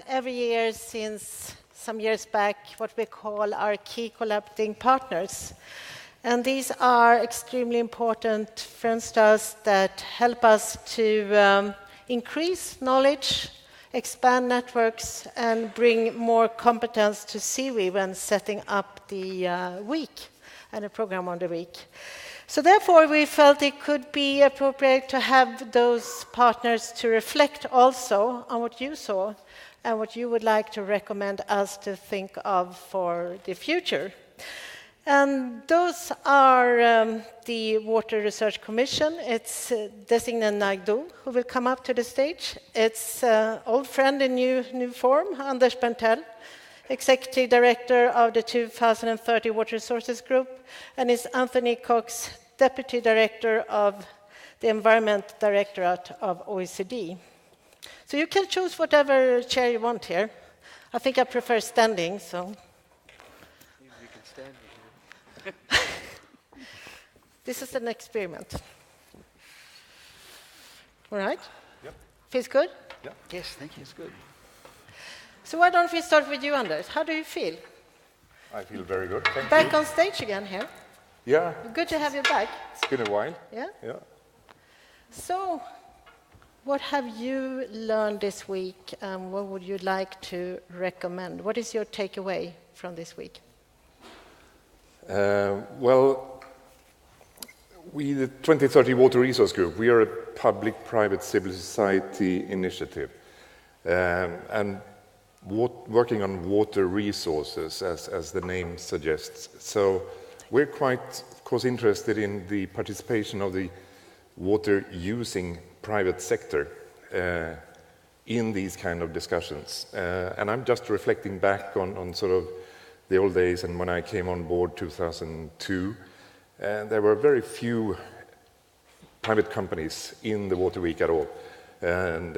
every year since some years back what we call our key collaborating partners. And these are extremely important friends to us that help us to increase knowledge, expand networks, and bring more competence to CIWI when setting up the week and the program on the week. So therefore, we felt it could be appropriate to have those partners to reflect also on what you saw and what you would like to recommend us to think of for the future. And those are the Water Research Commission. It's Designe Nagdo, who will come up to the stage. It's old friend in new form, Anders Bentel, Executive Director of the 2030 Water Resources Group, and it's Anthony Cox, Deputy Director of the Environment Directorate of OECD. So you can choose whatever chair you want here. I think I prefer standing, so. You can stand. This is an experiment. All right? Yep. Feels good? Yeah. Yes, thank you. It's good. So why don't we start with you, Anders? How do you feel? I feel very good. Thank you. Back on stage again here. Yeah. Good to have you back. It's been a while. Yeah? Yeah. So, what have you learned this week, and what would you like to recommend? What is your takeaway from this week? Well, we, the 2030 Water Resource Group, we are a public-private civil society initiative, and working on water resources, as the name suggests. So we're quite, of course, interested in the participation of the water-using private sector in these kind of discussions. And I'm just reflecting back on sort of the old days and when I came on board 2002, there were very few private companies in the Water Week at all. And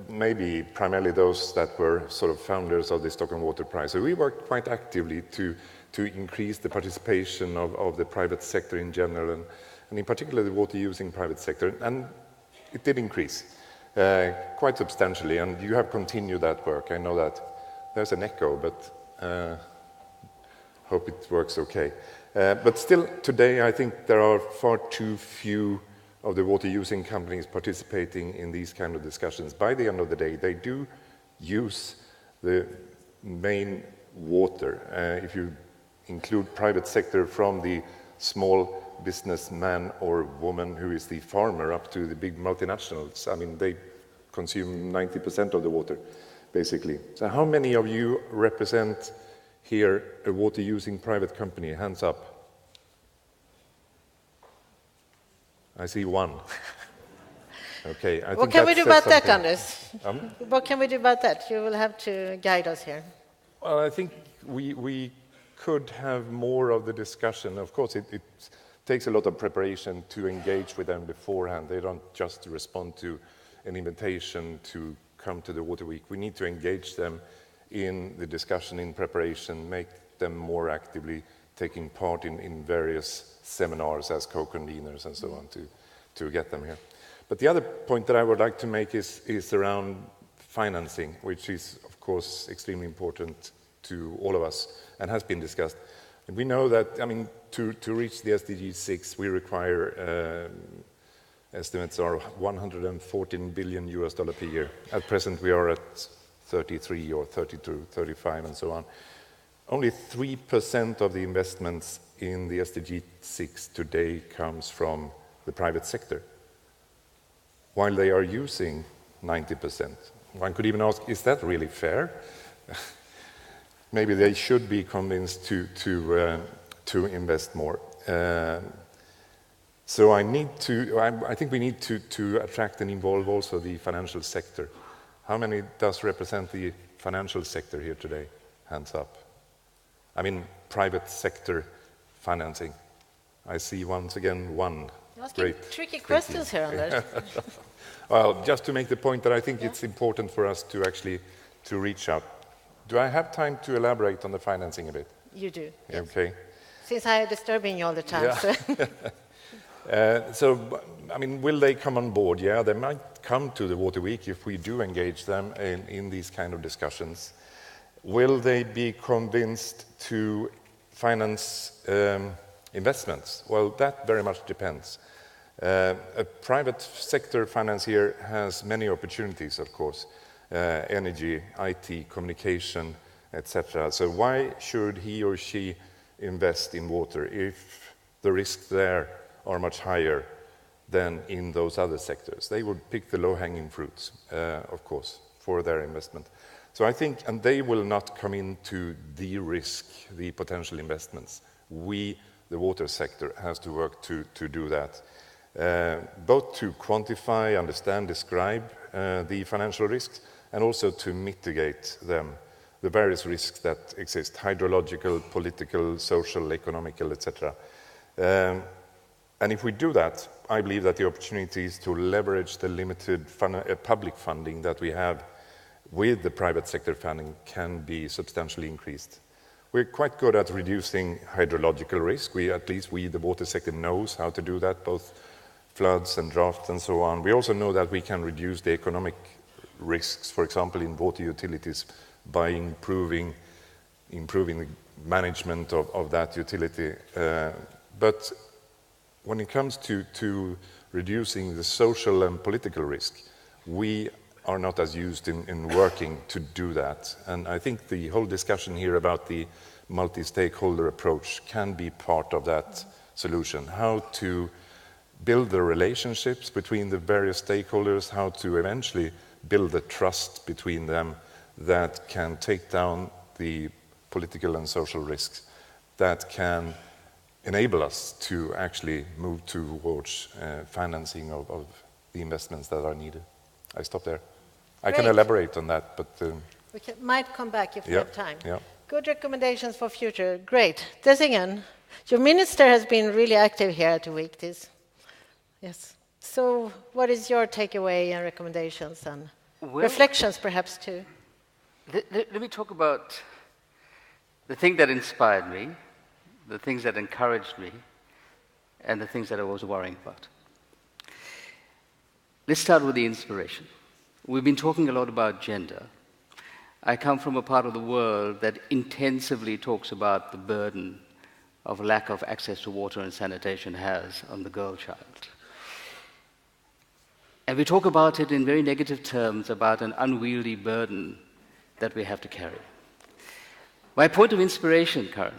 maybe primarily those that were sort of founders of the Stockholm Water Prize. So we worked quite actively to increase the participation of the private sector in general, and in particular the water-using private sector. And it did increase quite substantially, and you have continued that work. I know that there's an echo, but hope it works okay. But still, today, I think there are far too few of the water-using companies participating in these kind of discussions. By the end of the day, they do use the main water. If you include private sector from the small businessman or woman who is the farmer up to the big multinationals, I mean, they consume 90% of the water, basically. So how many of you represent here a water-using private company? Hands up. I see one. Okay. I What think can we do about that, something. Anders? What can we do about that? You will have to guide us here. Well, I think we could have more of the discussion. Of course, it takes a lot of preparation to engage with them beforehand. They don't just respond to an invitation to come to the Water Week. We need to engage them in the discussion, in preparation, make them more actively taking part in various seminars as co-conveners and so on to get them here. But the other point that I would like to make is around financing, which is, of course, extremely important to all of us and has been discussed. And we know that, I mean, to reach the SDG 6, we require estimates are $114 billion per year. At present, we are at 33 or 32, 35 and so on. Only 3% of the investments in the SDG 6 today comes from the private sector, while they are using 90%. One could even ask, is that really fair? Maybe they should be convinced to invest more. So I think we need to attract and involve also the financial sector. How many does represent the financial sector here today? Hands up. I mean, private sector financing. I see once again one. You're asking Great. tricky questions here, Anders. Well, just to make the point that I think it's important for us to actually to reach out. Do I have time to elaborate on the financing a bit? You do. Yes. Okay. Since I am disturbing you all the time. Yeah. So, I mean, will they come on board? Yeah, they might come to the Water Week if we do engage them in these kind of discussions. Will they be convinced to finance investments? Well, that very much depends. A private sector financier has many opportunities, of course, energy, IT, communication, etc. So why should he or she invest in water if the risks there are much higher than in those other sectors? They would pick the low-hanging fruits, of course, for their investment. So I think, and they will not come in to de-risk the potential investments. We, the water sector, has to work to do that, both to quantify, understand, describe the financial risks, and also to mitigate them, the various risks that exist, hydrological, political, social, economical, etc. And if we do that, I believe that the opportunities to leverage the limited public funding that we have with the private sector funding can be substantially increased. We're quite good at reducing hydrological risk. At least we, the water sector, knows how to do that, both floods and drought and so on. We also know that we can reduce the economic risks, for example, in water utilities by improving the management of that utility. But when it comes to reducing the social and political risk, we are not as used in working to do that. And I think the whole discussion here about the multi-stakeholder approach can be part of that solution. How to build the relationships between the various stakeholders, how to eventually build the trust between them that can take down the political and social risks, that can enable us to actually move towards financing of the investments that are needed. I stop there. I can elaborate on that, but... we might come back if we have time. Yeah. Good recommendations for future. Great. Desingen, your minister has been really active here at the week. Yes. So what is your takeaway and recommendations and reflections perhaps too? Let me talk about the thing that inspired me, the things that encouraged me, and the things that I was worrying about. Let's start with the inspiration. We've been talking a lot about gender. I come from a part of the world that intensively talks about the burden of lack of access to water and sanitation has on the girl child. And we talk about it in very negative terms, about an unwieldy burden that we have to carry. My point of inspiration, Karen,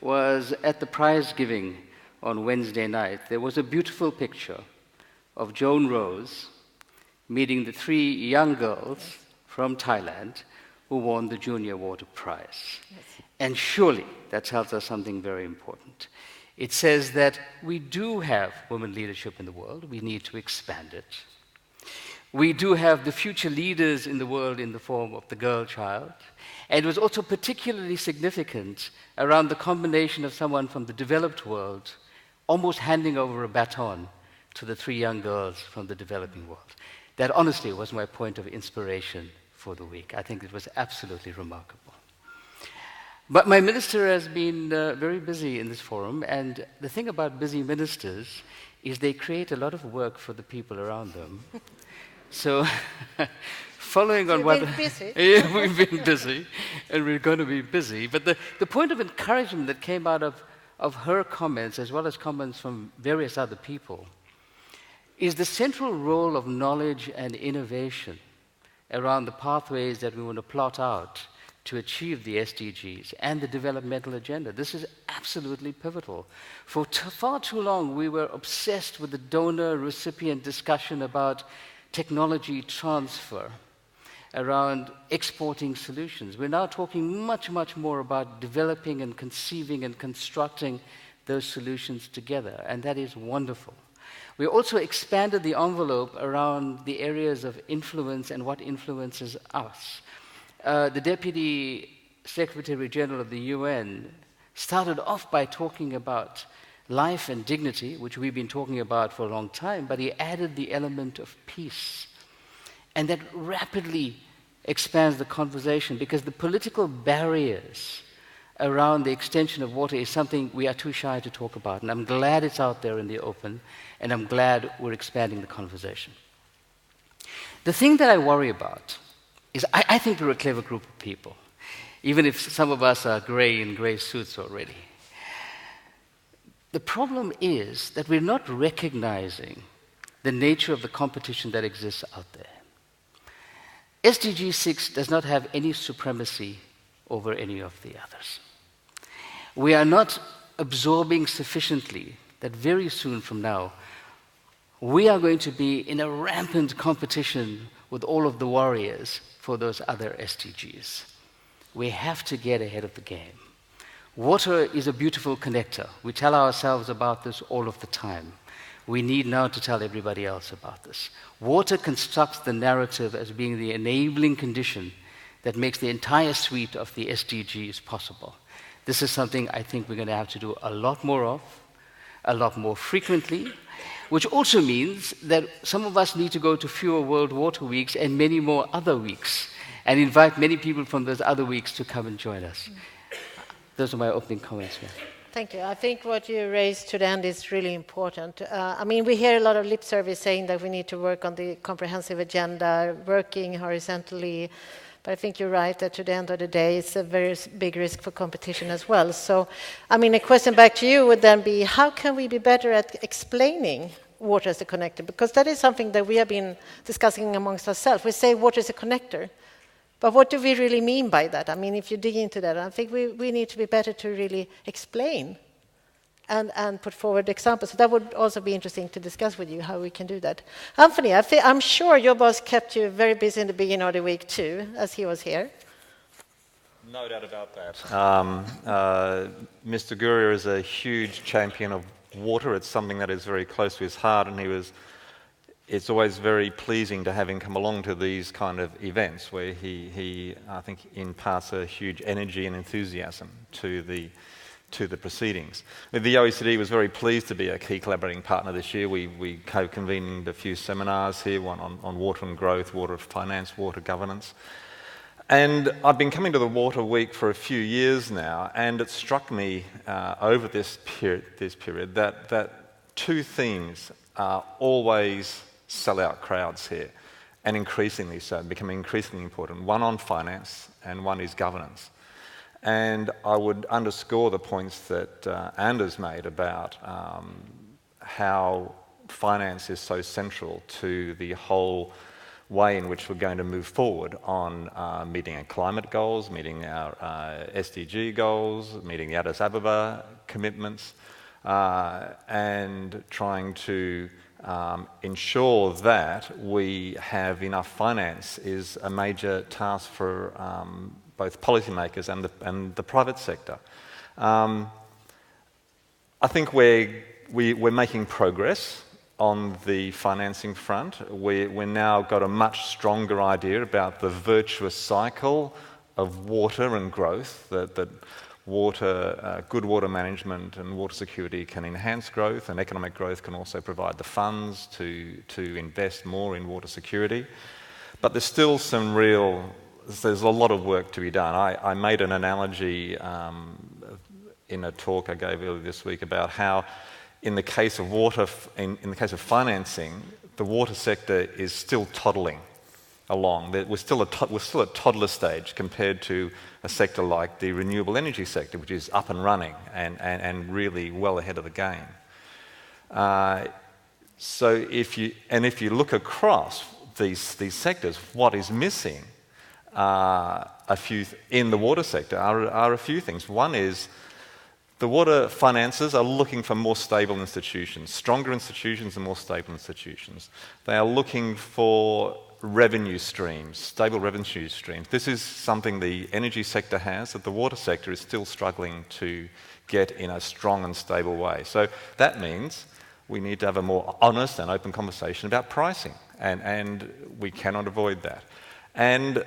was at the prize giving on Wednesday night. There was a beautiful picture of Joan Rose meeting the 3 young girls from Thailand who won the Junior Water Prize. Yes. And surely that tells us something very important. It says that we do have women leadership in the world. We need to expand it. We do have the future leaders in the world in the form of the girl child. And it was also particularly significant around the combination of someone from the developed world almost handing over a baton to the 3 young girls from the developing world. That honestly was my point of inspiration for the week. I think it was absolutely remarkable. But my minister has been very busy in this forum, and the thing about busy ministers is they create a lot of work for the people around them. So, following on what... We've been busy. Yeah, we've been busy, and we're going to be busy. But the point of encouragement that came out of her comments, as well as comments from various other people, is the central role of knowledge and innovation around the pathways that we want to plot out to achieve the SDGs and the developmental agenda. This is absolutely pivotal. For far too long, we were obsessed with the donor-recipient discussion about technology transfer, around exporting solutions. We're now talking much, much more about developing and conceiving and constructing those solutions together, and that is wonderful. We also expanded the envelope around the areas of influence and what influences us. The Deputy Secretary General of the UN started off by talking about life and dignity, which we've been talking about for a long time, but he added the element of peace. And that rapidly expands the conversation because the political barriers around the extension of water is something we are too shy to talk about. And I'm glad it's out there in the open, and I'm glad we're expanding the conversation. The thing that I worry about is I think we're a clever group of people, even if some of us are gray in gray suits already. The problem is that we're not recognizing the nature of the competition that exists out there. SDG 6 does not have any supremacy over any of the others. We are not absorbing sufficiently that very soon from now, we are going to be in a rampant competition with all of the warriors for those other SDGs. We have to get ahead of the game. Water is a beautiful connector. We tell ourselves about this all of the time. We need now to tell everybody else about this. Water constructs the narrative as being the enabling condition that makes the entire suite of the SDGs possible. This is something I think we're going to have to do a lot more of, a lot more frequently, which also means that some of us need to go to fewer World Water Weeks and many more other weeks, and invite many people from those other weeks to come and join us. Those are my opening comments here. Thank you. I think what you raised to the end is really important. We hear a lot of lip service saying that we need to work on the comprehensive agenda, working horizontally, but I think you're right that to the end of the day, it's a very big risk for competition as well. So, a question back to you would then be, how can we be better at explaining water as a connector? Because that is something that we have been discussing amongst ourselves. We say water is a connector, but what do we really mean by that? If you dig into that, I think we need to be better to really explain and put forward examples. So that would also be interesting to discuss with you, how we can do that. Anthony, I'm sure your boss kept you very busy in the beginning of the week too, as he was here. No doubt about that. Mr. Gurria is a huge champion of water. It's something that is very close to his heart, and it's always very pleasing to have him come along to these kind of events where he I think, imparts a huge energy and enthusiasm to the proceedings. The OECD was very pleased to be a key collaborating partner this year. We co-convened a few seminars here, one on water and growth, water finance, water governance. And I've been coming to the Water Week for a few years now, and it struck me over this period that two themes always sell out crowds here, and increasingly so, becoming increasingly important. One on finance, and one is governance. And I would underscore the points that Anders made about how finance is so central to the whole way in which we're going to move forward on meeting our climate goals, meeting our SDG goals, meeting the Addis Ababa commitments, and trying to ensure that we have enough finance is a major task for both policymakers and the private sector. I think we're making progress on the financing front. We've now got a much stronger idea about the virtuous cycle of water and growth, that good water management and water security can enhance growth, and economic growth can also provide the funds to invest more in water security. But there's still there's a lot of work to be done. I made an analogy in a talk I gave earlier this week about how in the case of water, in the case of financing, the water sector is still toddling along. We're still at toddler stage compared to a sector like the renewable energy sector, which is up and running and really well ahead of the game. So if you look across these sectors, what is missing in the water sector are a few things. One is the water finances are looking for more stable institutions, stronger institutions and more stable institutions. They are looking for revenue streams, stable revenue streams. This is something the energy sector has that the water sector is still struggling to get in a strong and stable way. So that means we need to have a more honest and open conversation about pricing, and we cannot avoid that. And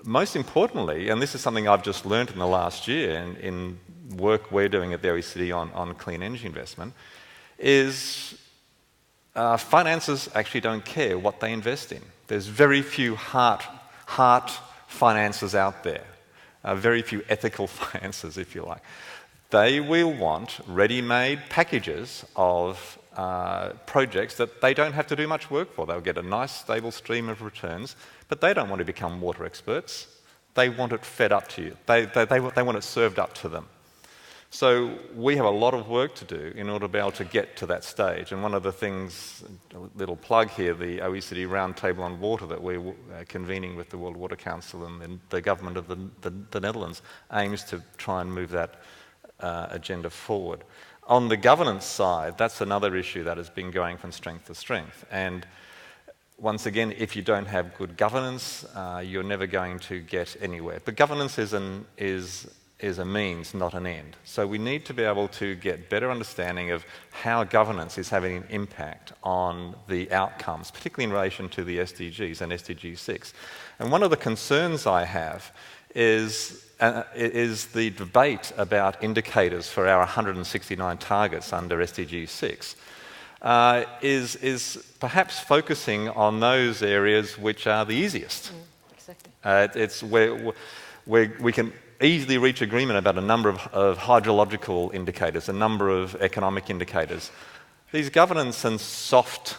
most importantly, and this is something I've just learned in the last year in work we're doing at the OECD on clean energy investment, is finances actually don't care what they invest in. There's very few heart finances out there, very few ethical finances, if you like. They will want ready-made packages of projects that they don't have to do much work for. They'll get a nice, stable stream of returns, but they don't want to become water experts. They want it fed up to you. They want it served up to them. So we have a lot of work to do in order to be able to get to that stage. And one of the things, a little plug here, the OECD Roundtable on Water that we're convening with the World Water Council and the government of the Netherlands aims to try and move that agenda forward. On the governance side, that's another issue that has been going from strength to strength. And once again, if you don't have good governance, you're never going to get anywhere. But governance is a means, not an end. So we need to be able to get better understanding of how governance is having an impact on the outcomes, particularly in relation to the SDGs and SDG 6. And one of the concerns I have is the debate about indicators for our 169 targets under SDG 6. Is perhaps focusing on those areas which are the easiest. Exactly. It's where we can easily reach agreement about a number of hydrological indicators, a number of economic indicators. These governance and soft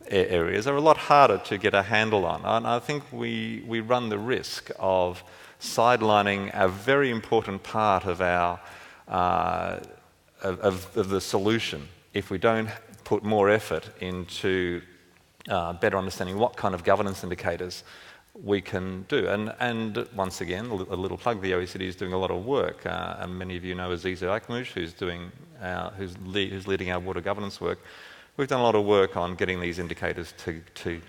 areas are a lot harder to get a handle on. And I think we run the risk of sidelining a very important part of our of the solution if we don't put more effort into better understanding what kind of governance indicators we can do. And once again, a little plug, the OECD is doing a lot of work, and many of you know Aziza Akmush, who's leading our water governance work. We've done a lot of work on getting these indicators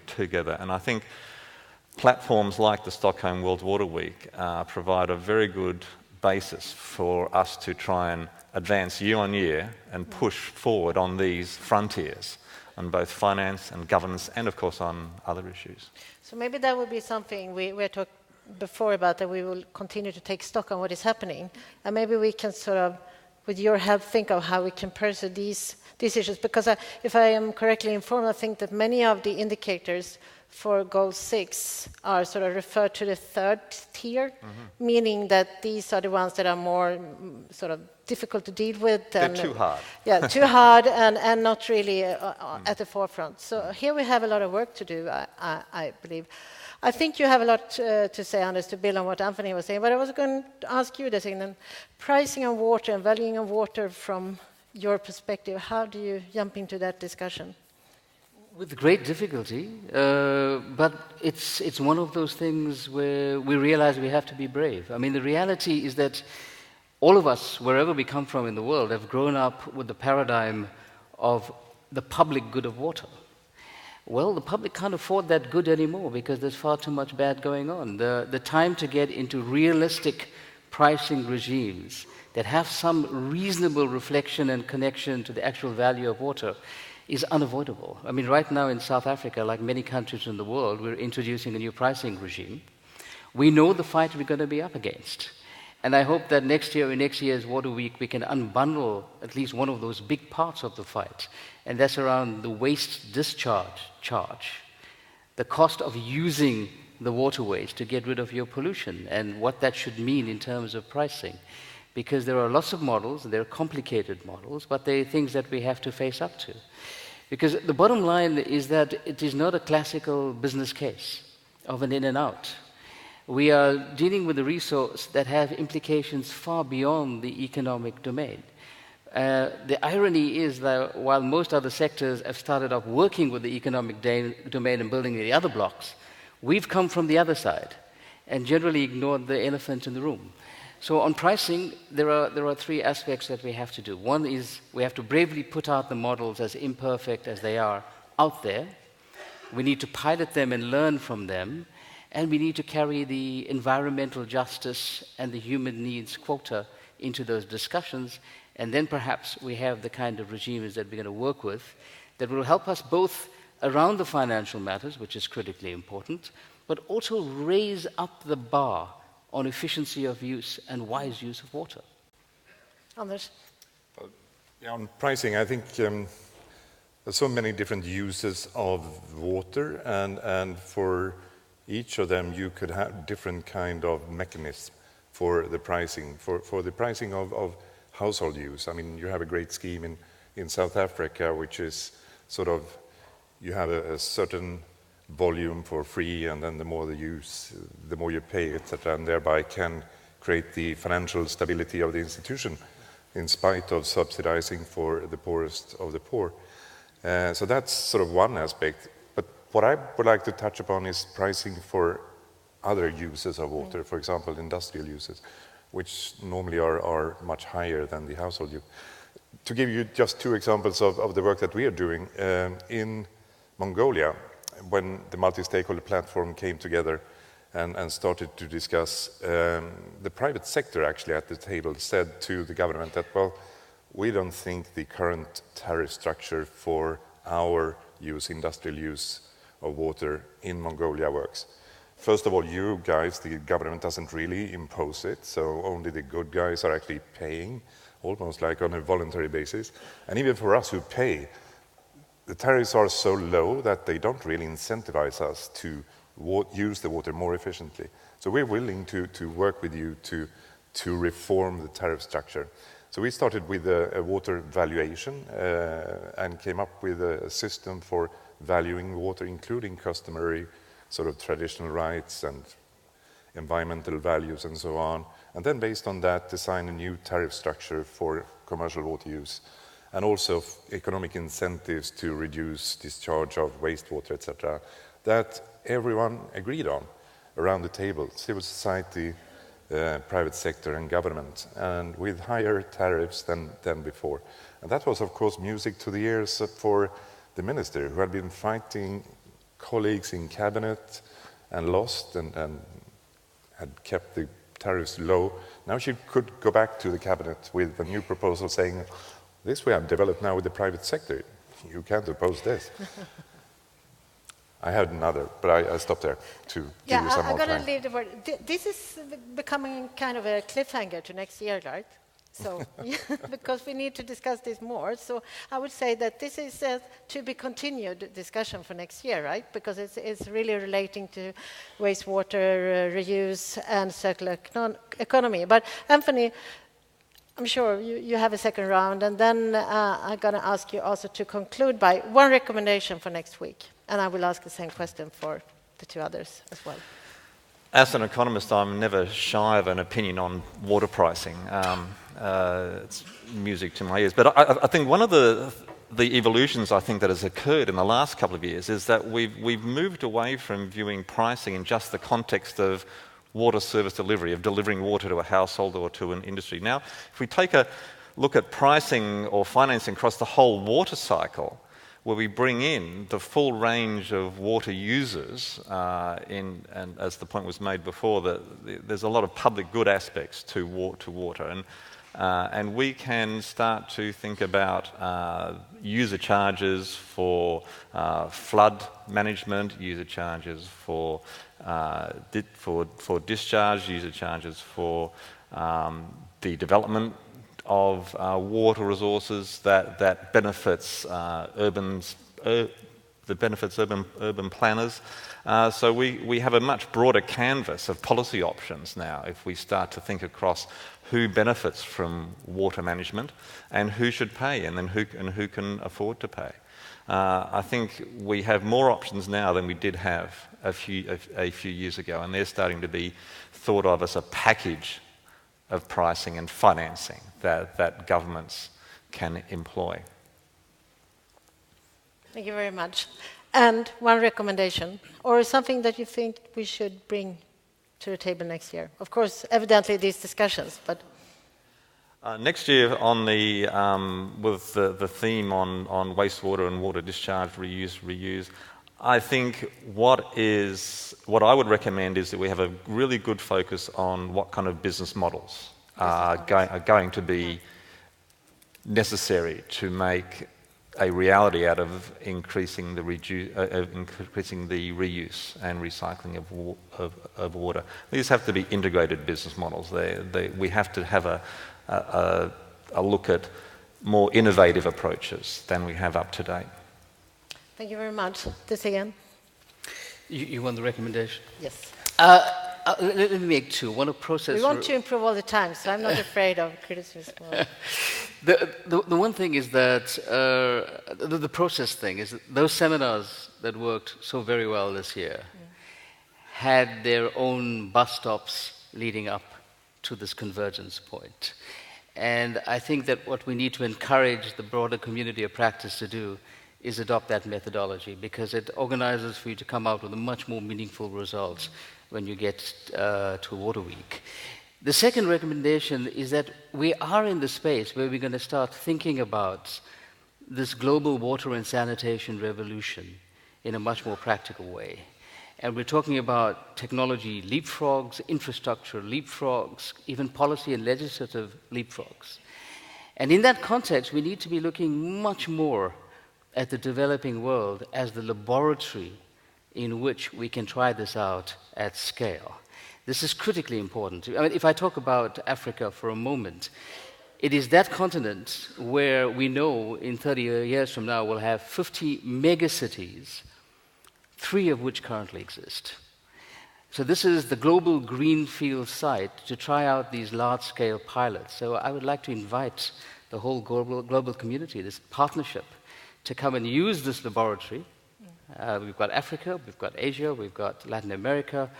together, and I think platforms like the Stockholm World Water Week provide a very good basis for us to try and advance year on year and push forward on these frontiers on both finance and governance and, of course, on other issues. So maybe that would be something we talked before about, that we will continue to take stock on what is happening. And maybe we can sort of, with your help, think of how we can pursue these issues. Because if I am correctly informed, I think that many of the indicators for Goal 6 are sort of referred to the third tier, meaning that these are the ones that are more sort of difficult to deal with. They're too hard. Yeah, too hard and not really at the forefront. So here we have a lot of work to do, I believe. I think you have a lot to say, Anders, to build on what Anthony was saying, but I was going to ask you this, then pricing of water and valuing of water from your perspective, how do you jump into that discussion? With great difficulty, but it's one of those things where we realize we have to be brave. I mean, the reality is that all of us, wherever we come from in the world, have grown up with the paradigm of the public good of water. Well, the public can't afford that good anymore because there's far too much bad going on. The time to get into realistic pricing regimes that have some reasonable reflection and connection to the actual value of water is unavoidable. I mean, right now in South Africa, like many countries in the world, we're introducing a new pricing regime. We know the fight we're going to be up against. And I hope that next year, in next year's Water Week, we can unbundle at least one of those big parts of the fight. And that's around the waste discharge charge, the cost of using the waterways to get rid of your pollution, and what that should mean in terms of pricing. Because there are lots of models, and they're complicated models, but they're things that we have to face up to. Because the bottom line is that it is not a classical business case of an in and out. We are dealing with a resource that have implications far beyond the economic domain. The irony is that while most other sectors have started off working with the economic domain and building the other blocks, we've come from the other side and generally ignored the elephant in the room. So on pricing, there are three aspects that we have to do. One is we have to bravely put out the models, as imperfect as they are, out there. We need to pilot them and learn from them. And we need to carry the environmental justice and the human needs quota into those discussions. And then perhaps we have the kind of regimes that we're going to work with that will help us both around the financial matters, which is critically important, but also raise up the bar on efficiency of use and wise use of water. Anders? On pricing, I think there's so many different uses of water, and for each of them you could have different kind of mechanism for the pricing. For the pricing of household use, I mean, you have a great scheme in South Africa, which is sort of, you have a certain volume for free, and then the more the use, the more you pay, etc., and thereby can create the financial stability of the institution in spite of subsidizing for the poorest of the poor. So that's sort of one aspect. But what I would like to touch upon is pricing for other uses of water, for example, industrial uses, which normally are much higher than the household use. To give you just two examples of the work that we are doing, in Mongolia, when the multi-stakeholder platform came together and started to discuss, the private sector actually at the table said to the government that, well, we don't think the current tariff structure for our use, industrial use of water in Mongolia works. First of all, you guys, the government doesn't really impose it, so only the good guys are actually paying, almost like on a voluntary basis. And even for us who pay, the tariffs are so low that they don't really incentivize us to use the water more efficiently. So we're willing to work with you to reform the tariff structure. So we started with a water valuation and came up with a system for valuing water, including customary sort of traditional rights and environmental values and so on. And then based on that, design a new tariff structure for commercial water use, and also economic incentives to reduce discharge of wastewater, etc., that everyone agreed on around the table, civil society, private sector and government, and with higher tariffs than before. And that was, of course, music to the ears for the minister, who had been fighting colleagues in cabinet and lost and had kept the tariffs low. Now she could go back to the cabinet with a new proposal saying, this we have developed now with the private sector. You can't oppose this. I had another, but I stopped there to give you some more time. I'm going to leave the word. This is becoming kind of a cliffhanger to next year, right? So, because we need to discuss this more. So I would say that this is to be continued discussion for next year, right? Because it's really relating to wastewater reuse and circular economy. But Anthony, I'm sure you have a second round, and then I'm going to ask you also to conclude by one recommendation for next week. And I will ask the same question for the two others as well. As an economist, I'm never shy of an opinion on water pricing. It's music to my ears. But I think one of the evolutions I think that has occurred in the last couple of years is that we've moved away from viewing pricing in just the context of water service delivery, of delivering water to a household or to an industry. Now, if we take a look at pricing or financing across the whole water cycle, where we bring in the full range of water users, and as the point was made before, that there's a lot of public good aspects to water, and we can start to think about user charges for flood management, user charges for discharge, user charges for the development of water resources that benefits urban planners. So we have a much broader canvas of policy options now if we start to think across who benefits from water management and who should pay, and then who can afford to pay. I think we have more options now than we did have a few years ago, and they're starting to be thought of as a package of pricing and financing that governments can employ. Thank you very much. And one recommendation, or something that you think we should bring to the table next year? Of course, evidently these discussions, but... Next year, on the with the theme on wastewater and water discharge, reuse, I think what I would recommend is that we have a really good focus on what kind of business models are going to be necessary to make a reality out of increasing the reuse and recycling of water. These have to be integrated business models. We have to have a look at more innovative approaches than we have up to date. Thank you very much. This again. You want the recommendation? Yes. Let me make two. One, a process. We want to improve all the time, so I'm not afraid of criticism. The one thing is that the process thing is that those seminars that worked so very well this year had their own bus stops leading up to this convergence point. And I think that what we need to encourage the broader community of practice to do is adopt that methodology, because it organizes for you to come out with a much more meaningful results when you get to Water Week. The second recommendation is that we are in the space where we're going to start thinking about this global water and sanitation revolution in a much more practical way. And we're talking about technology leapfrogs, infrastructure leapfrogs, even policy and legislative leapfrogs. And in that context, we need to be looking much more at the developing world as the laboratory in which we can try this out at scale. This is critically important. I mean, if I talk about Africa for a moment, it is that continent where we know in 30 years from now we'll have 50 megacities, 3 of which currently exist. So this is the global greenfield site to try out these large-scale pilots. So I would like to invite the whole global community, this partnership, to come and use this laboratory. We've got Africa, we've got Asia, we've got Latin America.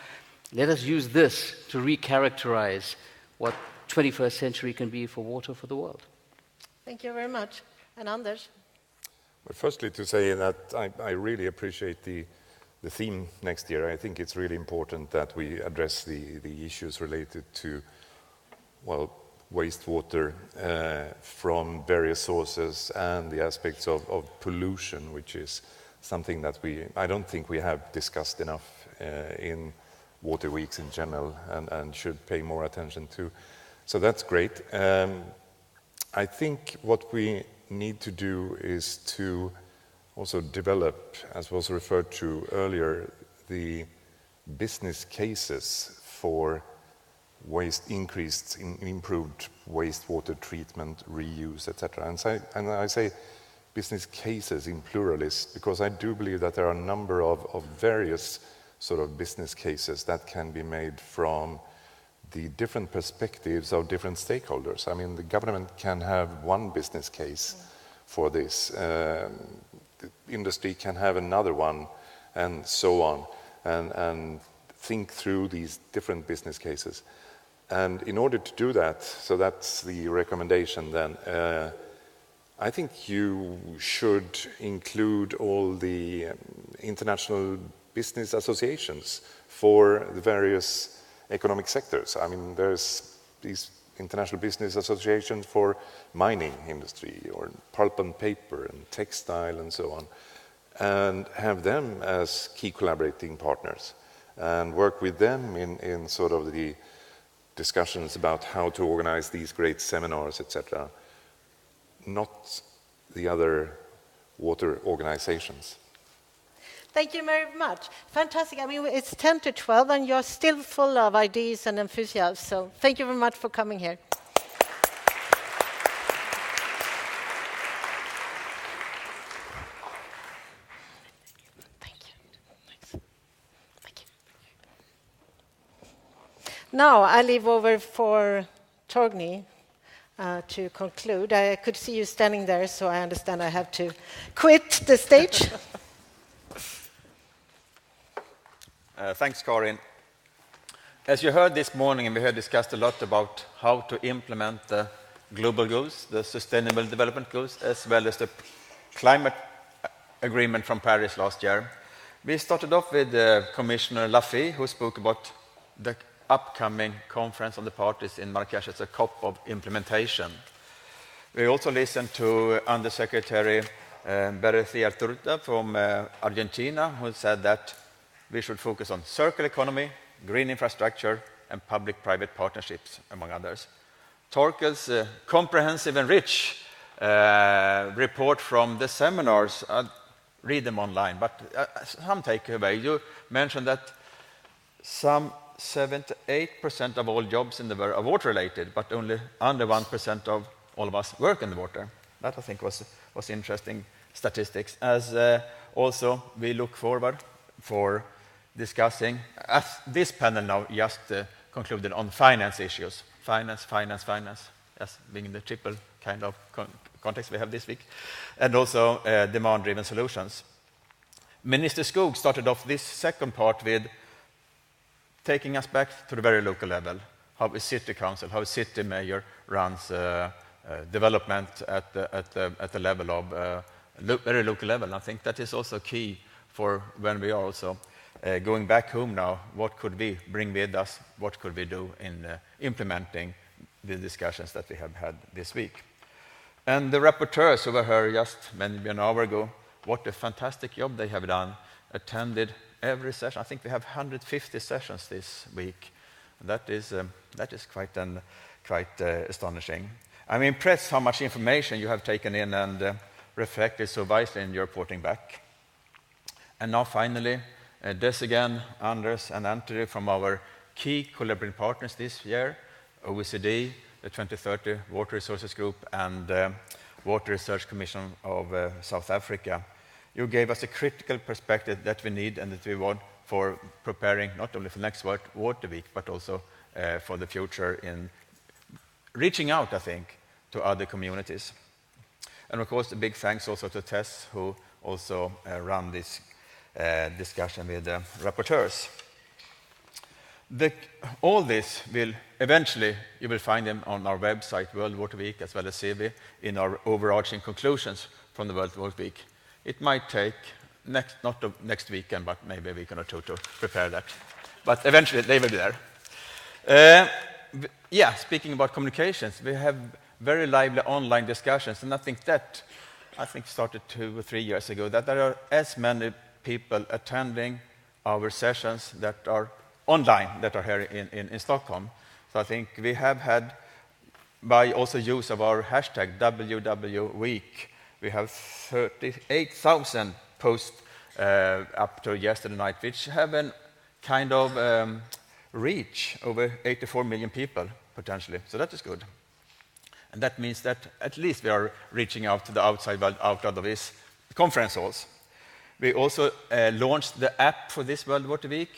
Let us use this to recharacterize what 21st century can be for water for the world. Thank you very much. And Anders? Well, firstly, to say that I really appreciate the theme next year. I think it's really important that we address the issues related to, well, wastewater from various sources and the aspects of pollution, which is something that I don't think we have discussed enough in Water Weeks in general and should pay more attention to. So that's great. I think what we need to do is to also develop, as was referred to earlier, the business cases for improved wastewater treatment, reuse, etc. And I say business cases in pluralist because I do believe that there are a number of various sort of business cases that can be made from the different perspectives of different stakeholders. I mean, the government can have one business case for this, the industry can have another one, and so on, and think through these different business cases. And in order to do that, so that's the recommendation then, I think you should include all the international business associations for the various economic sectors. I mean, there's these international business associations for mining industry or pulp and paper and textile and so on, and have them as key collaborating partners and work with them in sort of the discussions about how to organize these great seminars, etc., not the other water organizations. Thank you very much. Fantastic. I mean, it's 10 to 12, and you're still full of ideas and enthusiasm. So thank you very much for coming here. Thank you. Thank you. Now I leave over for Torgny to conclude. I could see you standing there, so I understand I have to quit the stage. Thanks, Karin. As you heard this morning, and we have discussed a lot about how to implement the global goals, the Sustainable Development Goals, as well as the climate agreement from Paris last year. We started off with Commissioner Lafay, who spoke about the upcoming conference of the parties in Marrakesh as a COP of implementation. We also listened to Undersecretary Berethia Turta from Argentina, who said that we should focus on circular economy, green infrastructure, and public-private partnerships, among others. Torkel's comprehensive and rich report from the seminars, read them online, but some takeaway. You mentioned that some 78% of all jobs in the world are water-related, but only under 1% of all of us work in the water. That, I think, was interesting statistics. As also, we look forward for discussing, as this panel now just concluded on finance issues. Finance, as being the triple kind of context we have this week, and also demand-driven solutions. Minister Skog started off this second part with taking us back to the very local level, how a city council, how a city mayor runs development at the level of very local level. I think that is also key for when we are also going back home now. What could we bring with us? What could we do in implementing the discussions that we have had this week? And the rapporteurs who were here just maybe an hour ago, what a fantastic job they have done, attended every session. I think we have 150 sessions this week. That is quite astonishing. I'm impressed how much information you have taken in and reflected so wisely in your reporting back. And now finally, Des again, Anders and Antony from our key collaborating partners this year, OECD, the 2030 Water Resources Group, and Water Research Commission of South Africa. You gave us a critical perspective that we need and that we want for preparing not only for next Water Week, but also for the future in reaching out, I think, to other communities. And of course, a big thanks also to Tess, who also ran this discussion with the rapporteurs. All this will eventually, you will find them on our website, World Water Week, as well as CIVI, in our overarching conclusions from the World Water Week. It might take not next weekend, but maybe a week or two to prepare that. But eventually, they will be there. Yeah, speaking about communications, we have very lively online discussions, and I think started 2 or 3 years ago, that there are as many people attending our sessions that are online, that are here in Stockholm. So I think we have had, by also use of our hashtag WWWeek, we have 38,000 posts up to yesterday night, which have a kind of reach over 84 million people, potentially. So that is good. And that means that at least we are reaching out to the outside world out of these conference halls. We also launched the app for this World Water Week.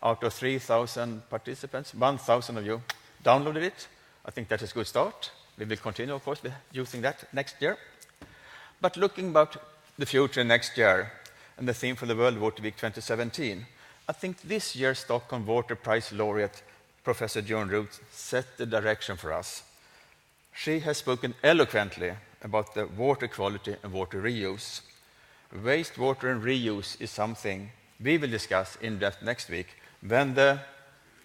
Out of 3,000 participants, 1,000 of you downloaded it. I think that is a good start. We will continue, of course, with using that next year. But looking about the future next year and the theme for the World Water Week 2017, I think this year's Stockholm Water Prize laureate, Professor Joan Root, set the direction for us. She has spoken eloquently about the water quality and water reuse. Wastewater and reuse is something we will discuss in depth next week when the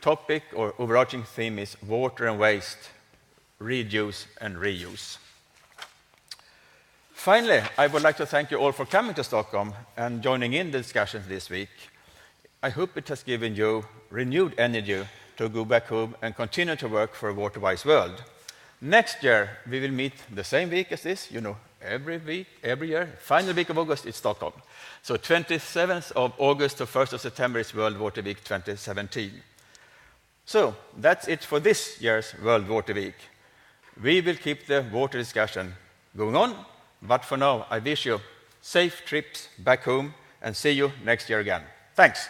topic or overarching theme is water and waste, reduce and reuse. Finally, I would like to thank you all for coming to Stockholm and joining in the discussions this week. I hope it has given you renewed energy to go back home and continue to work for a water-wise world. Next year, we will meet the same week as this, every week, every year. Final week of August is Stockholm. So 27th of August to 1st of September is World Water Week 2017. So that's it for this year's World Water Week. We will keep the water discussion going on, but for now, I wish you safe trips back home and see you next year again. Thanks.